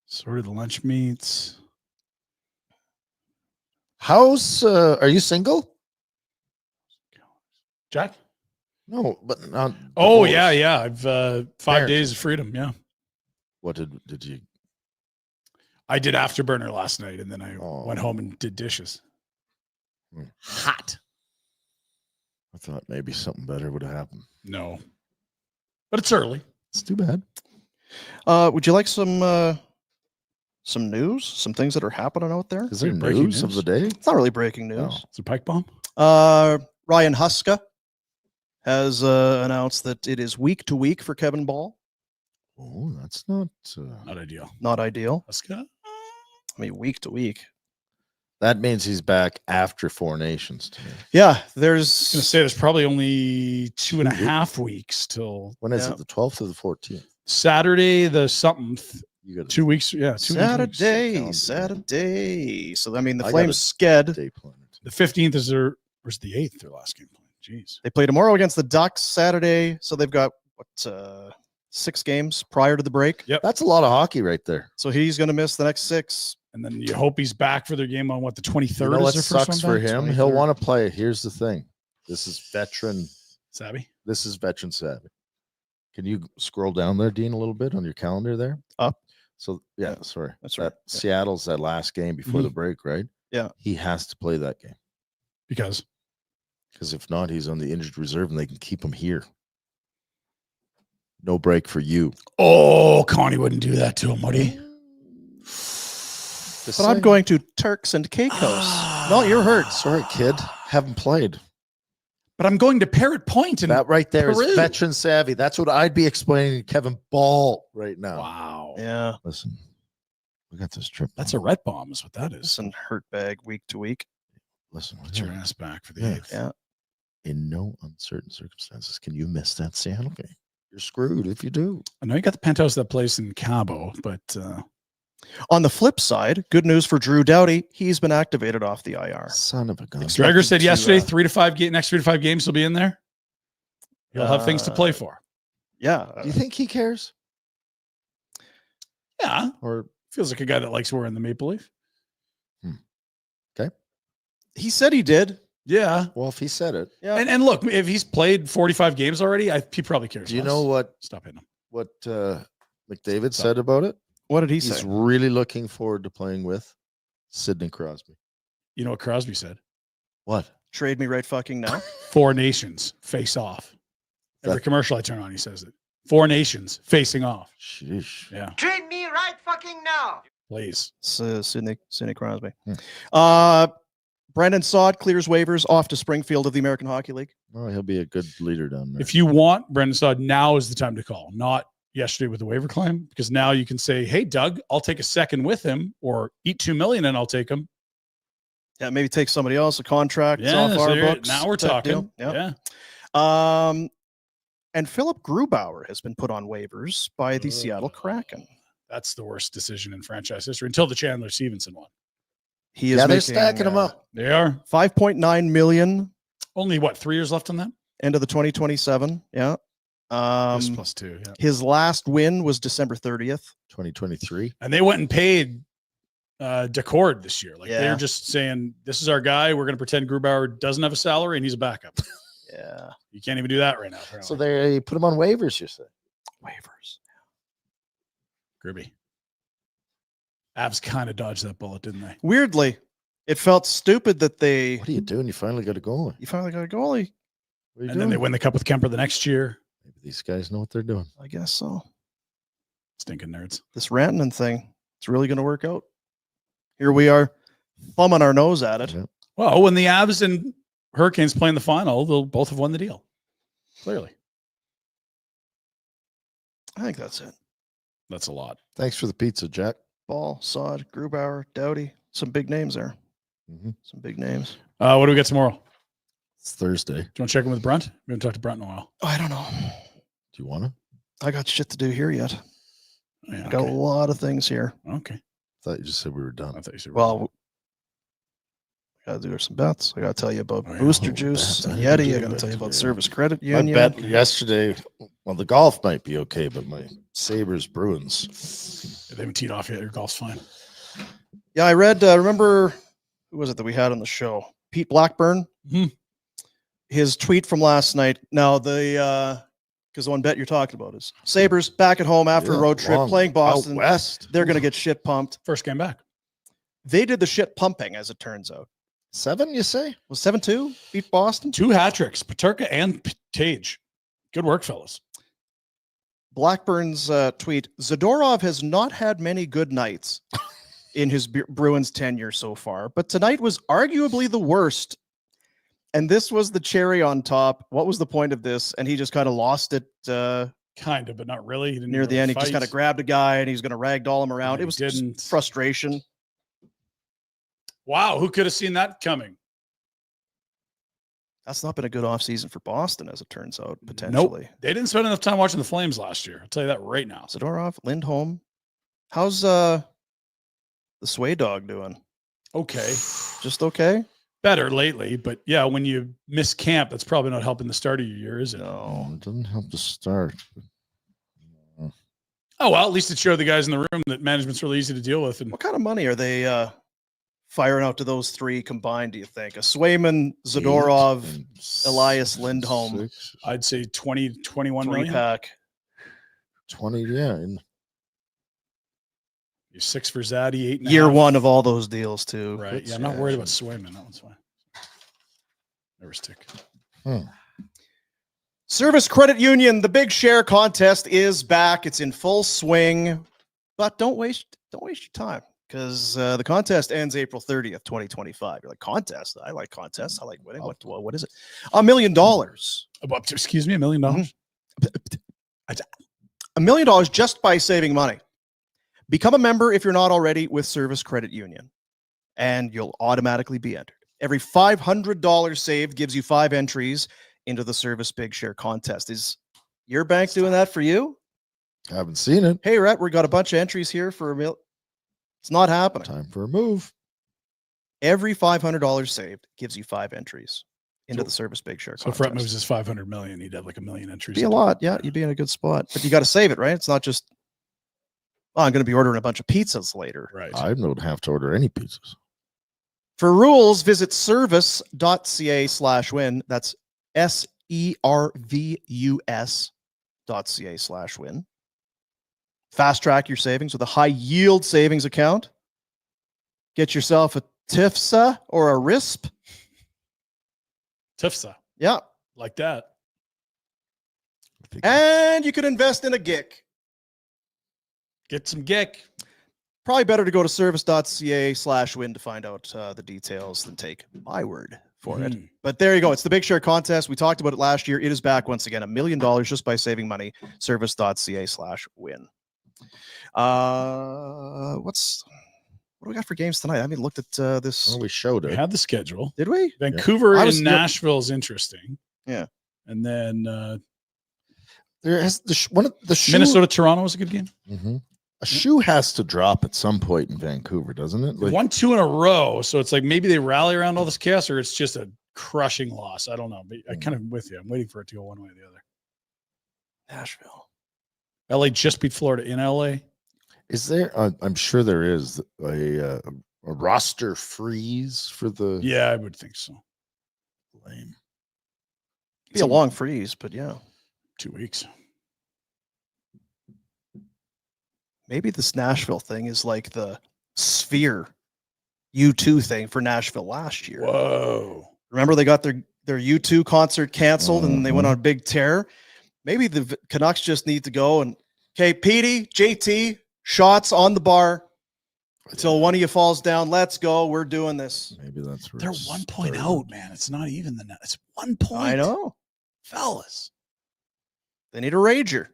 Sorted the lunch meats. How's are you single? Jack? No, but not. Oh yeah. I've 5 days of freedom. Yeah. What did you? I did Afterburner last night, and then I went home and did dishes. Hot. I thought maybe something better would have happened. No, but it's early. It's too bad. Would you like some news? Some things that are happening out there? Is there news of the day? It's not really breaking news. Oh, it's a pike bomb. Ryan Huska has announced that it is week to week for Kevin Bahl. Oh, that's not ideal. Not ideal. Huska? I mean, week to week. That means he's back after Four Nations to me. Yeah, I was going to say there's probably only 2.5 weeks till. When is it? The 12th or the 14th? Saturday the something. You got 2 weeks. Yeah, 2 weeks. Saturday. So I mean, the I got Flames sked. Day planned. The 15th is their, where's the 8th, their last game played. Jeez. They play tomorrow against the Ducks Saturday. So they've got 6 games prior to the break. Yep. That's a lot of hockey right there. So he's going to miss the next 6. And then you hope he's back for their game on what, the 23rd You know what is their first sucks one for back? him? 23rd. He'll want to play. Here's the thing. This is veteran. Savvy. This is veteran savvy. Can you scroll down there, Dean, a little bit on your calendar there? Up. So yeah, sorry. That's right. Yeah. Seattle's that last game before the break, right? Yeah. He has to play that game. Because if not, he's on the injured reserve and they can keep him here. No break for you. oh, Connie wouldn't do that to him, would he? But I'm going to Turks and Caicos. No, you're hurt. Sorry, kid. Haven't played. But I'm going to Parrot Point and That right there is Peru. veteran savvy. That's what I'd be explaining to Kevin Bahl right now. wow. Yeah. Listen, we got this trip. That's a red bomb is what that is. Listen, hurt bag week to week. Listen, Get your ass back for the Yeah. 8th. Yeah. in no uncertain circumstances can you miss that Seattle game. You're screwed if you do. I know you got the penthouse that place in Cabo, but on the flip side, good news for Drew Doughty. He's been activated off the IR. Son of a gun. Gregor said yesterday, 3 to 5 next 3 to 5 games will be in there. He'll have things to play for. Yeah. Do you think he cares? Yeah. Or feels like a guy that likes wearing the maple leaf. Okay. He said he did. Yeah. Well, if he said it. Yeah. And look, if he's played 45 games already, he probably cares. Do you less. know what? Stop hitting him. What McDavid said about it? What did he He's say? really looking forward to playing with Sidney Crosby. You know what Crosby said? What? Trade me right fucking now. 4 nations face off. Every That- commercial I turn on, he says it. 4 nations facing off. Sheesh. Yeah. Treat me right fucking now. Please. Sidney Crosby. Brandon Saad clears waivers off to Springfield of the American Hockey League. Oh, he'll be a good leader down there. If you want Brendan Saad, now is the time to call, not yesterday with the waiver claim, because now you can say, hey, Doug, I'll take a second with him, or eat $2 million and I'll take him. Yeah, maybe take somebody else a contract Yeah, off so our you're- books. now we're type talking. deal. Yeah. And Philip Grubauer has been put on waivers by the Seattle Kraken. That's the worst decision in franchise history until the Chandler Stevenson one. He is they're making, stacking him up. They are. $5.9 million Only what, 3 years left on that? end of the 2027. Yeah. This plus 2. Yeah. His last win was December 30th. 2023. And they went and paid Decord this year. Like Yeah. they're just saying, this is our guy. We're going to pretend Grubauer doesn't have a salary and he's a backup. Yeah. You can't even do that right now. Apparently. So they put him on waivers, you say? Waivers. Gruby. Avs kind of dodged that bullet, didn't they? Weirdly, it felt stupid that they. What are you doing? You finally got a goalie. You finally got a goalie. What are you And doing? then they win the cup with Kemper the next year. Maybe these guys know what they're doing. I guess so. Stinking nerds. This Rantanen thing, it's really going to work out. Here we are, thumbing our nose at it. Yeah. Well, when the Avs and Hurricanes play in the final, they'll both have won the deal. Clearly. I think that's it. That's a lot. Thanks for the pizza, Jack. Ball, Saad, Grubauer, Doughty. Some big names there. Mhm. Some big names. What do we get tomorrow? It's Thursday. Do you want to check in with Brunt? We haven't talked to Brunt in a while. I don't know. Do you want to? I got shit to do here yet. Yeah, Got a lot of things here. Okay. Thought you just said we were I done. thought you said Well, I got to do some bets. I got to tell you about Oh, yeah. Booster Oh, Juice bets. and I didn't Yeti. do I got to bets, tell you about yeah. Service Credit My Union. bet yesterday, well, the golf might be okay, but my Sabres Bruins. they haven't teed off yet. Your golf's fine. Yeah, I read. Remember, who was it that we had on the show? Pete Blackburn. Mhm. His tweet from last night. Now because the one bet you're talking about is Sabres back at home after a road trip long playing Boston. out west. They're going to get shit pumped. First game back. They did the shit pumping, as it turns out. 7, you say? Was 7-2 beat Boston? 2 hat tricks, Paterka and Tage. Good work, fellas. Blackburn's tweet: Zadorov has not had many good nights in his Bruins tenure so far, but tonight was arguably the worst. And this was the cherry on top. What was the point of this? And he just kind of lost it Kind of, but not really. He didn't near the really end. He just fight. kind of grabbed a guy and he's going to ragdoll him around. No, It was he just didn't. frustration. Wow, who could have seen that coming? That's not been a good offseason for Boston, as it turns out, potentially. Nope. They didn't spend enough time watching the Flames last year. I'll tell you that right now. Zadorov, Lindholm. How's the Sway Dog doing? Okay. Just okay? Better lately, but yeah, when you miss camp, that's probably not helping the start of your year, is it? No. It doesn't help the start. Oh, well, at least it showed the guys in the room that management's really easy to deal with. And What kind of money are they firing out to those three combined, do you think? A Swayman, Zadorov, Elias Lindholm. 6, I'd say 20, 21 three million. pack. 20, yeah. And You're 6 for Zaddy, 8.5. Year one of all those deals, too. Right. Yeah, I'm not worried about Swayman. That one's fine. Never stick. Service Credit Union, the Big Share contest is back. It's in full swing, but don't waste your time because the contest ends April 30th, 2025. You're like, contest? I like contests. I like winning. What is it? $1 million. Excuse me, $1 million? $1 million just by saving money. Become a member if you're not already with Service Credit Union, and you'll automatically be entered. Every $500 saved gives you 5 entries into the Service Big Share contest. Is your bank doing that for you? I haven't seen it. Hey, Rhett, we got a bunch of entries here for $1 million. It's not happening. Time for a move. Every $500 saved gives you 5 entries into the Service Big Share So contest. if Rhett moves his 500 million, he'd have like 1 million entries. Be a lot. Yeah, you'd be in a good spot. But you got to save it, right? It's not just, oh, I'm going to be ordering a bunch of pizzas later. Right. I don't have to order any pizzas. For rules, visit service.ca/win. That's SERVUS.ca/win. Fast track your savings with a high yield savings account. Get yourself a TIFSA or a RISP. TIFSA. Yeah. Like that. And you could invest in a GIC. Get some GIC. Probably better to go to service.ca/win to find out the details than take my word for it. But there you go. It's the Big Share contest. We talked about it last year. It is back once again. $1 million just by saving money. Service.ca/win. What do we got for games tonight? I haven't looked at this. Well, we showed We it. had the schedule. Did we? Vancouver I and was- Nashville is interesting. Yeah. And then There has the shoe. Minnesota Toronto was a good game. Mm-hmm. A shoe has to drop at some point in Vancouver, doesn't it? They won 2 in a row, so it's like maybe they rally around all this chaos, or it's just a crushing loss. I don't know. But I kind of with you. I'm waiting for it to go one way or the other. Nashville. LA just beat Florida in LA. Is there? I'm sure there is a roster freeze for the. Yeah, I would think so. Lame. Be a long freeze, but yeah. 2 weeks. Maybe this Nashville thing is like the Sphere U2 thing for Nashville last year. Whoa. Remember they got their U2 concert canceled and they went on a big tear. Maybe the Canucks just need to go and, okay, Petey, JT, shots on the bar until one of you falls down. Let's go. We're doing this. Maybe that's where They're it's 1 point started. out, man. It's not even the net. It's 1 point. I know. Fellas. They need a rager.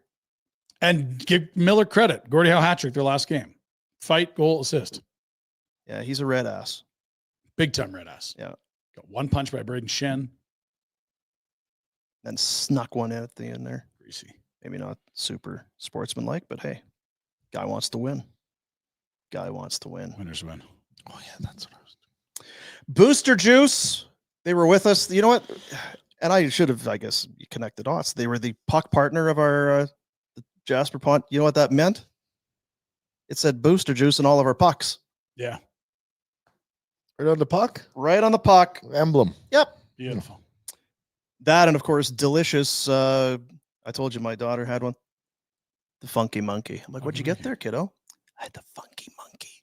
And give Miller credit. Gordie Howe hat trick their last game. Fight, goal, assist. Yeah, he's a red ass. Big time red ass. Yeah. Got 1 punch by Braden Shen. Then snuck one in at the end there. Greasy. Maybe not super sportsmanlike, but hey, guy wants to win. Guy wants to win. Winners win. Oh yeah, that's what I was doing. Booster Juice. They were with us. You know what? And I should have, I guess, connected dots. They were the puck partner of our Jasper Pont. You know what that meant? It said Booster Juice in all of our pucks. Yeah. Right on the puck. Right on the puck. Emblem. Yep. Beautiful. That and of course, delicious. I told you my daughter had one. The Funky Monkey. I'm like, what'd you get there, kiddo? I had the Funky Monkey.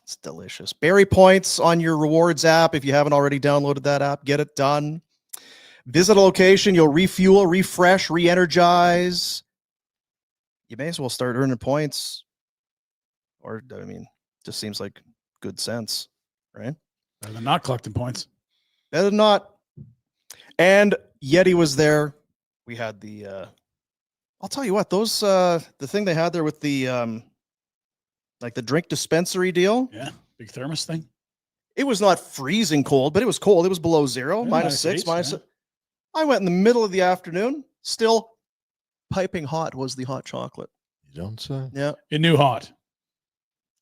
It's delicious. Berry points on your rewards app. If you haven't already downloaded that app, get it done. Visit a location. You'll refuel, refresh, re-energize. You may as well start earning points. Or, I mean, just seems like good sense, right? Better than not collecting points. Better than not. And Yeti was there. We had the I'll tell you what, those the thing they had there with the like the drink dispensary deal. Yeah. Big thermos thing. It was not freezing cold, but it was cold. It was below zero, Yeah, -6, -8, minus. yeah. I went in the middle of the afternoon, still piping hot was the hot chocolate. You don't say. Yeah. It knew hot.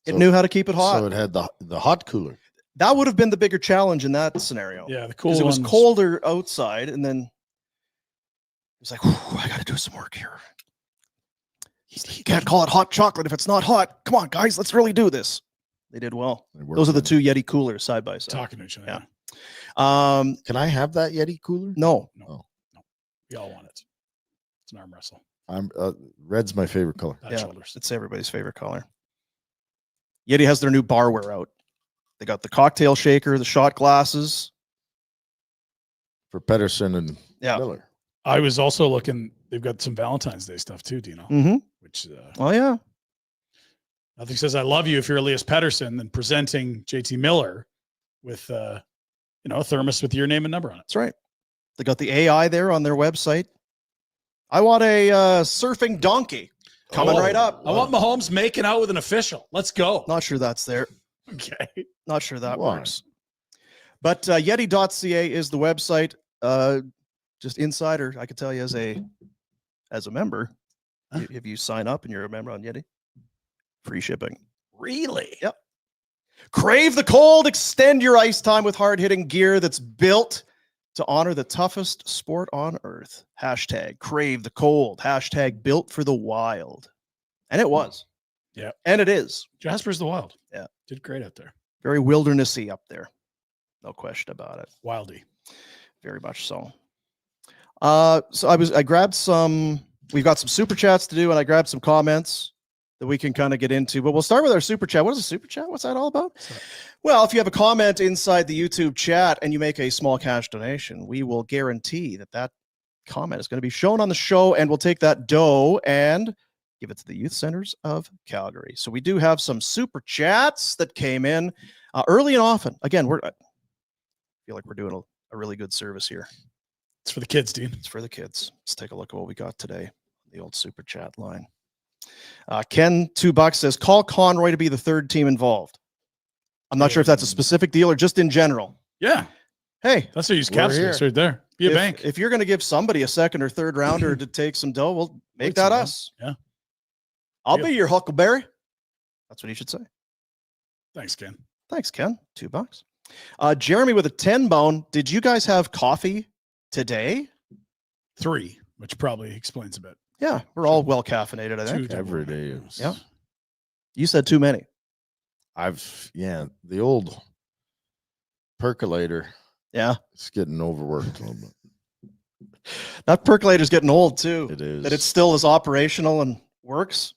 It knew how to keep it hot. So it had the hot cooler. That would have been the bigger challenge in that scenario. Yeah, the cool Because it was ones. colder outside, and then it was like, I got to do some work here. You can't call it hot chocolate if it's not hot. Come on, guys, let's really do this. They did well. Those are the two Yeti coolers side by side. Talking to each other. Yeah. Can I have that Yeti cooler? No. We all want it. It's an arm wrestle. I'm red's my favorite color. Bad Yeah, shoulders. it's everybody's favorite color. Yeti has their new barware out. They got the cocktail shaker, the shot glasses. For Pedersen and Yeah. Miller. I was also looking. They've got some Valentine's Day stuff too, Dino. Mm-hmm. Which Oh yeah. nothing says I love you if you're Elias Pettersson than presenting JT Miller with a thermos with your name and number on it. That's right. They got the AI there on their website. I want a surfing donkey coming right up. I want Mahomes making out with an official. Let's go. Not sure that's there. Okay. Not sure that Why? works. But Yeti.ca is the website. Just insider, I could tell you as a member, if you sign up and you're a member on Yeti, free shipping. Really? Yep. Crave the cold. Extend your ice time with hard-hitting gear that's built to honor the toughest sport on earth. Hashtag crave the cold. Hashtag built for the wild. And it was. Yeah. And it is. Jasper's the Wild. Yeah. Did great out there. Very wildernessy up there. No question about it. Wildy. Very much so. So I grabbed we've got some super chats to do, and I grabbed some comments that we can kind of get into, but we'll start with our super chat. What is a super chat? What's that all about? Well, if you have a comment inside the YouTube chat and you make a small cash donation, we will guarantee that comment is going to be shown on the show, and we'll take that dough and give it to the youth centers of Calgary. So we do have some super chats that came in early and often. Again, I feel like we're doing a really good service here. It's for the kids, Dean. It's for the kids. Let's take a look at what we got today. The old super chat line. Ken $2 says, call Conroy to be the third team involved. I'm not sure if that's a specific deal or just in general. Yeah. Hey, that's what you use cap space right there. Be a bank. If you're going to give somebody a second or third rounder to take some dough, well, make that us. Yeah. I'll be your Huckleberry. That's what he should say. Thanks, Ken. Thanks, Ken. $2. Jeremy with a 10 bone. Did you guys have coffee today? 3, which probably explains a bit. Yeah, we're all well caffeinated, I think. Every day. Yeah. You said too many. The old percolator. Yeah. It's getting overworked a little bit. That percolator's getting old too. It is. That it still is operational and works.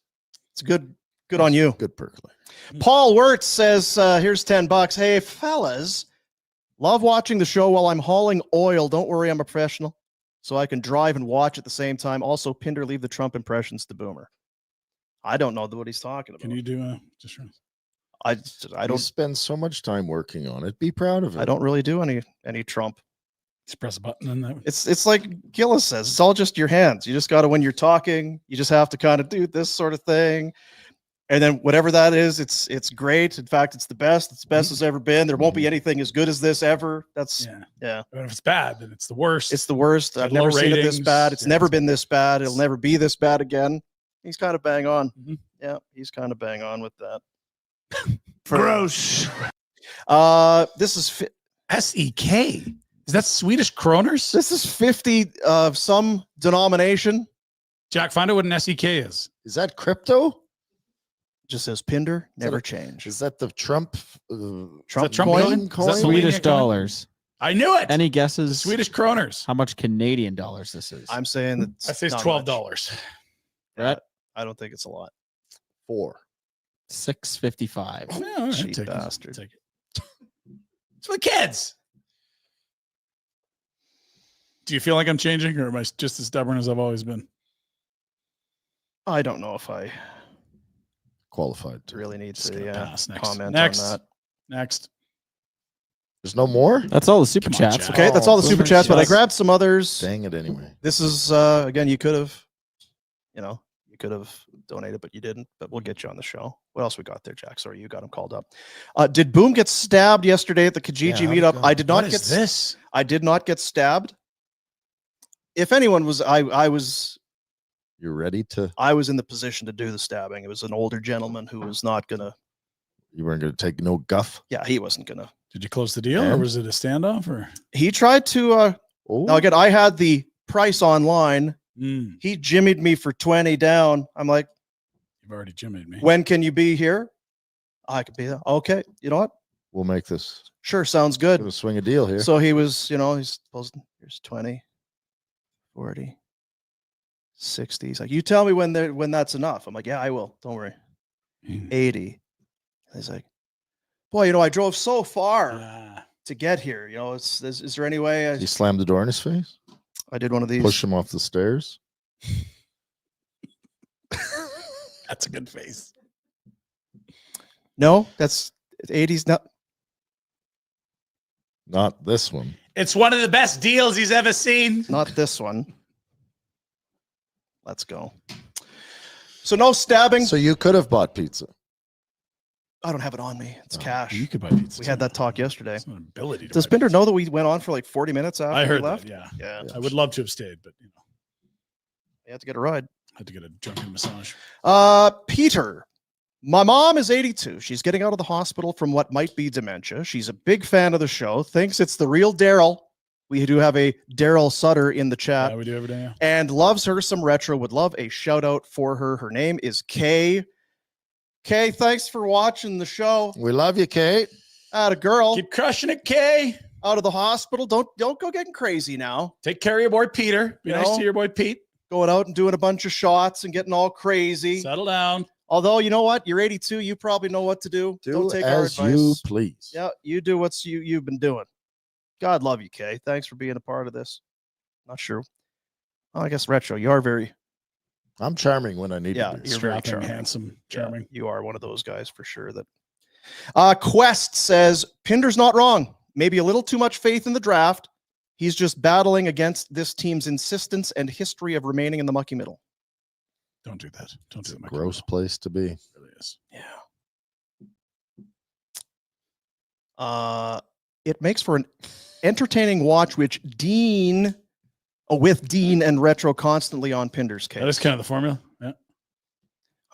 It's good on you. Good percolator. Paul Wirtz says, here's $10. Hey, fellas, love watching the show while I'm hauling oil. Don't worry, I'm a professional. So I can drive and watch at the same time. Also, Pinder, leave the Trump impressions to Boomer. I don't know what he's talking about. Can you do just I don't spend so much time working on it. Be proud of it. I don't really do any Trump. Just press a button and that. It's like Gillis says, it's all just your hands. You just got to, when you're talking, you just have to kind of do this sort of thing. And then whatever that is, it's great. In fact, it's the best. It's the best it's ever been. There won't be anything as good as this ever. That's yeah. But if it's bad, then it's the worst. It's the worst. I've never seen it this bad. It's never been this bad. It'll never be this bad again. He's kind of bang on. Yeah, he's kind of bang on with that. Gross. This is SEK. Is that Swedish kroners? This is 50 of some denomination. Jack, find out what an SEK is. Is that crypto? Just says Pinder, never change. Is that the Trump Trump coin? Swedish dollars. I knew it. Any guesses? Swedish kroners. How much Canadian dollars this is? I'm saying that I say it's $12. Right? I don't think it's a lot. 4. $6.55. Yeah, Cheap bastard. Take it. It's for the kids. Do you feel like I'm changing, or am I just as stubborn as I've always been? I don't know if I qualified to really need to Next. comment on that. Next. There's no more? That's all the super chats. Okay, that's all the super chats, but I grabbed some others. Dang it anyway. This is again, you could have You could have donated, but you didn't. But we'll get you on the show. What else we got there, Jack? Sorry, you got him called up. Did Boom get stabbed yesterday at the Kijiji meetup? I did not What get is this. I did not get stabbed. If anyone was, I was. You're ready to. I was in the position to do the stabbing. It was an older gentleman who was not gonna. You weren't going to take no guff. Yeah, he wasn't gonna. Did you close the deal, or was it a standoff? Or he tried to. Now again, I had the price online. He jimmied me for 20 down. I'm like, you've already jimmied me. When can you be here? I could be there. Okay, you know what? We'll make this. Sure, sounds good. We'll swing a deal here. So he was, he's posting. Here's 20, 40, 60. He's like, you tell me when that's enough. I'm like, yeah, I will. Don't worry. 80. He's like, boy, I drove so far to get here. Is there any way? He slammed the door in his face. I did one of these. Push him off the stairs. That's a good face. No, that's 80s. Not this one. It's one of the best deals he's ever seen. Not this one. Let's go. So no stabbing. So you could have bought pizza. I don't have it on me. It's cash. You could buy pizza. We had that talk yesterday. It's an ability to Does Pinder know that we went on for like 40 minutes after I heard we left? that, Yeah. I would love to have stayed, but You have to get a ride. I had to get a drunken massage. Peter. My mom is 82. She's getting out of the hospital from what might be dementia. She's a big fan of the show. Thinks it's the real Daryl. We do have a Daryl Sutter in the chat. Yeah, we do every day. Yeah. And loves her some retro. Would love a shout out for her. Her name is Kay. Kay, thanks for watching the show. We love you, Kate. Atta girl. Keep crushing it, Kay. Out of the hospital. Don't go getting crazy now. Take care of your boy Peter. Be nice to your boy Pete. Going out and doing a bunch of shots and getting all crazy. Settle down. Although, you know what? You're 82. You probably know what to do. Don't take our as advice. you please. Yeah, you do what you've been doing. God love you, Kay. Thanks for being a part of this. Not sure. Well, I guess retro. You are very. I'm charming when I need Yeah, to be. you're very Strapping, charming. handsome, charming. Yeah, you are one of those guys for sure. That. Quest says Pinder's not wrong. Maybe a little too much faith in the draft. He's just battling against this team's insistence and history of remaining in the mucky middle. Don't do that. Don't do that. Gross place to be. It really is. Yeah. It makes for an entertaining watch, with Dean and retro constantly on Pinder's case. That is kind of the formula. Yeah.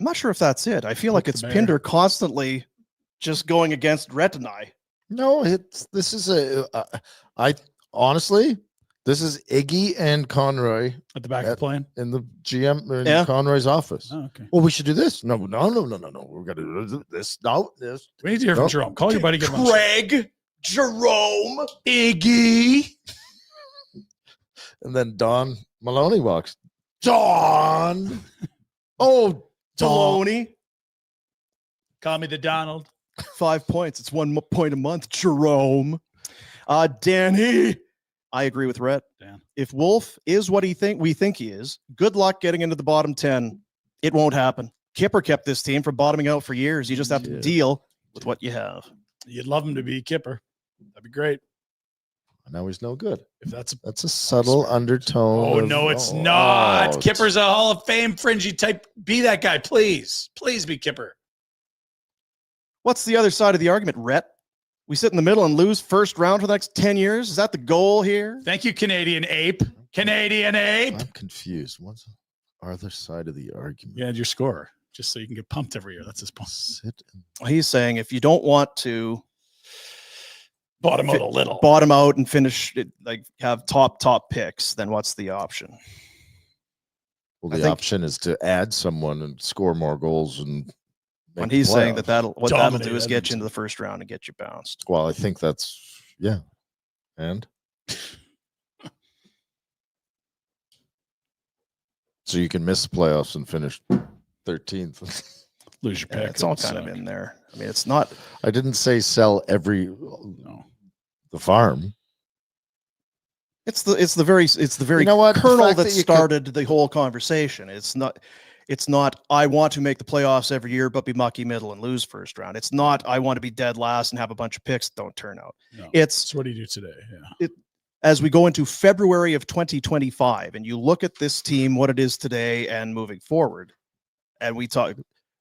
I'm not sure if that's it. I feel like it's the bear. Pinder constantly just going against Retinai. No, this is I honestly, this is Iggy and Conroy At the back of the plane. in the GM in Yeah. Conroy's office. Oh, okay. Well, we should do this. No. We're gonna do this. No, this. We need to hear from No. Jerome. Call your buddy. Get him on. Craig, Jerome, Iggy. And then Don Maloney walks. Don. Oh, Don. Deloney. Call me the Donald. 5 points. It's 1 point a month. Jerome. Danny. I agree with Rhett. Dan. If Wolf is what we think he is, good luck getting into the bottom 10. It won't happen. Kipper kept this team from bottoming out for years. You just have to deal with what you have. You'd love him to be Kipper. That'd be great. Now he's no good. If that's a subtle undertone. Oh of- no, it's oh, not. out. Kipper's a Hall of Fame fringy type. Be that guy, please. Please be Kipper. What's the other side of the argument, Rhett? We sit in the middle and lose first round for the next 10 years? Is that the goal here? Thank you, Canadian ape. Canadian ape. I'm confused. What's the other side of the argument? You had your score just so you can get pumped every year. That's his point. He's saying if you don't want to Bottom out a little. bottom out and finish it, like have top picks, then what's the option? Well, I the think- option is to add someone and score more goals and. When make he's the saying playoffs. that'll do Dominate is get you Edmonton. into the first round and get you bounced. Well, I think that's and so you can miss the playoffs and finish 13th. Lose your Yeah, pick. it's all That would kind of suck. in there. I mean, it's not. I didn't say sell every the farm. It's the very You know what? The kernel fact that that you started the whole conversation. It's not I want to make the playoffs every year but be mucky middle and lose first round. It's not I want to be dead last and have a bunch of picks that don't turn out. No. It's So what do you do today? Yeah. as we go into February of 2025 and you look at this team, what it is today and moving forward, and we talk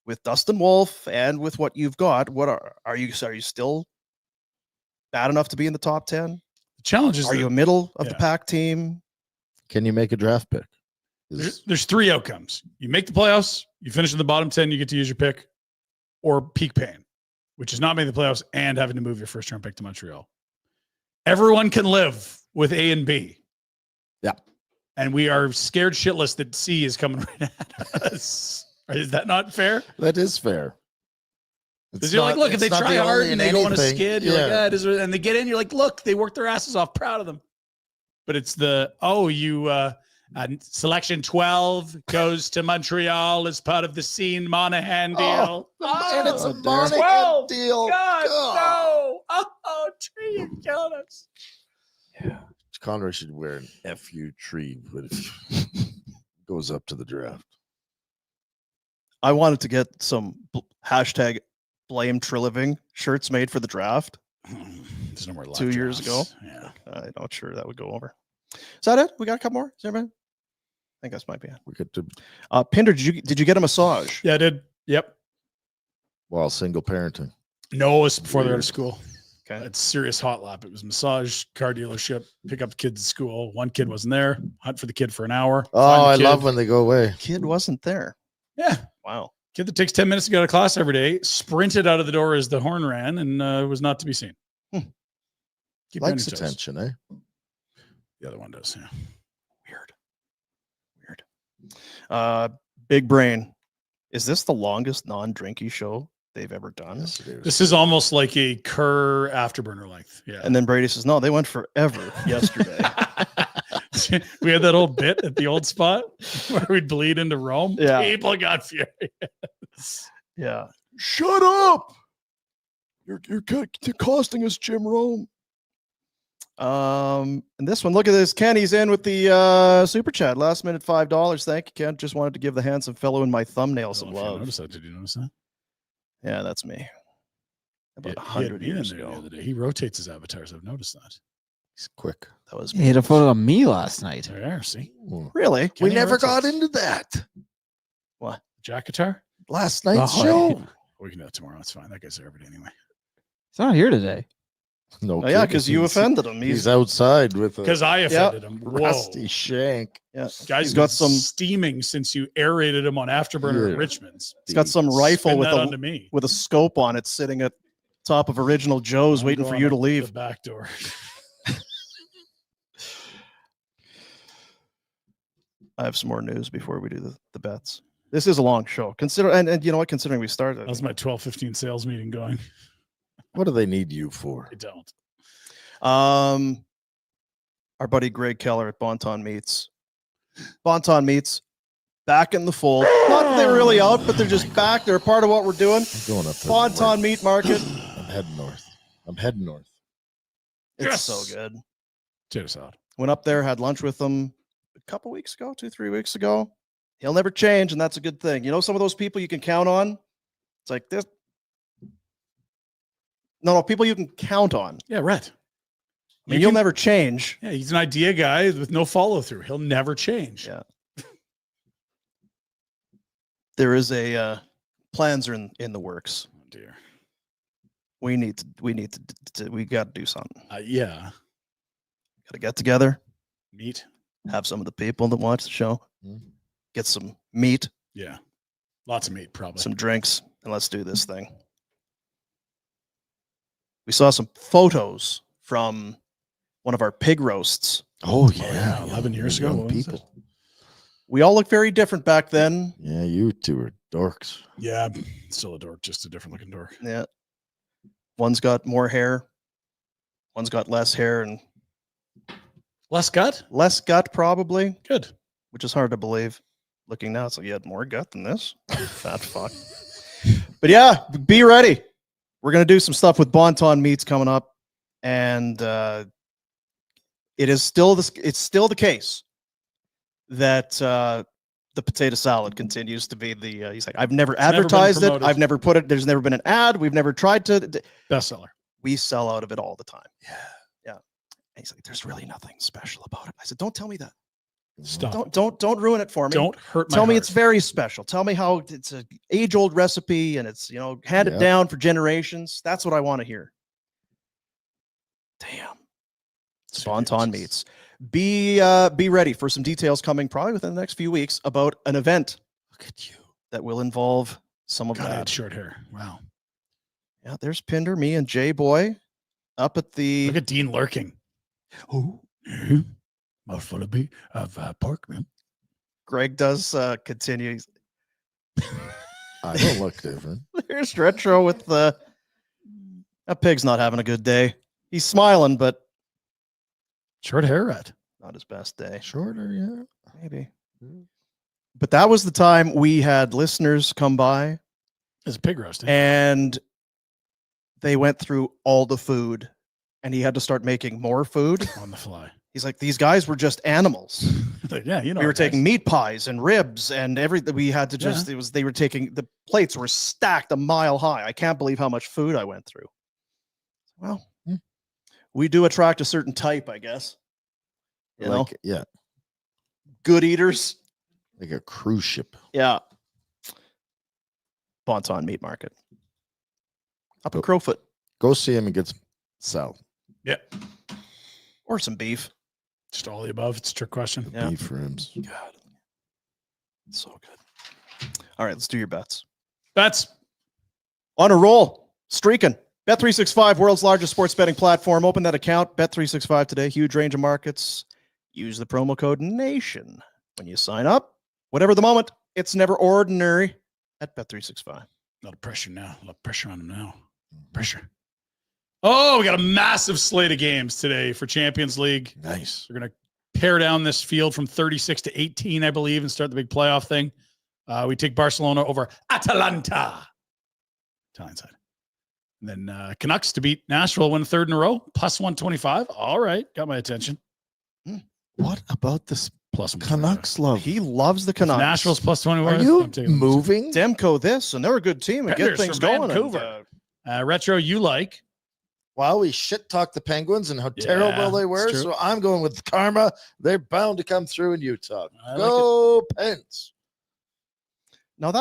with Dustin Wolf and with what you've got. What are you still bad enough to be in the top 10? The challenge is, are you a middle of the pack team? Can you make a draft pick? There's 3 outcomes. You make the playoffs, you finish in the bottom 10, you get to use your pick, or peak pain, which is not making the playoffs and having to move your first round pick to Montreal. Everyone can live with A and B. Yeah. And we are scared shitless that C is coming right at us. Is that not fair? That is fair. Because you're like, look, if they try hard and they go on a skid, you're like, and they get in, you're like, look, they work their asses off, proud of them. But it's selection 12 goes to Montreal as part of the Scene Monahan deal. And it's a Monahan deal. God, no. Oh, Tree, you're killing us. Yeah. Conroy should wear an FU tree, but if goes up to the draft. I wanted to get some hashtag blame Triliving shirts made for the draft. There's no more left 2 years ago. Yeah. I'm not sure that would go over. Is that it? We got a couple more? Is everybody? I think this might be it. We get to Pinder, did you get a massage? Yeah, I did. Yep. While single parenting. No, it's before they're out of school. Okay. It's serious hot lap. It was massage, car dealership, pick up kids at school. One kid wasn't there. Hunt for the kid for an hour. Oh, I love when they go away. Kid wasn't there. Yeah. Wow. Kid that takes 10 minutes to go to class every day, sprinted out of the door as the horn ran and was not to be seen. Keep Likes your toes. attention, eh? The other one does, yeah. Weird. Big Brain. Is this the longest non-drinky show they've ever done? Yes, it is. This is almost like a Kerr afterburner length. Yeah. And then Brady says, no, they went forever yesterday. We had that old bit at the old spot where we'd bleed into Rome. Yeah. People got furious. Yeah. Shut up. You're costing us Jim Rome. And this one, look at this. Kenny's in with the super chat. Last minute $5. Thank you, Ken. Just wanted to give the handsome fellow in my thumbnail some love. Notice that. Did you notice that? Yeah, that's me. About Yeah, 100 years the ago. other day. He rotates his avatars. I've noticed that. He's quick. That was He had a photo of me last night. There, see? Really? We Kenny never rotates. got into that. What? Jack guitar? Last night's Oh, show. We can do it tomorrow. It's fine. That guy's there every day anyway. He's not here today. No, Oh, yeah, kidding. because you He's- offended him. He's outside with a Because I offended him. Whoa. rusty shank. Yeah, Guy's he's got been some. steaming since you aerated him on Afterburner Yeah. at Richmond's. He's got some rifle Spin with that onto a me. with a scope on it, sitting at top of Original Joe's, I'm waiting for going you to up leave. The back door. I have some more news before we do the bets. This is a long show. Consider and you know what? Considering we started, That was my 12:15 sales meeting going. What do they need you for? I don't. Our buddy Greg Keller at Bonton Meats. Bonton Meats back in the fold. Not that they're really out, but they're just back. They're a part of what we're doing. I'm going up to Bonton Meat Market. I'm heading north. It's Yes. so good. Potato salad. Went up there, had lunch with him a couple weeks ago, 2-3 weeks ago. He'll never change, and that's a good thing. You know, some of those people you can count on. It's like this. No, people you can count on. Yeah, right. I mean, you'll never change. Yeah, he's an idea guy with no follow through. He'll never change. Yeah. There is a plans are in the works. Oh dear. We got to do something. Yeah. Got to get together, Meat. have some of the people that watch the show, Mm-hmm. get some meat, Yeah. Lots of meat, probably. some drinks, and let's do this thing. We saw some photos from one of our pig roasts. Oh yeah, 11 years ago. Young What was people. We all looked very different back then. Yeah, you two are dorks. Yeah, still a dork, just a different looking dork. Yeah. One's got more hair. One's got less hair and Less gut? less gut, probably, Good. which is hard to believe. Looking now, it's like you had more gut than this. Fat fuck. But yeah, be ready. We're gonna do some stuff with Bonton Meats coming up, and it's still the case that the potato salad continues to be the. He's like, I've never advertised it. promoted. I've never put it. There's never been an ad. We've never tried to. Bestseller. We sell out of it all the time. Yeah. And he's like, there's really nothing special about it. I said, don't tell me that. Stop. Don't ruin it for me. Don't hurt my Tell me heart. it's very special. Tell me how it's an age-old recipe and it's, handed down for generations. That's what I want to hear. Damn. Spontan meats. Be ready for some details coming probably within the next few weeks about an event. Look at you. That will involve some of God, I that. had short hair. Wow. Yeah, there's Pinder, me, and Jay Boy up at the. Look at Dean lurking. Oh, mouthful of pork, man. Greg does continue. I don't look different. There's Retro with the. That pig's not having a good day. He's smiling, but short hair, rat. Not his best day. Shorter, yeah, maybe. But that was the time we had listeners come by. As a pig roast, and they went through all the food, and he had to start making more food on the fly. He's like, these guys were just animals. Like, yeah, we were taking meat pies and ribs and everything. We had to just, they were taking, the plates were stacked a mile high. I can't believe how much food I went through. Well, we do attract a certain type, I guess. You know? Yeah. Good eaters. Like a cruise ship. Yeah. Bonton Meat Market. Up in Crowfoot. Go see him and get some salad. Yeah. Or some beef. Just all the above. It's a trick question. Yeah. Beef ribs. God. So good. All right, let's do your bets. Bets. On a roll. Streaking. Bet365, world's largest sports betting platform. Open that account. Bet365 today. Huge range of markets. Use the promo code NATION when you sign up. Whatever the moment, it's never ordinary at Bet365. A lot of pressure now. A lot of pressure on him now. Pressure. Oh, we got a massive slate of games today for Champions League. Nice. We're going to pare down this field from 36 to 18, I believe, and start the big playoff thing. We take Barcelona over Atalanta. Italian side. And then Canucks to beat Nashville, win third in a row, plus 125. All right. Got my attention. What about this plus Canucks love? He loves the Canucks. Nashville's plus 21. Are you moving? Demko this, and they're a good team and get things going. Vancouver. Retro, you like. Well, we shit talk the Penguins and how terrible they were. So I'm going with karma. They're bound to come through in Utah. Go Pens. Now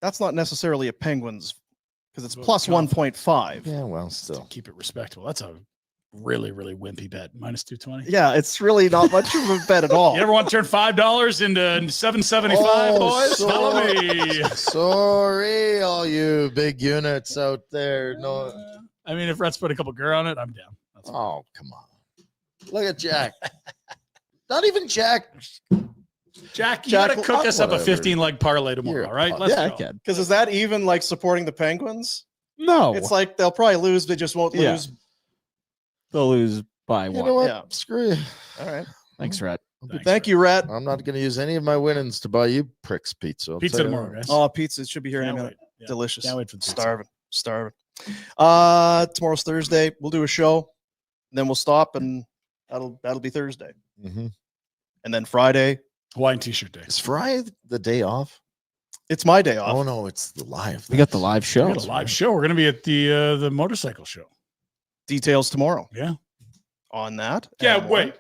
that's not necessarily a Penguins because it's plus 1.5. Yeah, well, still keep it respectable. That's a really, really wimpy bet. Minus 220. Yeah, it's really not much of a bet at all. You ever want to turn $5 into $7.75, boys? Follow me. Sorry, all you big units out there. No, I mean, if Rhett's put a couple gur on it, I'm down. Oh, come on. Look at Jack. Not even Jack. Jack, you gotta cook us up a 15-leg parlay tomorrow, all right? Let's I go. can. Because is that even like supporting the Penguins? No. It's like they'll probably lose. They just won't Yeah. lose. They'll lose by You one. know what? Yeah. Screw you. All right. Thanks, Rhett. Thank you, Rhett. I'm not going to use any of my winnings to buy you pricks pizza. I'll Pizza tell you tomorrow, that. guys. Oh, pizza. It should be here in a Can't minute. wait. Yeah. Delicious. Can't wait for the pizza. Starving. Tomorrow's Thursday. We'll do a show. Then we'll stop and that'll be Thursday. Mm-hmm. And then Friday. Hawaiian t-shirt day. Is Friday the day off? It's my day off. Oh, no, it's the live. We got the live show. We got a live show. We're gonna be at the motorcycle show. Details tomorrow. Yeah. On that. Yeah, and wait.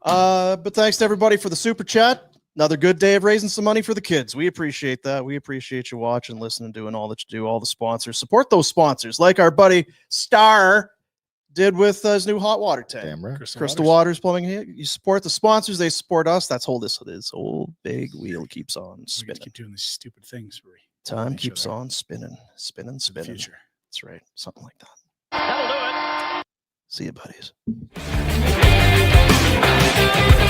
But thanks to everybody for the super chat. Another good day of raising some money for the kids. We appreciate that. We appreciate you watching, listening, doing all that you do. All the sponsors. Support those sponsors, like our buddy Star did with his new hot water tank. Damn right. Crystal Waters Plumbing. You support the sponsors, they support us. That's whole this whole big wheel keeps on We spinning. keep doing these stupid things. Where we Time each keeps other. on spinning. Future. That's right. Something like that. That'll do it. See you, buddies.